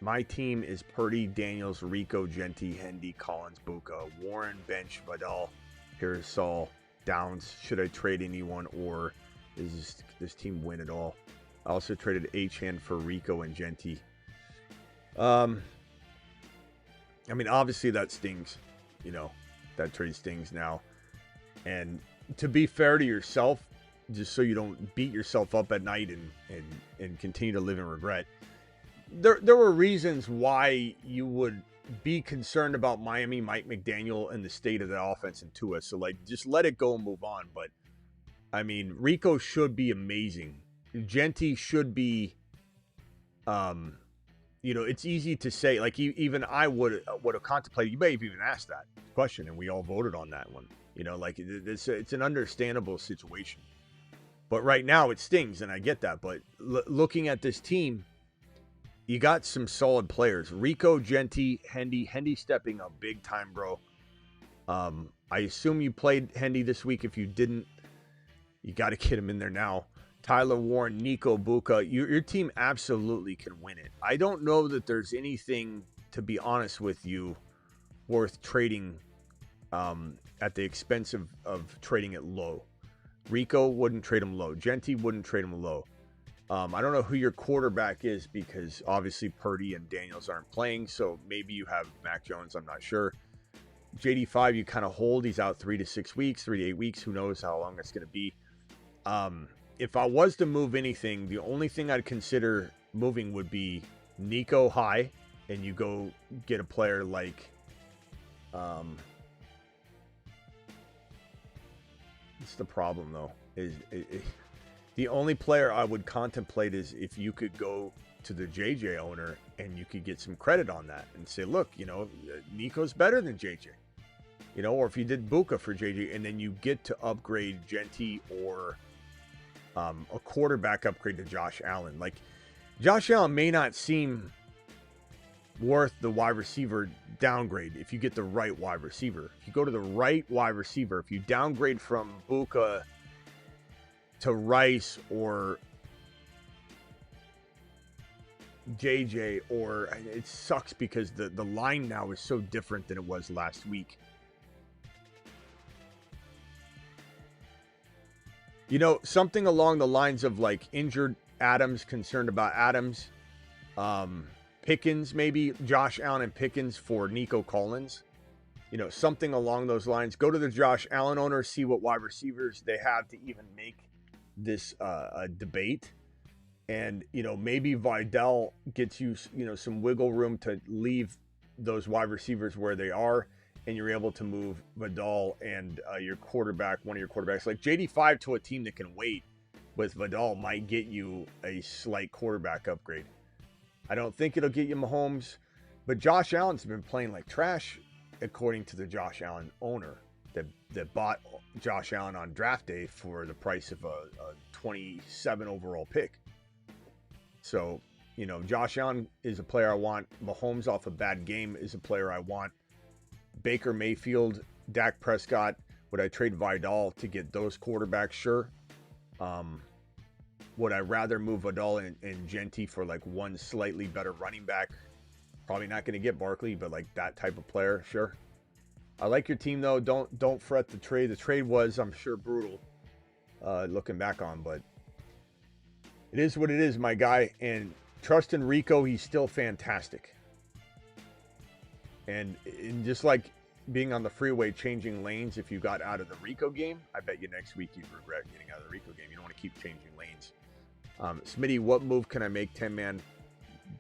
My team is Purdy, Daniels, Rico, Genti, Hendy, Collins, Buka, Warren, Bench, Vidal, Parasol, Downs. Should I trade anyone, or is this team win at all? I also traded Achan for Rico and Genti. I mean, obviously that stings. That trade stings now. And to be fair to yourself, just so you don't beat yourself up at night and continue to live in regret, there were reasons why you would be concerned about Miami, Mike McDaniel, and the state of the offense and Tua. So, just let it go and move on. But, I mean, Rico should be amazing. Genty should be, it's easy to say. Even I would have contemplated. You may have even asked that question, and we all voted on that one. It's an understandable situation. But right now it stings, and I get that. But looking at this team, you got some solid players. Rico, Genty, Hendy stepping up big time, bro. I assume you played Hendy this week. If you didn't, you got to get him in there now. Tyler Warren, Nico Buka, your team absolutely can win it. I don't know that there's anything, to be honest with you, worth trading at the expense of trading it low. Rico wouldn't trade him low. Genty wouldn't trade him low. I don't know who your quarterback is because obviously Purdy and Daniels aren't playing, so maybe you have Mac Jones. I'm not sure. JD5, you kind of hold. He's out 3 to 6 weeks, 3 to 8 weeks. Who knows how long that's going to be. If I was to move anything, the only thing I'd consider moving would be Nico high, and you go get a player like it's the problem though is the only player I would contemplate is if you could go to the JJ owner and you could get some credit on that and say, look, Nico's better than JJ, or if you did Buka for JJ and then you get to upgrade Genty or a quarterback upgrade to Josh Allen. Josh Allen may not seem worth the wide receiver downgrade if you get the right wide receiver. If you go to the right wide receiver, if you downgrade from Buka to Rice or JJ, or it sucks because the line now is so different than it was last week. Something along the lines of injured Adams, concerned about Adams, Pickens, maybe Josh Allen and Pickens for Nico Collins, something along those lines. Go to the Josh Allen owner, see what wide receivers they have to even make this a debate. And, maybe Vidal gets you, some wiggle room to leave those wide receivers where they are. And you're able to move Vidal and your quarterback, one of your quarterbacks, like JD5 to a team that can wait with Vidal might get you a slight quarterback upgrade. I don't think it'll get you Mahomes, but Josh Allen's been playing like trash, according to the Josh Allen owner that bought Josh Allen on draft day for the price of a 27 overall pick. So, Josh Allen is a player I want. Mahomes off a bad game is a player I want. Baker Mayfield, Dak Prescott. Would I trade Vidal to get those quarterbacks? Sure. Would I rather move Vidal and Genty for one slightly better running back? Probably not going to get Barkley, but that type of player, sure. I like your team though. Don't fret the trade. The trade was, I'm sure, brutal. Looking back on, but it is what it is, my guy. And trust in Rico, he's still fantastic. And just like being on the freeway changing lanes, if you got out of the Rico game, I bet you next week you'd regret getting out of the Rico game. You don't want to keep changing lanes. Smitty, what move can I make? 10-man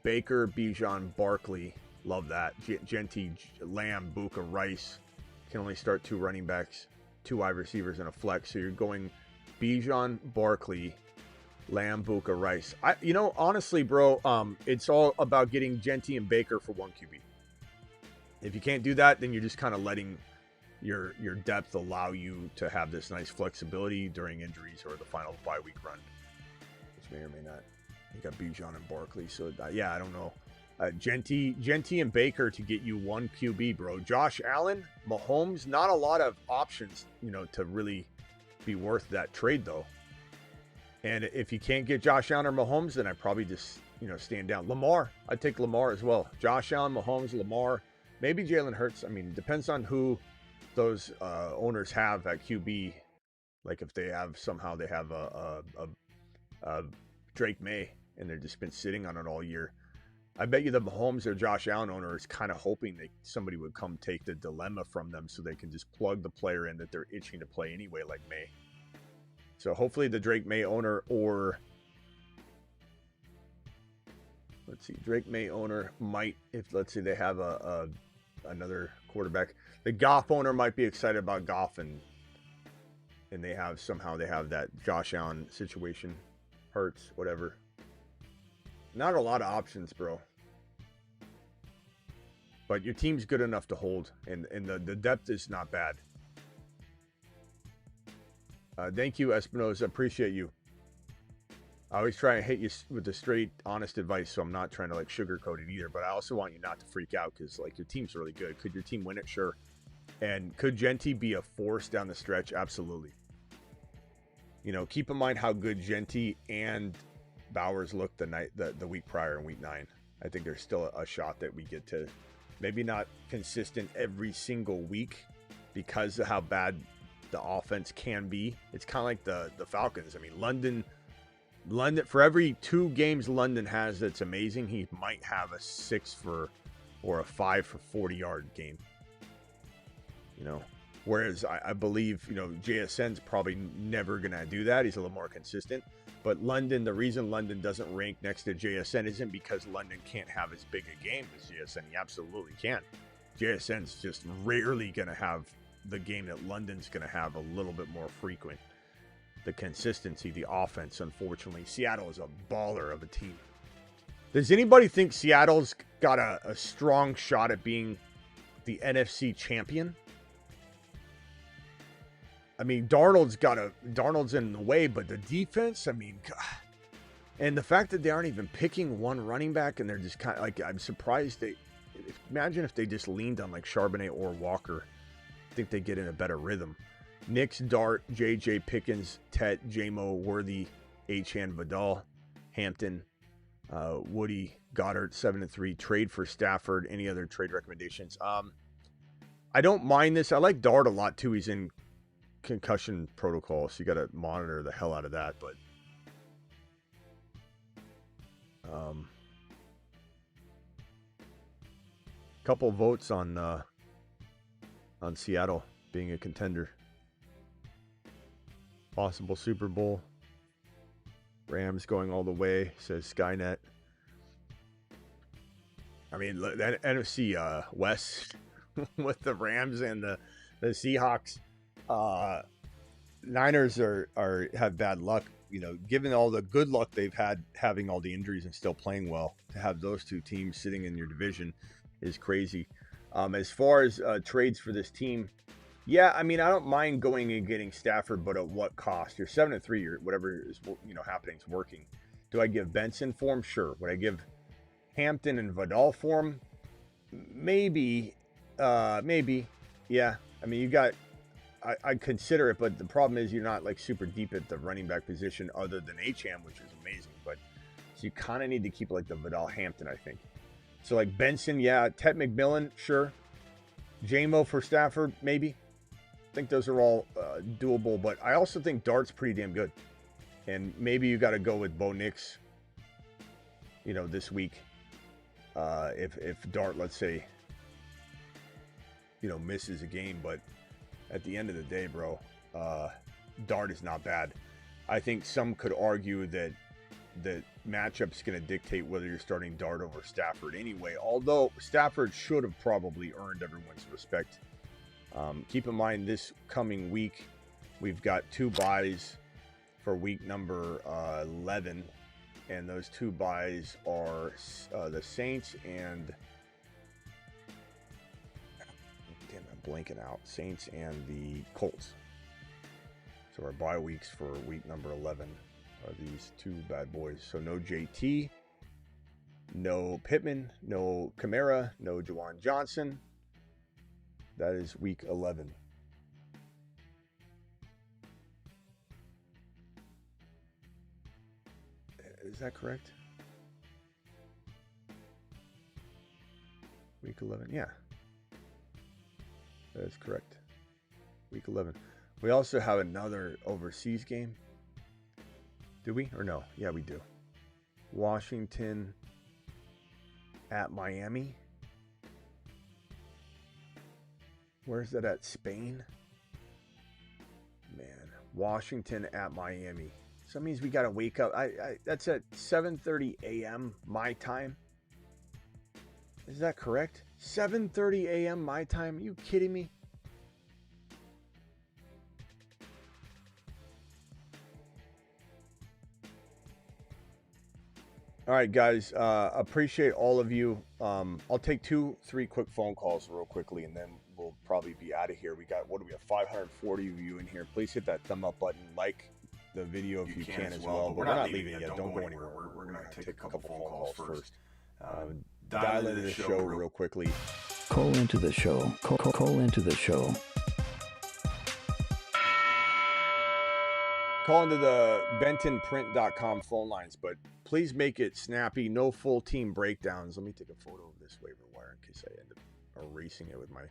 Baker, Bijan, Barkley. Love that. Genty, Lamb, Buka, Rice. Can only start 2 running backs, 2 wide receivers, and a flex. So you're going Bijan, Barkley, Lamb, Buka, Rice. Honestly, bro, it's all about getting Genty and Baker for 1 QB. If you can't do that, then you're just kind of letting your depth allow you to have this nice flexibility during injuries or the final bye-week run, which may or may not. You got Bijan and Barkley, so yeah, I don't know. Genty and Baker to get you 1 QB, bro. Josh Allen, Mahomes, not a lot of options, to really be worth that trade though. And if you can't get Josh Allen or Mahomes, then I probably just stand down. Lamar, I'd take Lamar as well. Josh Allen, Mahomes, Lamar. Maybe Jalen Hurts. I mean, depends on who those owners have at QB. If they have a Drake May and they've just been sitting on it all year. I bet you the Mahomes or Josh Allen owner is kind of hoping that somebody would come take the dilemma from them so they can just plug the player in that they're itching to play anyway, like May. So hopefully the Drake May owner or, let's see, Drake May owner might, if let's say they have another quarterback, the Goff owner might be excited about Goff and they have that Josh Allen situation, Hurts, whatever. Not a lot of options, bro. But your team's good enough to hold, and the depth is not bad. Thank you, Espinoza. Appreciate you. I always try and hit you with the straight, honest advice, so I'm not trying to like sugarcoat it either. But I also want you not to freak out because like your team's really good. Could your team win it? Sure. And could Genty be a force down the stretch? Absolutely. You know, keep in mind how good Genty and Bowers looked the week prior in week 9. I think there's still a shot that we get to maybe not consistent every single week because of how bad the offense can be. It's kind of like the Falcons. I mean, London, for every 2 games London has that's amazing, he might have a 6 for or a 5 for 40-yard game. You know, whereas I believe, you know, JSN's probably never going to do that. He's a little more consistent. But London, the reason London doesn't rank next to JSN isn't because London can't have as big a game as JSN. He absolutely can. JSN's just rarely going to have the game that London's going to have a little bit more frequent. The consistency, the offense, unfortunately. Seattle is a baller of a team. Does anybody think Seattle's got a strong shot at being the NFC champion? I mean, Darnold's in the way, but the defense, I mean, God. And the fact that they aren't even picking one running back and they're just kind of like, I'm surprised imagine if they just leaned on like Charbonnet or Walker. I think they get in a better rhythm. Nix, Dart, JJ, Pickens, Tet, J-Mo, Worthy, Achane, Vidal, Hampton, Woody, Goddard, 7-3. Trade for Stafford. Any other trade recommendations? I don't mind this. I like Dart a lot too. He's in concussion protocol, so you got to monitor the hell out of that. But couple votes on Seattle being a contender, possible Super Bowl. Rams going all the way, says Skynet. I mean, that NFC West with the Rams and the Seahawks. Niners have bad luck, you know, given all the good luck they've had having all the injuries and still playing well. To have those two teams sitting in your division is crazy. As far as trades for this team, yeah, I mean, I don't mind going and getting Stafford, but at what cost? You're 7-3, or whatever is, you know, happening is working. Do I give Benson for him? Sure. Would I give Hampton and Vidal for him? Maybe. Yeah. I mean, you got. I'd consider it, but the problem is you're not like super deep at the running back position other than Achane, which is amazing. But so you kind of need to keep like the Vidal Hampton, I think. So like Benson, yeah. Tet McMillan, sure. J-Mo for Stafford, maybe. I think those are all doable, but I also think Dart's pretty damn good. And maybe you got to go with Bo Nix, you know, this week. If Dart, let's say, you know, misses a game, but at the end of the day, bro, Dart is not bad. I think some could argue that the matchup's going to dictate whether you're starting Dart over Stafford anyway, although Stafford should have probably earned everyone's respect. Keep in mind this coming week, we've got 2 buys for week number 11, and those 2 buys are the Saints and... Damn, I'm blanking out. Saints and the Colts. So our bye weeks for week number 11 are these 2 bad boys. So no JT, no Pittman, no Kamara, no Juwan Johnson. That is week 11. Is that correct? Week 11, yeah. That is correct. Week 11. We also have another overseas game. Do we? Or no? Yeah, we do. Washington at Miami. Where's that at? Spain? Man, Washington at Miami. So that means we got to wake up. That's at 7:30 a.m. my time. Is that correct? 7:30 a.m. my time? Are you kidding me? All right, guys. Appreciate all of you. I'll take 2-3 quick phone calls real quickly, and then we'll probably be out of here. We got, what do we have? 540 of you in here. Please hit that thumb up button. Like the video if you can as well. But we're not leaving it yet. Don't go anywhere. We're going to take a couple phone calls first. Dial into the show real quickly. Call into the show. Call into the show. Call into the bentonprint.com phone lines, but please make it snappy. No full team breakdowns. Let me take a photo of this waiver wire in case I end up erasing it with my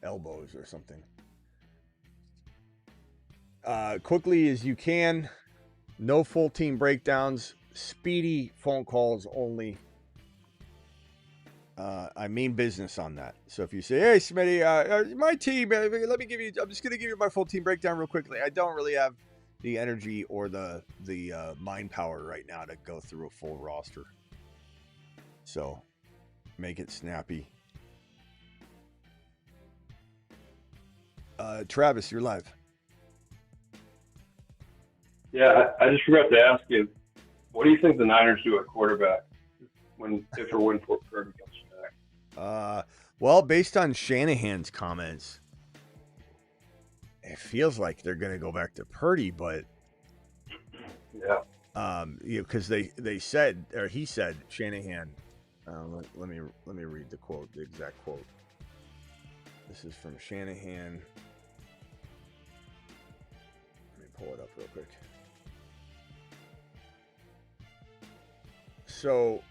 elbows or something. Quickly as you can. No full team breakdowns. Speedy phone calls only. I mean business on that. So if you say, hey, Smitty, my team, let me give you, I'm just going to give you my full team breakdown real quickly. I don't really have the energy or the mind power right now to go through a full roster. So make it snappy. Travis, you're live. Yeah, I just forgot to ask you, what do you think the Niners do at quarterback if or when Purdy comes back? Well, based on Shanahan's comments, it feels like they're going to go back to Purdy, but yeah, because they said, or he said, Shanahan. Let me read the quote, the exact quote. This is from Shanahan. Let me pull it up real quick. So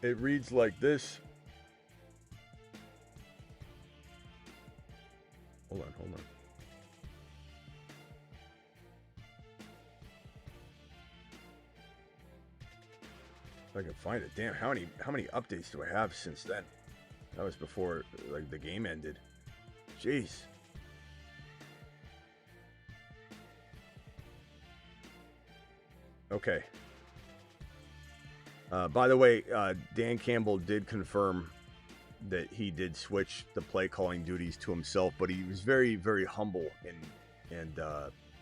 it reads like this. Hold on. If I can find it. Damn, how many updates do I have since then? That was before the game ended. Jeez. Okay. By the way, Dan Campbell did confirm that he did switch the play calling duties to himself, but he was very, very humble and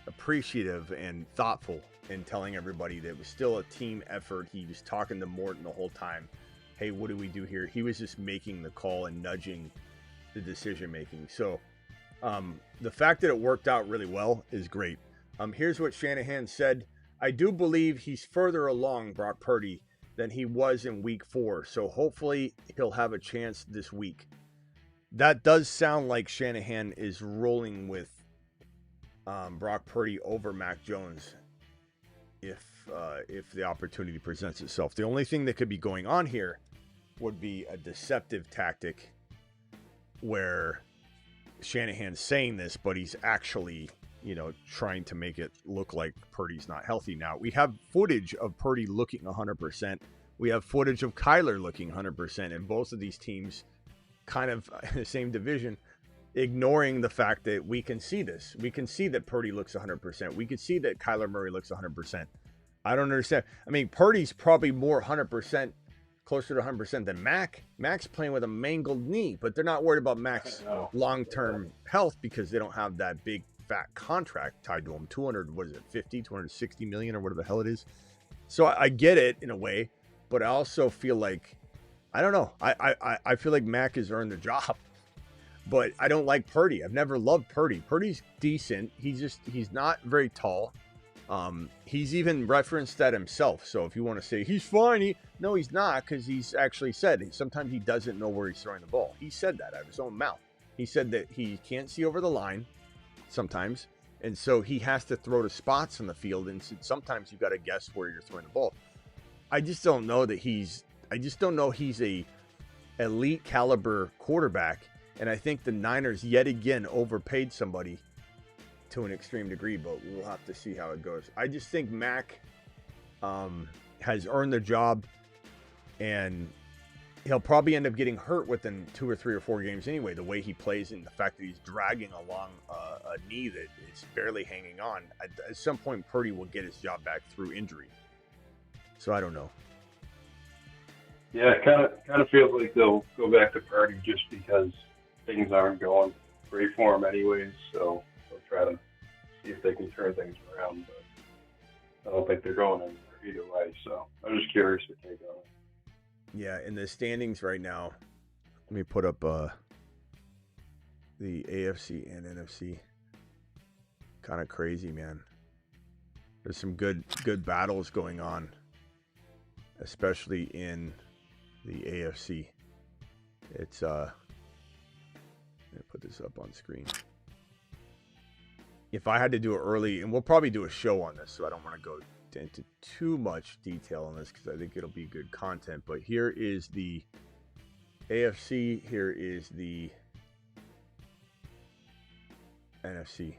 appreciative and thoughtful in telling everybody that it was still a team effort. He was talking to Morton the whole time. Hey, what do we do here? He was just making the call and nudging the decision making. So the fact that it worked out really well is great. Here's what Shanahan said. I do believe he's further along, Brock Purdy, than he was in week 4. So hopefully he'll have a chance this week. That does sound like Shanahan is rolling with Brock Purdy over Mac Jones if the opportunity presents itself. The only thing that could be going on here would be a deceptive tactic where Shanahan's saying this, but he's actually, trying to make it look like Purdy's not healthy. Now, we have footage of Purdy looking 100%. We have footage of Kyler looking 100%, and both of these teams kind of in the same division, ignoring the fact that we can see this. We can see that Purdy looks 100%. We can see that Kyler Murray looks 100%. I don't understand. I mean, Purdy's probably more 100%, closer to 100% than Mac. Mac's playing with a mangled knee, but they're not worried about Mac's long-term health because they don't have that big fat contract tied to him. 260 million or whatever the hell it is. So I get it in a way, but I also feel like, I don't know. I feel like Mac has earned the job, but I don't like Purdy. I've never loved Purdy. Purdy's decent. He's not very tall. He's even referenced that himself. So if you want to say he's fine, no, he's not, because he's actually said sometimes he doesn't know where he's throwing the ball. He said that out of his own mouth. He said that he can't see over the line sometimes, and so he has to throw to spots on the field, and sometimes you got to guess where you're throwing the ball. I just don't know he's a elite caliber quarterback, and I think the Niners yet again overpaid somebody to an extreme degree, but we'll have to see how it goes. I just think Mac has earned the job, and he'll probably end up getting hurt within 2 or 3 or 4 games anyway, the way he plays and the fact that he's dragging along a knee that is barely hanging on. At some point, Purdy will get his job back through injury. So I don't know. Yeah, it kind of feels like they'll go back to Purdy just because things aren't going great for him anyways. So they'll try to see if they can turn things around. But I don't think they're going anywhere either way. So I'm just curious to take on it. Yeah, in the standings right now, let me put up the AFC and NFC. Kind of crazy, man. There's some good battles going on, especially in the AFC. It's let me put this up on screen. If I had to do it early, and we'll probably do a show on this, so I don't want to go into too much detail on this because I think it'll be good content. But here is the AFC. Here is the NFC.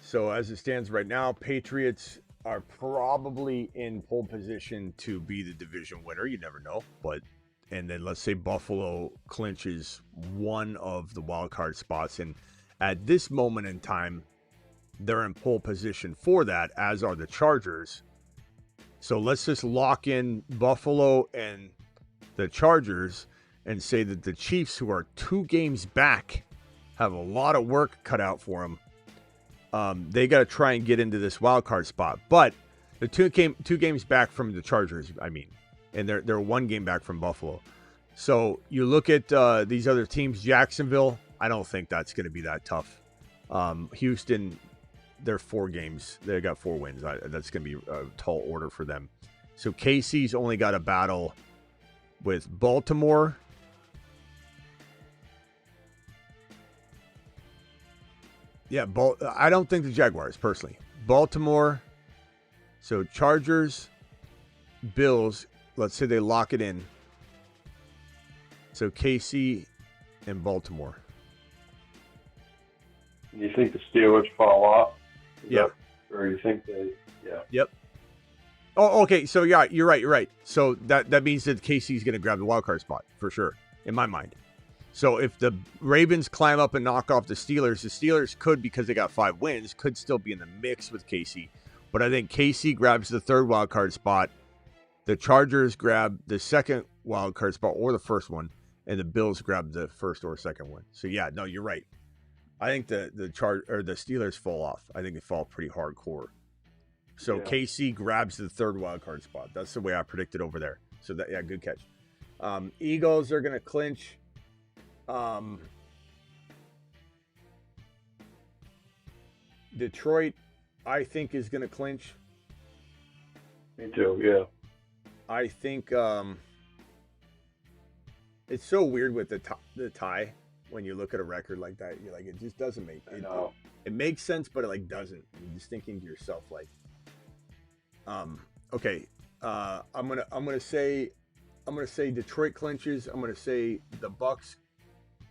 So as it stands right now, Patriots are probably in pole position to be the division winner. You never know. And then let's say Buffalo clinches one of the wild card spots. And at this moment in time, they're in pole position for that, as are the Chargers. So let's just lock in Buffalo and the Chargers and say that the Chiefs, who are 2 games back, have a lot of work cut out for them. They got to try and get into this wild card spot. But they're 2 games back from the Chargers, I mean. And they're 1 game back from Buffalo. So you look at these other teams, Jacksonville, I don't think that's going to be that tough. Houston, they're 4 games. They got 4 wins. That's going to be a tall order for them. So KC's only got a battle with Baltimore. Yeah, I don't think the Jaguars, personally. Baltimore. So Chargers, Bills, let's say they lock it in. So KC and Baltimore. You think the Steelers fall off? Yeah. Or you think they, yeah. Yep. Oh, okay. So, yeah, you're right. So that means that KC is going to grab the wild card spot, for sure, in my mind. So if the Ravens climb up and knock off the Steelers could, because they got 5 wins, could still be in the mix with KC. But I think KC grabs the 3rd wild card spot. The Chargers grab the 2nd wild card spot, or the 1st one, and the Bills grab the 1st or 2nd one. So yeah, no, you're right. I think the Steelers fall off. I think they fall pretty hardcore. So yeah. KC grabs the 3rd wild card spot. That's the way I predicted over there. So that, yeah, good catch. Eagles are going to clinch. Detroit, I think, is going to clinch. Me too, yeah. I think it's so weird with the tie. When you look at a record like that, you're like, it just doesn't make it. It makes sense, but it like doesn't. You're just thinking to yourself, like, okay, I'm gonna say Detroit clinches. I'm gonna say the Bucks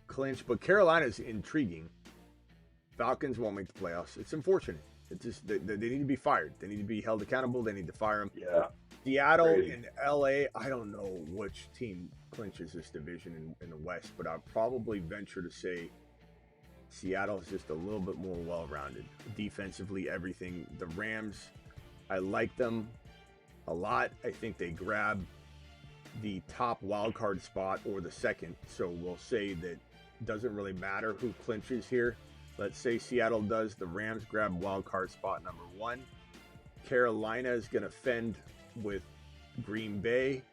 clinch, but Carolina's intriguing. Falcons won't make the playoffs. It's unfortunate. It's just they need to be fired. They need to be held accountable. They need to fire them. Yeah. Seattle and LA, I don't know which team clinches this division in the West, but I'll probably venture to say Seattle is just a little bit more well-rounded. Defensively, everything. The Rams, I like them a lot. I think they grab the top wild card spot or the 2nd. So we'll say that it doesn't really matter who clinches here. Let's say Seattle does. The Rams grab wild card spot number 1. Carolina is going to fend with Green Bay,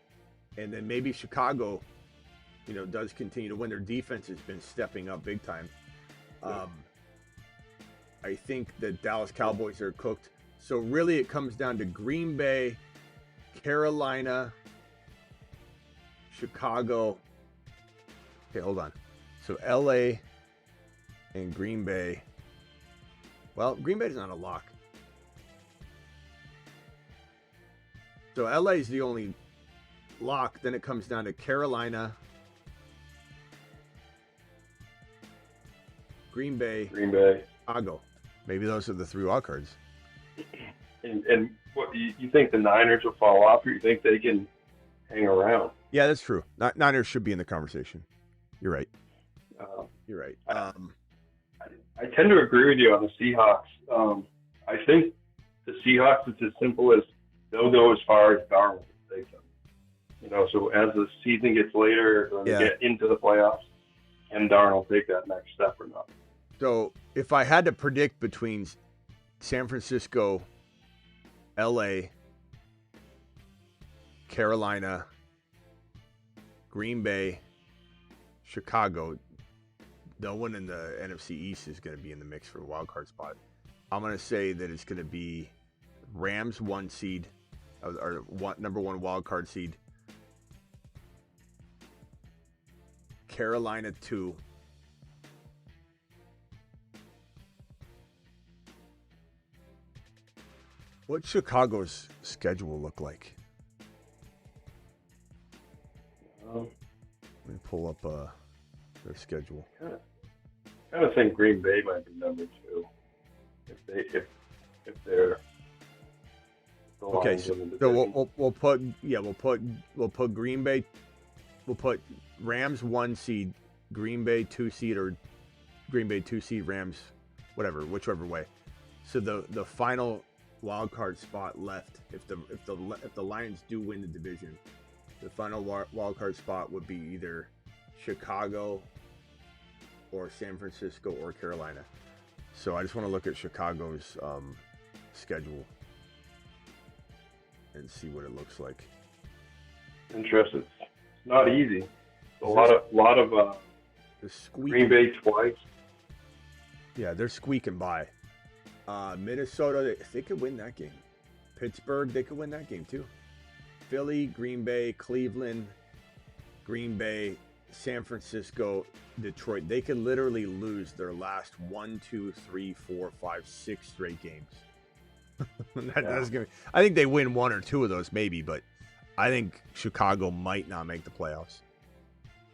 and then maybe Chicago, does continue to win. Their defense has been stepping up big time. I think the Dallas Cowboys are cooked. So really it comes down to Green Bay, Carolina, Chicago. Okay, hold on. So LA and Green Bay. Well, Green Bay's not a lock. So LA is the only lock. Then it comes down to Carolina, Green Bay, Chicago. Maybe those are the 3 wild cards. And what you think the Niners will fall off, or you think they can hang around? Yeah, that's true. Niners should be in the conversation. You're right. You're right. I tend to agree with you on the Seahawks. I think the Seahawks, it's as simple as they'll go as far as Darnold will take them. So as the season gets later, when they get into the playoffs, can Darnold take that next step or not? So if I had to predict between San Francisco, LA, Carolina, Green Bay, Chicago, no one in the NFC East is going to be in the mix for the wild card spot. I'm going to say that it's going to be Rams 1 seed, or number 1 wild card seed, Carolina 2, what's Chicago's schedule look like? Let me pull up their schedule. Kind of think Green Bay might be number 2 if they're the okay. So we'll put Green Bay. We'll put Rams 1 seed, Green Bay 2 seed, or Green Bay 2 seed, Rams, whichever way. So the final wild card spot left, if the Lions do win the division, the final wild card spot would be either Chicago or San Francisco or Carolina. So I just want to look at Chicago's schedule and see what it looks like. Interesting. It's not easy. A lot of Green Bay twice. Yeah, they're squeaking by. Minnesota, they could win that game. Pittsburgh, they could win that game too. Philly, Green Bay, Cleveland, Green Bay, San Francisco, Detroit. They could literally lose their last 1, 2, 3, 4, 5, 6 straight games. That's gonna. I think they win 1 or 2 of those, maybe, but I think Chicago might not make the playoffs.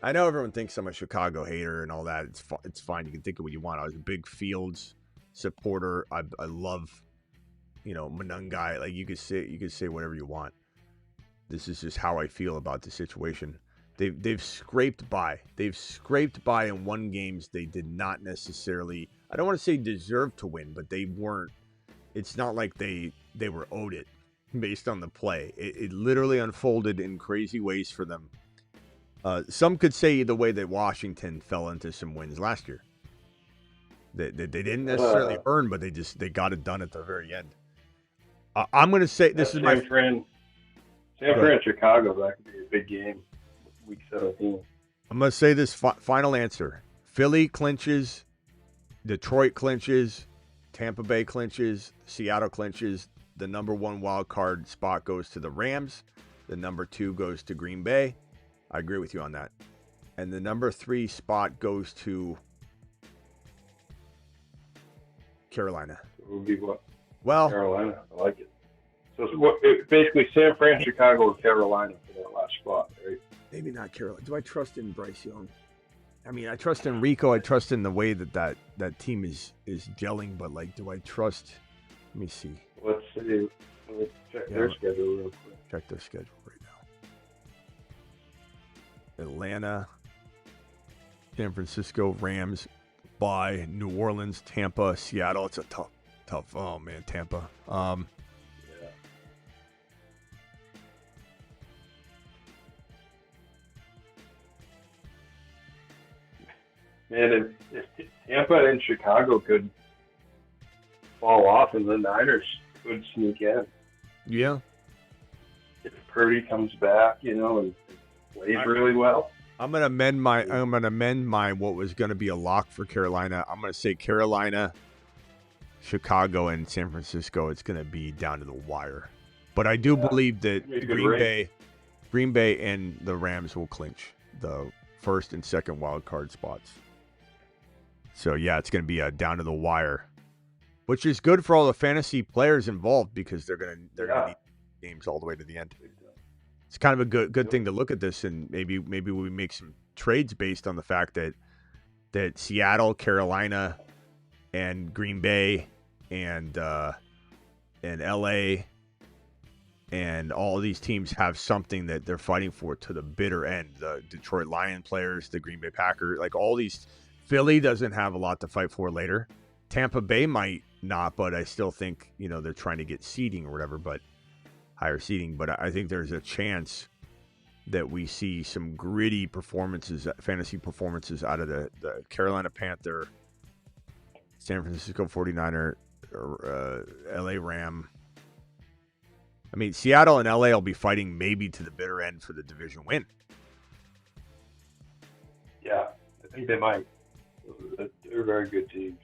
I know everyone thinks I'm a Chicago hater and all that. It's fine. You can think of what you want. I was a big Fields supporter. I love, Monangai. Like you could say whatever you want. This is just how I feel about the situation. They've scraped by. They've scraped by and won games they did not necessarily. I don't want to say deserve to win, but they weren't. It's not like they were owed it based on the play. It literally unfolded in crazy ways for them. Some could say the way that Washington fell into some wins last year. They didn't necessarily earn, but they got it done at the very end. I'm going to say this is my friend. San Fran, Chicago, that could be a big game. Week 17. I'm going to say this final answer. Philly clinches, Detroit clinches, Tampa Bay clinches, Seattle clinches. The number 1 wild card spot goes to the Rams. The number 2 goes to Green Bay. I agree with you on that. And the number 3 spot goes to Carolina. It would be what? Well, Carolina. I like it. So it's basically San Fran, Chicago, and Carolina for that last spot, right? Maybe not Carolina. Do I trust in Bryce Young? I mean, I trust in Rico. I trust in the way that team is gelling. But, do I trust? Let me see. Let's see. Let's check their schedule real quick. Check their schedule right now. Atlanta, San Francisco, Rams, bye. New Orleans, Tampa, Seattle. It's a tough. Oh, man, Tampa. Man, if Tampa and Chicago could fall off, and the Niners could sneak in. Yeah. If Purdy comes back, and plays really well. I'm gonna amend my what was gonna be a lock for Carolina. I'm gonna say Carolina, Chicago, and San Francisco. It's gonna be down to the wire. But I do believe that Green Bay and the Rams will clinch the first and second wild card spots. So, yeah, it's going to be down to the wire, which is good for all the fantasy players involved because they're going to need games all the way to the end. It's kind of a good thing to look at this, and maybe we make some trades based on the fact that Seattle, Carolina, and Green Bay and and LA and all of these teams have something that they're fighting for to the bitter end. The Detroit Lion players, the Green Bay Packers, like all these. Philly doesn't have a lot to fight for later. Tampa Bay might not, but I still think, they're trying to get seeding or whatever, but higher seeding. But I think there's a chance that we see some gritty performances, fantasy performances out of the Carolina Panther, San Francisco 49er, or LA Ram. I mean, Seattle and LA will be fighting maybe to the bitter end for the division win. Yeah, I think they might. They're very good teams.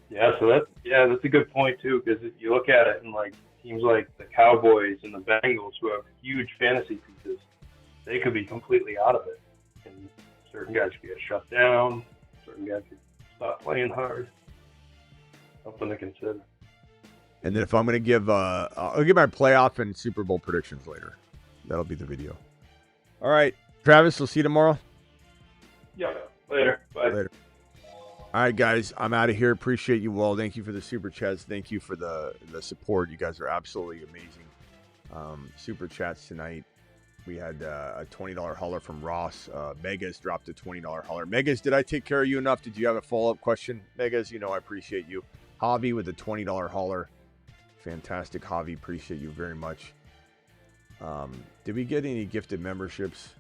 Yeah, so that's a good point too, because if you look at it and like teams like the Cowboys and the Bengals who have huge fantasy pieces, they could be completely out of it. And certain guys could get shut down, certain guys could stop playing hard. Something to consider. And then if I'm going to give, I'll give my playoff and Super Bowl predictions later. That'll be the video. All right, Travis, we'll see you tomorrow. Yeah, later. Bye. Later. All right, guys, I'm out of here. Appreciate you all. Thank you for the super chats. Thank you for the support. You guys are absolutely amazing. Super chats tonight. We had a $20 hauler from Ross. Megas dropped a $20 hauler. Megas, did I take care of you enough? Did you have a follow-up question? Megas, I appreciate you. Javi with a $20 hauler. Fantastic, Javi. Appreciate you very much. Did we get any gifted memberships?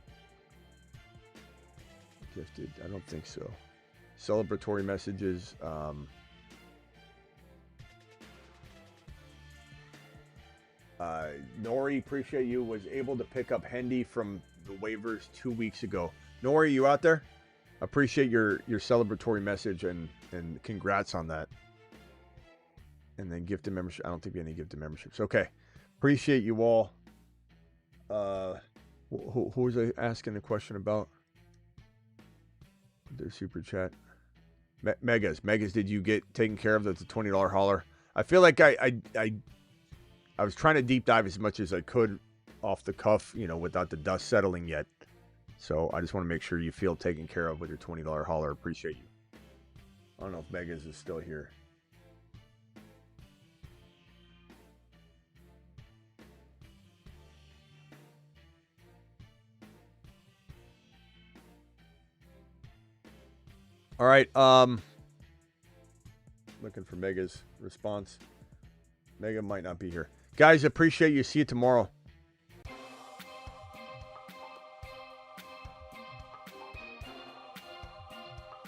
Gifted? I don't think so. Celebratory messages. Nori, appreciate you, was able to pick up Hendy from the waivers 2 weeks ago. Nori, you out there? Appreciate your celebratory message and congrats on that. And then gifted membership. I don't think we have any gifted memberships. Okay. Appreciate you all. Who was I asking the question about? Their super chat. Megas, did you get taken care of? That's a $20 hauler. I feel like I was trying to deep dive as much as I could off the cuff, without the dust settling yet. So I just want to make sure you feel taken care of with your $20 hauler. Appreciate you. I don't know if Megas is still here. All right, looking for Mega's response. Mega might not be here. Guys, appreciate you. See you tomorrow.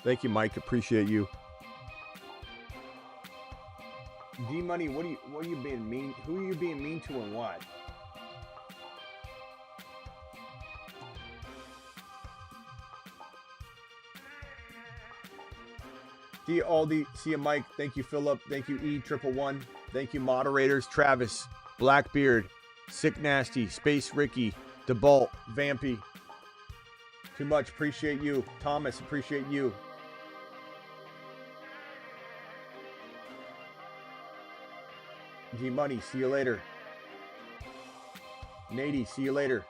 Thank you, Mike. Appreciate you. D Money, what are you being mean? Who are you being mean to and why? See you, Mike. Thank you, Philip. Thank you, E111. Thank you, moderators. Travis, Blackbeard, Sick Nasty, Space Ricky, DeBalt, Vampy. Too much. Appreciate you. Thomas, appreciate you. G Money, see you later. Nady, see you later.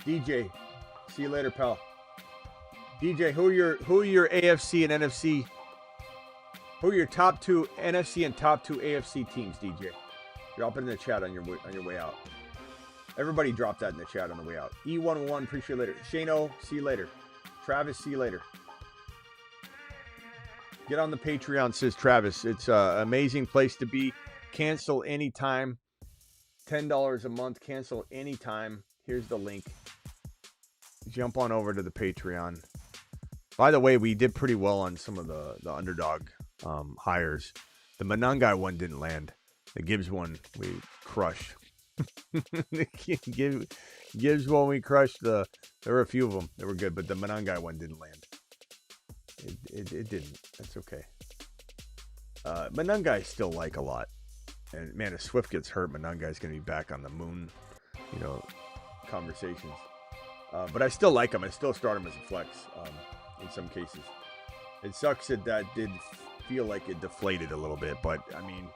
DJ, see you later, pal. DJ, who are your AFC and NFC? Who are your top two NFC and top two AFC teams, DJ? Drop it in the chat on your way out. Everybody drop that in the chat on the way out. E111, appreciate you later. Shano, see you later. Travis, see you later. Get on the Patreon, says Travis. It's an amazing place to be. Cancel anytime. $10 a month. Cancel anytime. Here's the link. Jump on over to the Patreon. By the way, we did pretty well on some of the underdog hires. The Monangai one didn't land. The Gibbs one we crushed. Gibbs one we crushed. There were a few of them that were good, but the Monangai one didn't land. It didn't. That's okay. Monangai still like a lot. And man, if Swift gets hurt, Monangai's going to be back on the moon, conversations. But I still like him. I still start him as a flex in some cases. It sucks that did feel like it deflated a little bit. But, I mean,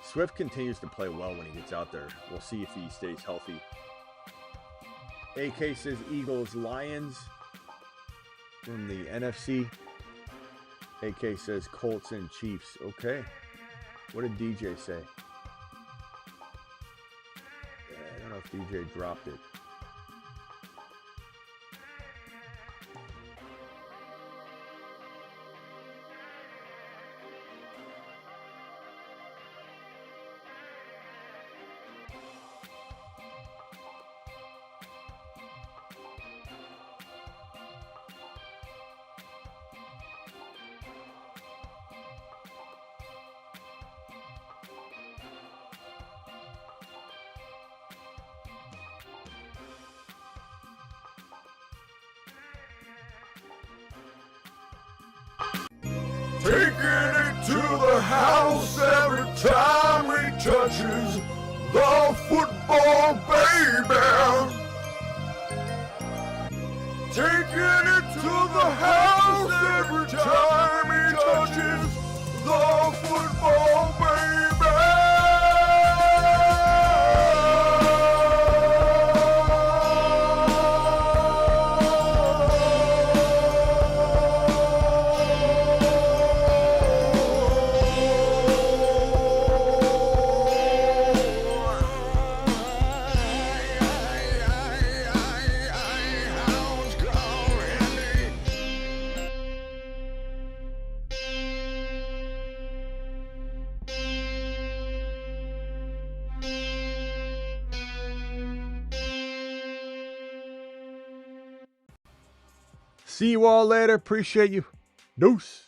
Swift continues to play well when he gets out there. We'll see if he stays healthy. AK says Eagles, Lions in the NFC. AK says Colts and Chiefs. Okay. What did DJ say? I don't know if DJ dropped it. Taking it to the house every time he touches the football, baby. Taking it to the house every time he touches the football, baby. See you all later. Appreciate you. Deuce.